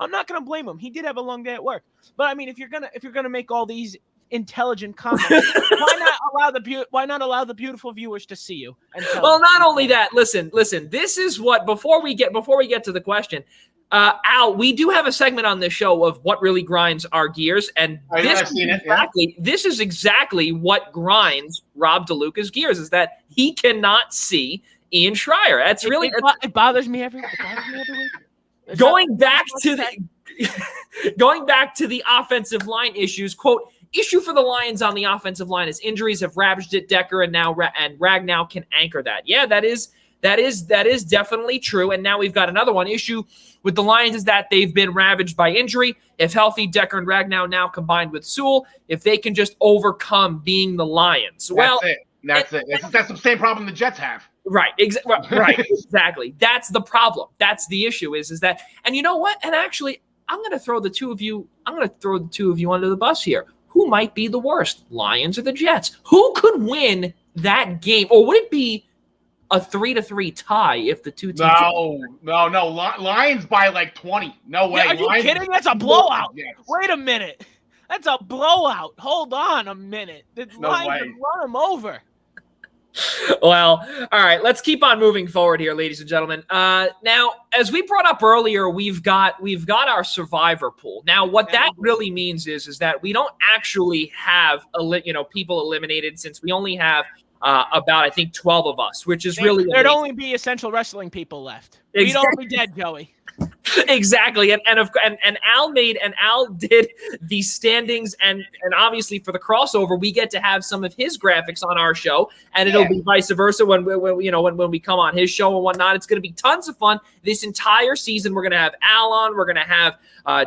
I'm not gonna blame him. He did have a long day at work. But I mean, if you're gonna make all these intelligent comments, why not allow the beautiful viewers to see you? Well, not only that, listen, this is what before we get to the question, Al, we do have a segment on this show of what really grinds our gears, and this is exactly what grinds Rob DeLuca's gears, is that he cannot see Ian Schraier. That's really it bothers me every week. Going back to the offensive line issues, quote, issue for the Lions on the offensive line is injuries have ravaged it. Decker and Ragnow can anchor that. Yeah, that is definitely true. And now we've got another one. Issue with the Lions is that they've been ravaged by injury. If healthy, Decker and Ragnow now combined with Sewell, if they can just overcome being the Lions. That's it. That's the same problem the Jets have. Right. Right. Exactly. That's the problem. That's the issue is that, and you know what? And actually, I'm going to throw the two of you under the bus here. Who might be the worst, Lions or the Jets? Who could win that game? Or would it be a 3-3 tie if the two teams? No. Lions by like 20. No way. Yeah, are you kidding? That's a blowout. Yes. Wait a minute. That's a blowout. Hold on a minute. The Lions can run them over. Well, all right, let's keep on moving forward here, ladies and gentlemen. Now, as we brought up earlier, we've got our survivor pool. Now, what that really means is that we don't actually have people eliminated, since we only have about, I think, 12 of us, which is really there'd only be essential wrestling people left. We'd all be dead, Joey. Exactly, and Al did the standings, and obviously for the crossover, we get to have some of his graphics on our show, and it'll be vice versa when we come on his show and whatnot. It's going to be tons of fun this entire season. We're going to have Al on, we're going to have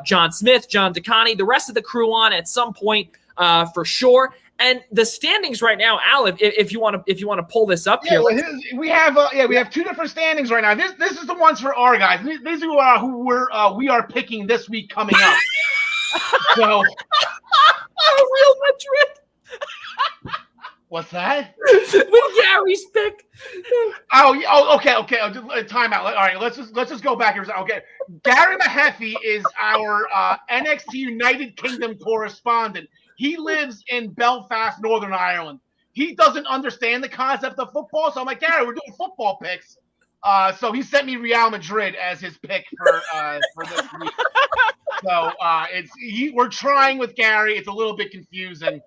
John Smith, John DeCani, the rest of the crew on at some point for sure. And the standings right now, Al, if you want to pull this up here, we have two different standings right now. This is the ones for our guys. These are we are picking this week coming up. So, Real Madrid. What's that? With Gary's pick. Okay. Time out. All right, let's just go back here. Okay, Gary Mahaffey is our NXT United Kingdom correspondent. He lives in Belfast, Northern Ireland. He doesn't understand the concept of football, so I'm like, Gary, we're doing football picks. So he sent me Real Madrid as his pick for this week. So we're trying with Gary. It's a little bit confusing.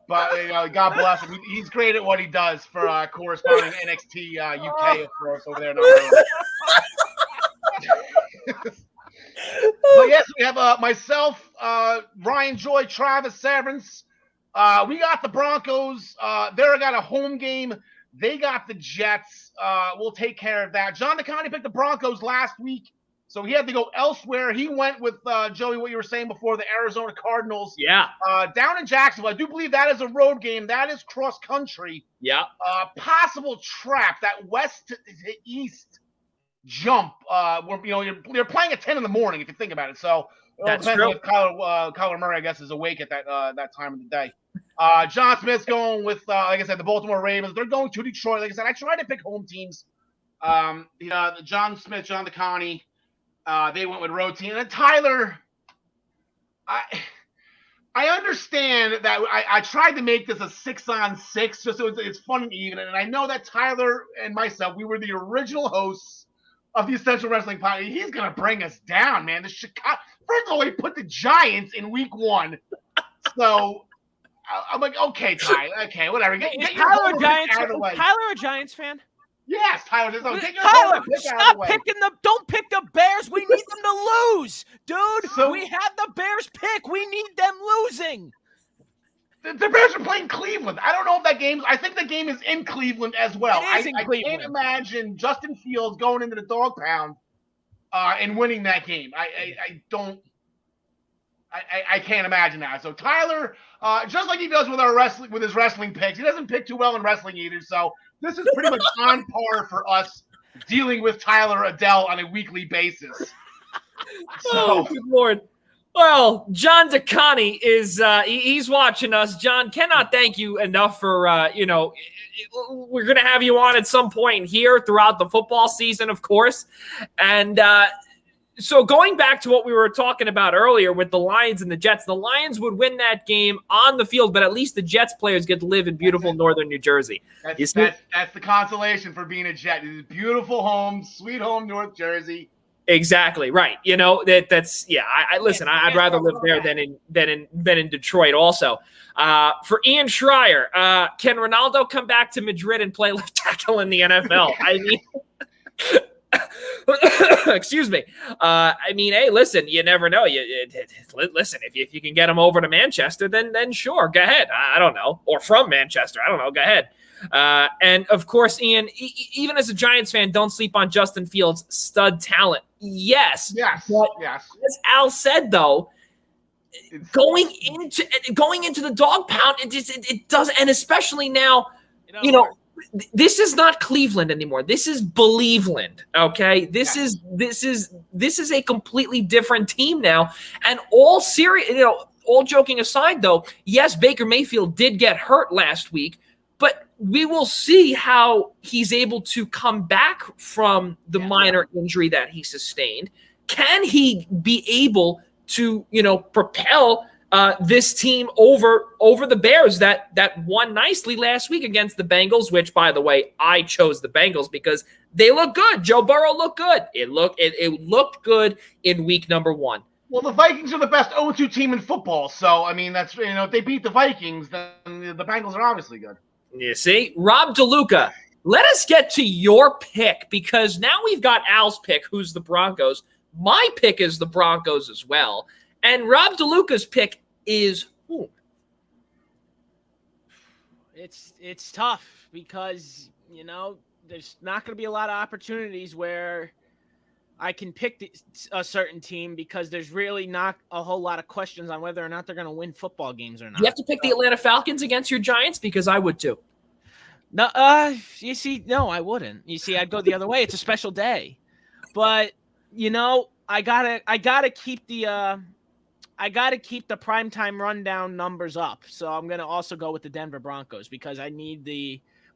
But God bless him. He's great at what he does for corresponding NXT UK for us over there in Ireland. But yes, we have myself, Ryan Joy, Travis Severance. We got the Broncos. They're got a home game. They got the Jets. We'll take care of that. John DeConnie picked the Broncos last week, so he had to go elsewhere. He went with Joey, what you were saying before, the Arizona Cardinals. Yeah. Down in Jacksonville. I do believe that is a road game. That is cross country. Yeah. Possible trap, that west to east jump. You're playing at 10 in the morning if you think about it. So that's depends true. if Kyler Murray, I guess, is awake at that time of the day. John Smith's going with, like I said, the Baltimore Ravens. They're going to Detroit. Like I said, I tried to pick home teams. John Smith, John DeConnie, they went with road team. And then Tyler, I understand that I tried to make this a 6-on-6 just so it's fun and even. And I know that Tyler and myself, we were the original hosts of the Essential Wrestling Podcast. He's going to bring us down, man. First of all, he put the Giants in week 1. So I'm like, okay, Tyler. Okay, whatever. Get your Tyler Giants out of the way. Tyler a Giants fan? Yes, Tyler. Get your Tyler, pick out of stop the way. picking them. Don't pick the Bears. We need them to lose, dude. So- we have the Bears pick. We need them losing. The Bears are playing Cleveland. I don't know if that game. I think the game is in Cleveland as well. It is in I Cleveland. can't imagine Justin Fields going into the dog pound and winning that game. I don't. I can't imagine that. So Tyler, just like he does with his wrestling picks, he doesn't pick too well in wrestling either. So this is pretty much on par for us dealing with Tyler Adele on a weekly basis. Oh, good Lord. Well, John DeConnie is he's watching us. John, cannot thank you enough for we're going to have you on at some point here throughout the football season, of course. And so going back to what we were talking about earlier with the Lions and the Jets, the Lions would win that game on the field, but at least the Jets players get to live in beautiful northern New Jersey. That's the consolation for being a Jet. It's a beautiful home, sweet home, North Jersey. Exactly right. That's yeah. Listen. I'd rather live there than in Detroit. Also, for Ian Schraier, can Ronaldo come back to Madrid and play left tackle in the NFL? I mean, excuse me. Hey, listen. You never know. Listen. If you can get him over to Manchester, then sure, go ahead. I don't know, or from Manchester. I don't know. Go ahead. And of course, Ian, even as a Giants fan, don't sleep on Justin Fields' stud talent. Yes. But as Al said, though, going into the dog pound, it does, and especially now, this is not Cleveland anymore. This is Believeland. Okay, this is a completely different team now. And all joking aside, though, yes, Baker Mayfield did get hurt last week. But we will see how he's able to come back from the minor injury that he sustained. Can he be able to, propel this team over the Bears that won nicely last week against the Bengals, which, by the way, I chose the Bengals because they look good. Joe Burrow looked good. It looked good in week number 1. Well, the Vikings are the best 0-2 team in football. So, I mean, that's, if they beat the Vikings, then the Bengals are obviously good. You see, Rob DeLuca, let us get to your pick because now we've got Al's pick, who's the Broncos. My pick is the Broncos as well. And Rob DeLuca's pick is who? It's tough because, there's not going to be a lot of opportunities where I can pick a certain team because there's really not a whole lot of questions on whether or not they're going to win football games or not. You have to pick the Atlanta Falcons against your Giants because I would too. No, you see, no, I wouldn't. You see, I'd go the other way. It's a special day, but I gotta keep the primetime rundown numbers up. So I'm gonna also go with the Denver Broncos because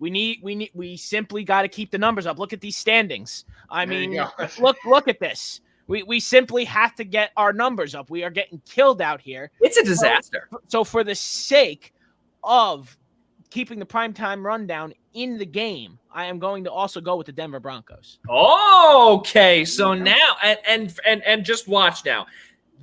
we simply got to keep the numbers up. Look at these standings. I mean, look at this. We simply have to get our numbers up. We are getting killed out here. It's a disaster. So for the sake of keeping the primetime rundown in the game, I am going to also go with the Denver Broncos. Okay, so now and just watch now.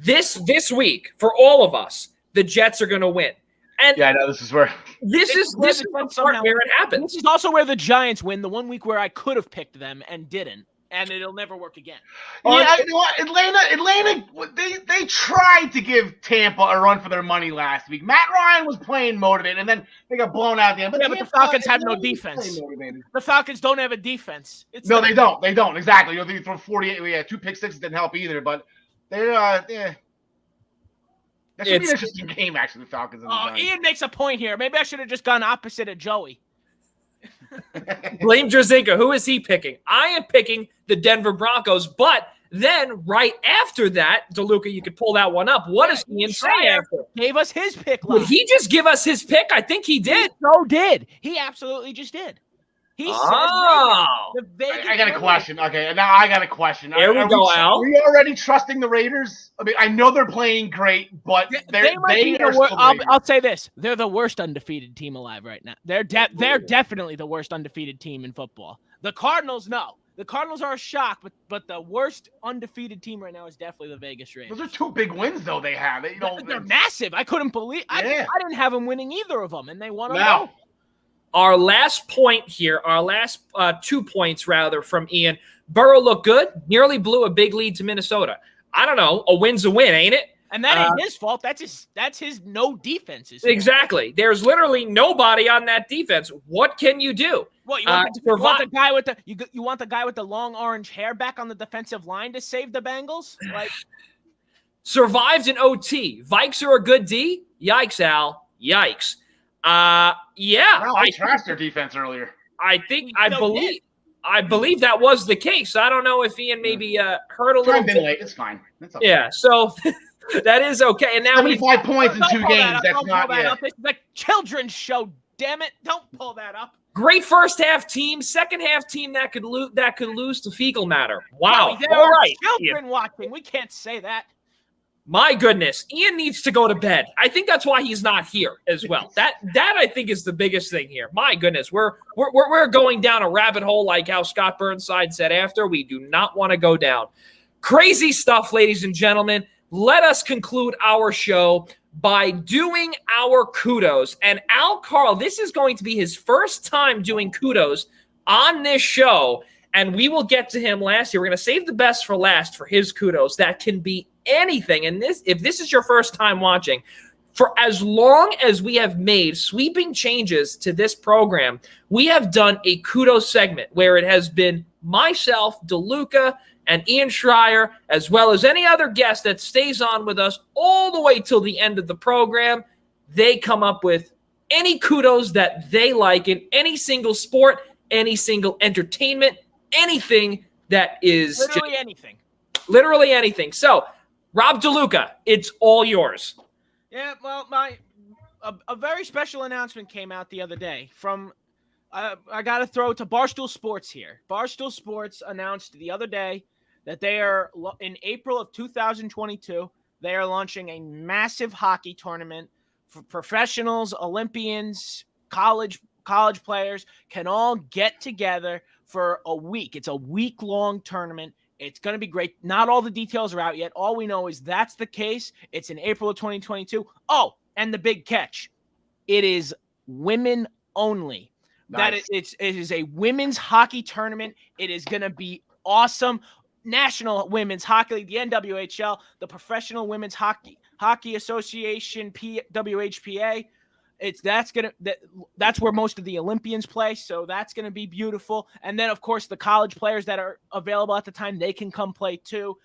This week for all of us, the Jets are going to win. And yeah, I know this is where the part where it happens. This is also where the Giants win. The one week where I could have picked them and didn't. And it'll never work again. Yeah, you know what? Atlanta, they tried to give Tampa a run for their money last week. Matt Ryan was playing motivated, and then they got blown out there. But the Falcons have no defense. The Falcons don't have a defense. They don't. They don't. Exactly. They throw 48. Yeah, 2 pick sixes didn't help either. But they're That should be an interesting game, actually, the Falcons and the Giants. Ian makes a point here. Maybe I should have just gone opposite of Joey. Blame Jarzynka. Who is he picking? I am picking the Denver Broncos, but then right after that, DeLuca, you could pull that one up. What does Ian say after? Gave us his pick. Did he just give us his pick? I think he did. He so did. He absolutely just did. He said Vegas. I got a question. Okay, now I got a question. There we go, Al. Are we already trusting the Raiders? I mean, I know they're playing great, but I'll say this: they're the worst undefeated team alive right now. They're definitely the worst undefeated team in football. The Cardinals, no. The Cardinals are a shock, but the worst undefeated team right now is definitely the Vegas Raiders. Those are 2 big wins, though. They have. They're massive. I couldn't believe. I didn't have them winning either of them, and they won them both. Our last point here, our last 2 points, rather, from Ian. Burrow looked good, nearly blew a big lead to Minnesota. I don't know. A win's a win, ain't it? And that ain't his fault. That's his no defenses. Exactly. There's literally nobody on that defense. What can you do? Well, you want the guy with you want the guy with the long orange hair back on the defensive line to save the Bengals? Like, survived an OT. Vikes are a good D? Yikes, Al. Yikes. Yeah. Well, I trashed their defense earlier. I believe that was the case. I don't know if Ian maybe heard a little bit late. It's fine. It's okay. Yeah. So that is okay. And now 75 points in 2 games. That's not up. It's the children's show. Damn it! Don't pull that up. Great first half team, second half team that could lose to fecal matter. Wow. There are children watching. We can't say that. My goodness, Ian needs to go to bed. I think that's why he's not here as well. That I think is the biggest thing here. My goodness, we're going down a rabbit hole like how Scott Burnside said after. We do not want to go down. Crazy stuff, ladies and gentlemen. Let us conclude our show by doing our kudos. And Al Carl, this is going to be his first time doing kudos on this show. And we will get to him last year. We're going to save the best for last for his kudos. That can be anything. And if this is your first time watching, for as long as we have made sweeping changes to this program, we have done a kudos segment where it has been myself, DeLuca, and Ian Schraier, as well as any other guest that stays on with us all the way till the end of the program. They come up with any kudos that they like in any single sport, any single entertainment, anything that is literally anything. So, Rob DeLuca, it's all yours. Yeah, well, a very special announcement came out the other day from I got to throw to Barstool Sports here. Barstool Sports announced the other day that they are in April of 2022. They are launching a massive hockey tournament for professionals, Olympians, college players can all get together for a week. It's a week-long tournament. It's going to be great. Not all the details are out yet. All we know is that's the case. It's in April of 2022. Oh, and the big catch. It is women only. Nice. It is a women's hockey tournament. It is going to be awesome. National Women's Hockey League, the NWHL, the Professional Women's Hockey Association, PWHPA, That's where most of the Olympians play, so that's gonna be beautiful. And then of course the college players that are available at the time, they can come play too.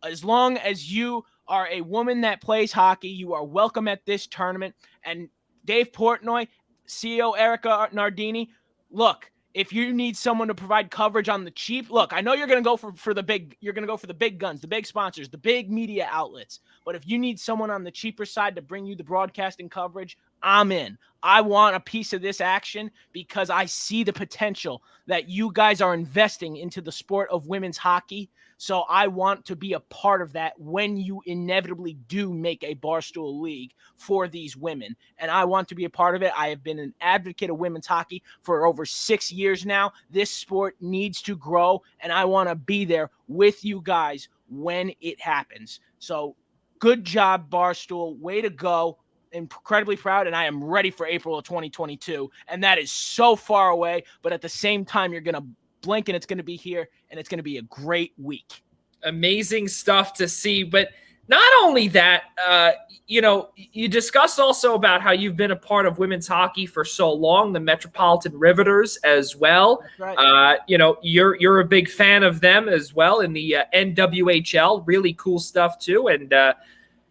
As long as you are a woman that plays hockey, you are welcome at this tournament. And Dave Portnoy, CEO Erica Nardini, look, if you need someone to provide coverage on the cheap, look, I know you're going to go for the big guns, the big sponsors, the big media outlets. But if you need someone on the cheaper side to bring you the broadcasting coverage, I'm in. I want a piece of this action because I see the potential that you guys are investing into the sport of women's hockey. So I want to be a part of that when you inevitably do make a Barstool League for these women. And I want to be a part of it. I have been an advocate of women's hockey for over 6 years now. This sport needs to grow, and I want to be there with you guys when it happens. So good job, Barstool. Way to go. Incredibly proud, and I am ready for April of 2022. And that is so far away, but at the same time, you're going to blink and it's going to be here, and it's going to be a great week. Amazing stuff to see. But not only that, you discussed also about how you've been a part of women's hockey for so long, the Metropolitan Riveters as well. That's right. You're a big fan of them as well in the NWHL. Really cool stuff too. And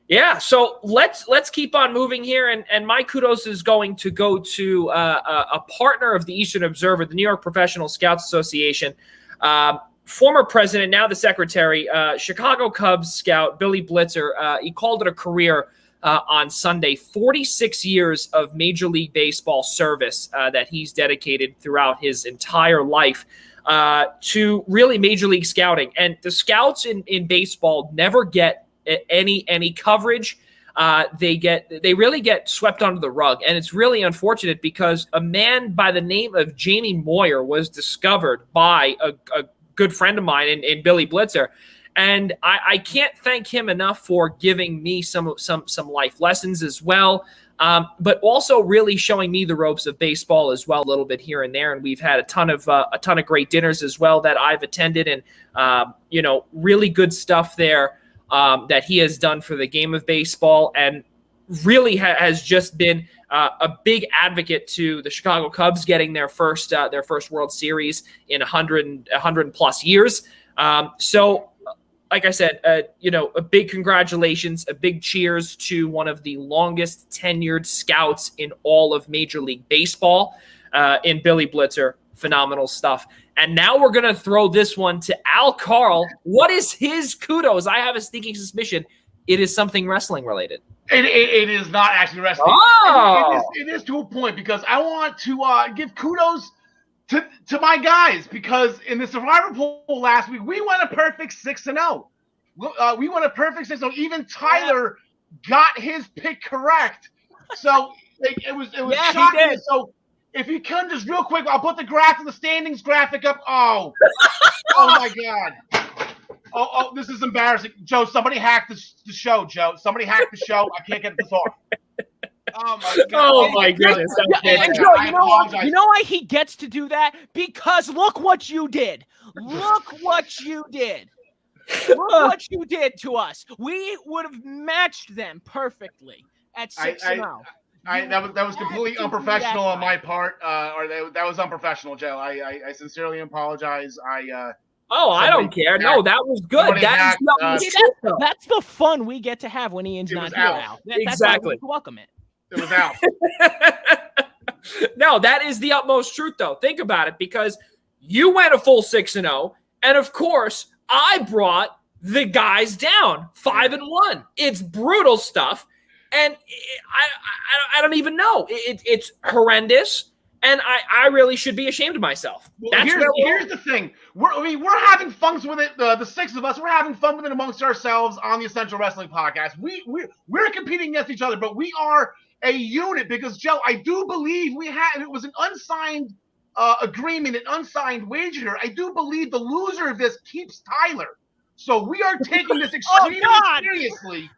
yeah, so let's keep on moving here, and my kudos is going to go to a partner of the Eastern Observer, the New York Professional Scouts Association, former president, now the secretary, Chicago Cubs scout Billy Blitzer. He called it a career on Sunday. 46 years of Major League Baseball service that he's dedicated throughout his entire life to really Major League scouting, and the scouts in baseball never get any coverage. They really get swept under the rug, and it's really unfortunate because a man by the name of Jamie Moyer was discovered by a good friend of mine in Billy Blitzer, and I can't thank him enough for giving me some life lessons as well, but also really showing me the ropes of baseball as well, a little bit here and there. And we've had a ton of great dinners as well that I've attended, and really good stuff there. That he has done for the game of baseball, and really has just been a big advocate to the Chicago Cubs getting their first World Series in 100 plus years. So, like I said, a big congratulations, a big cheers to one of the longest tenured scouts in all of Major League Baseball, in Billy Blitzer. Phenomenal stuff. And now we're going to throw this one to Al Carl. What is his kudos? I have a sneaking suspicion it is something wrestling related. It is not actually wrestling. Oh! It is to a point, because I want to give kudos to my guys, because in the Survivor poll last week, we went a perfect 6-0. We went a perfect 6-0. Even Tyler got his pick correct. So it was shocking. He did. So if you can just real quick, I'll put the standings graphic up. Oh my God. Oh, this is embarrassing. Joe, somebody hacked the show, Joe. Somebody hacked the show. I can't get this off. Oh my God. Oh my goodness. And Joe, you know why he gets to do that? Because look what you did. Look what you did. Look what you did to us. We would have matched them perfectly at 6-0. That was completely unprofessional on my part, that was unprofessional, Joe. I sincerely apologize. I don't care. No, that was good. That's the fun we get to have when Ian's not here, Al. Exactly. That's why we welcome it. It was out. No, that is the utmost truth, though. Think about it, because you went a full 6-0, and of course, I brought the guys down 5-1. It's brutal stuff. And I don't even know. It's horrendous, and I really should be ashamed of myself. Well, here's the thing. We're having fun with it. The six of us, we're having fun with it amongst ourselves on the Essential Wrestling Podcast. We're competing against each other, but we are a unit, because Joe, I do believe it was an unsigned agreement, an unsigned wager here. I do believe the loser of this keeps Tyler. So we are taking this extremely seriously.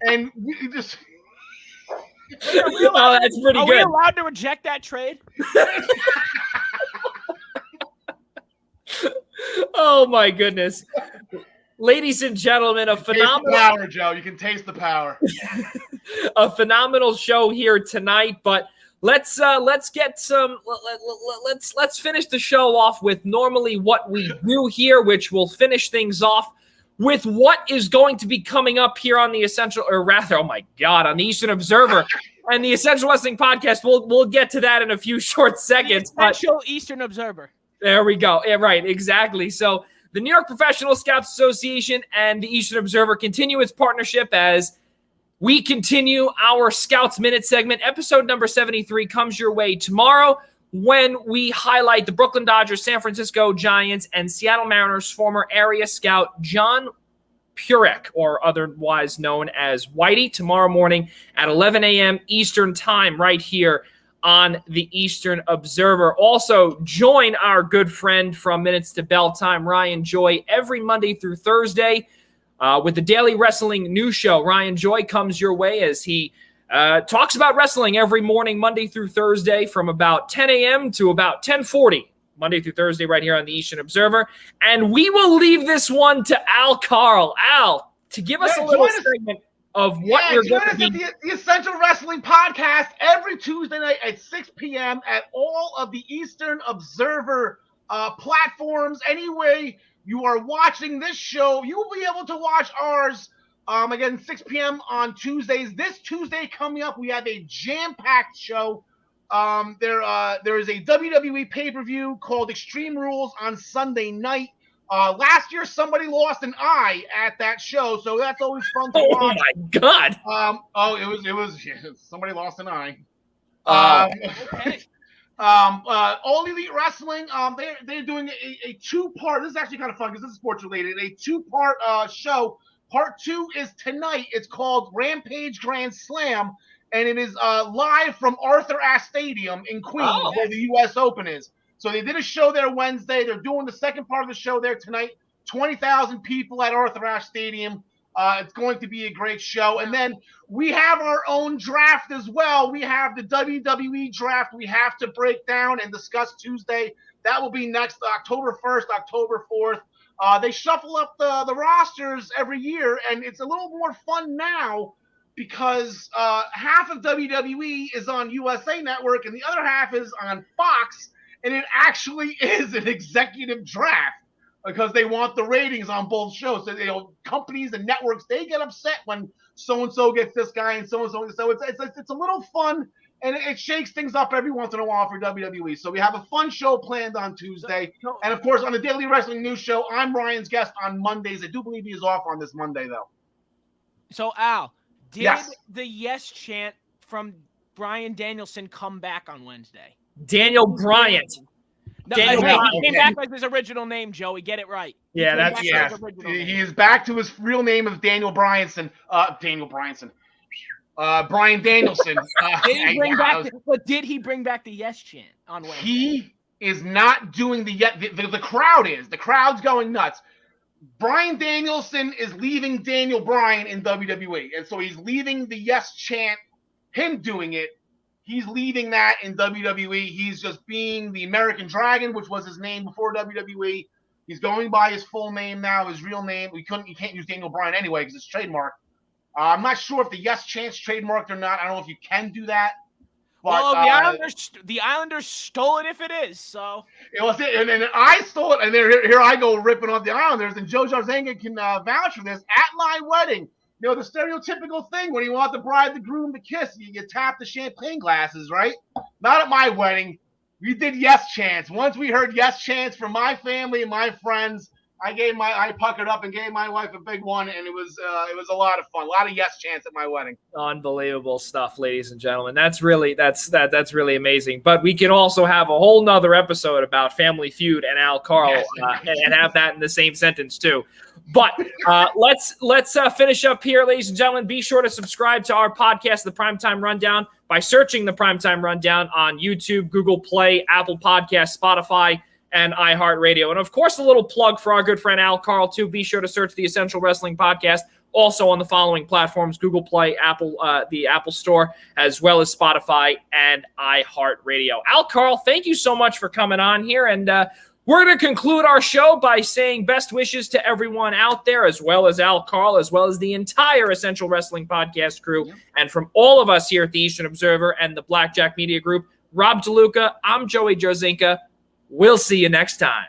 And we just that's pretty good. Are we allowed to reject that trade? Oh my goodness. Ladies and gentlemen, a phenomenal power, Joe. You can taste the power. A phenomenal show here tonight, but let's get some. Let's finish the show off with normally what we do here, which will finish things off with what is going to be coming up here on the Essential, or rather, oh my God, on the Eastern Observer and the Essential Wrestling Podcast. We'll get to that in a few short seconds. The Essential Eastern Observer. There we go. Yeah, right, exactly. So the New York Professional Scouts Association and the Eastern Observer continue its partnership as we continue our Scouts Minute segment. Episode number 73 comes your way tomorrow when we highlight the Brooklyn Dodgers, San Francisco Giants, and Seattle Mariners former area scout John Purek, or otherwise known as Whitey, tomorrow morning at 11 a.m. Eastern Time right here on the Eastern Observer. Also, join our good friend from Minutes to Bell Time, Ryan Joy, every Monday through Thursday with the Daily Wrestling News Show. Ryan Joy comes your way as he talks about wrestling every morning, Monday through Thursday, from about 10 a.m. to about 10:40, Monday through Thursday, right here on the Eastern Observer. And we will leave this one to Al Carl. Al, to give us a little segment of what you're going to be. The Essential Wrestling Podcast every Tuesday night at 6 p.m. at all of the Eastern Observer platforms. Anyway, you are watching this show, you will be able to watch ours. Again, 6 p.m. on Tuesdays. This Tuesday coming up, we have a jam-packed show. There is a WWE pay-per-view called Extreme Rules on Sunday night. Last year, somebody lost an eye at that show, so that's always fun to watch. Oh my God! It was somebody lost an eye. Okay. All Elite Wrestling, they're doing a two-part. This is actually kind of fun because this is sports related. A two-part show. Part 2 is tonight. It's called Rampage Grand Slam, and it is live from Arthur Ashe Stadium in Queens, where the U.S. Open is. So they did a show there Wednesday. They're doing the second part of the show there tonight. 20,000 people at Arthur Ashe Stadium. It's going to be a great show. And then we have our own draft as well. We have the WWE draft we have to break down and discuss Tuesday. That will be next October 1st, October 4th. They shuffle up the rosters every year, and it's a little more fun now because half of WWE is on USA Network and the other half is on Fox, and it actually is an executive draft because they want the ratings on both shows. So, companies and networks, they get upset when so-and-so gets this guy and so-and-so. So it's a little fun, and it shakes things up every once in a while for WWE. So we have a fun show planned on Tuesday. And, of course, on the Daily Wrestling News Show, I'm Ryan's guest on Mondays. I do believe he is off on this Monday, though. So, Al, did the yes chant from Bryan Danielson come back on Wednesday? Daniel Bryant. No, he came back like his original name, Joey. Get it right. Yeah, that's He is back to his real name of Daniel Bryanson. Bryan Danielson. Did he bring back the yes chant on Wednesday? He is not doing the yes. The crowd is. The crowd's going nuts. Bryan Danielson is leaving Daniel Bryan in WWE. And so he's leaving the yes chant, him doing it. He's leaving that in WWE. He's just being the American Dragon, which was his name before WWE. He's going by his full name now, his real name. You can't use Daniel Bryan anyway because it's trademarked. I'm not sure if the yes chant's trademarked or not. I don't know if you can do that. But, well, the Islanders stole it if it is. So it was it, and I stole it, and here I go ripping off the Islanders, and Joey Jarzynka can vouch for this. At my wedding, the stereotypical thing when you want the bride, the groom to kiss, you tap the champagne glasses, right? Not at my wedding. We did yes chants. Once we heard yes chants from my family and my friends, I puckered up and gave my wife a big one, and it was a lot of fun. A lot of yes chants at my wedding. Unbelievable stuff, ladies and gentlemen. That's really amazing. But we can also have a whole nother episode about Family Feud and Al Carl, and have that in the same sentence too. But let's finish up here, ladies and gentlemen. Be sure to subscribe to our podcast, The Primetime Rundown, by searching The Primetime Rundown on YouTube, Google Play, Apple Podcasts, Spotify, and iHeartRadio. And, of course, a little plug for our good friend Al Carl, too. Be sure to search the Essential Wrestling Podcast, also on the following platforms: Google Play, Apple, the Apple Store, as well as Spotify and iHeartRadio. Al Carl, thank you so much for coming on here, and We're going to conclude our show by saying best wishes to everyone out there, as well as Al Carl, as well as the entire Essential Wrestling Podcast crew. Yep. And from all of us here at the Eastern Observer and the Blackjack Media Group, Rob DeLuca, I'm Joey Jarzynka. We'll see you next time.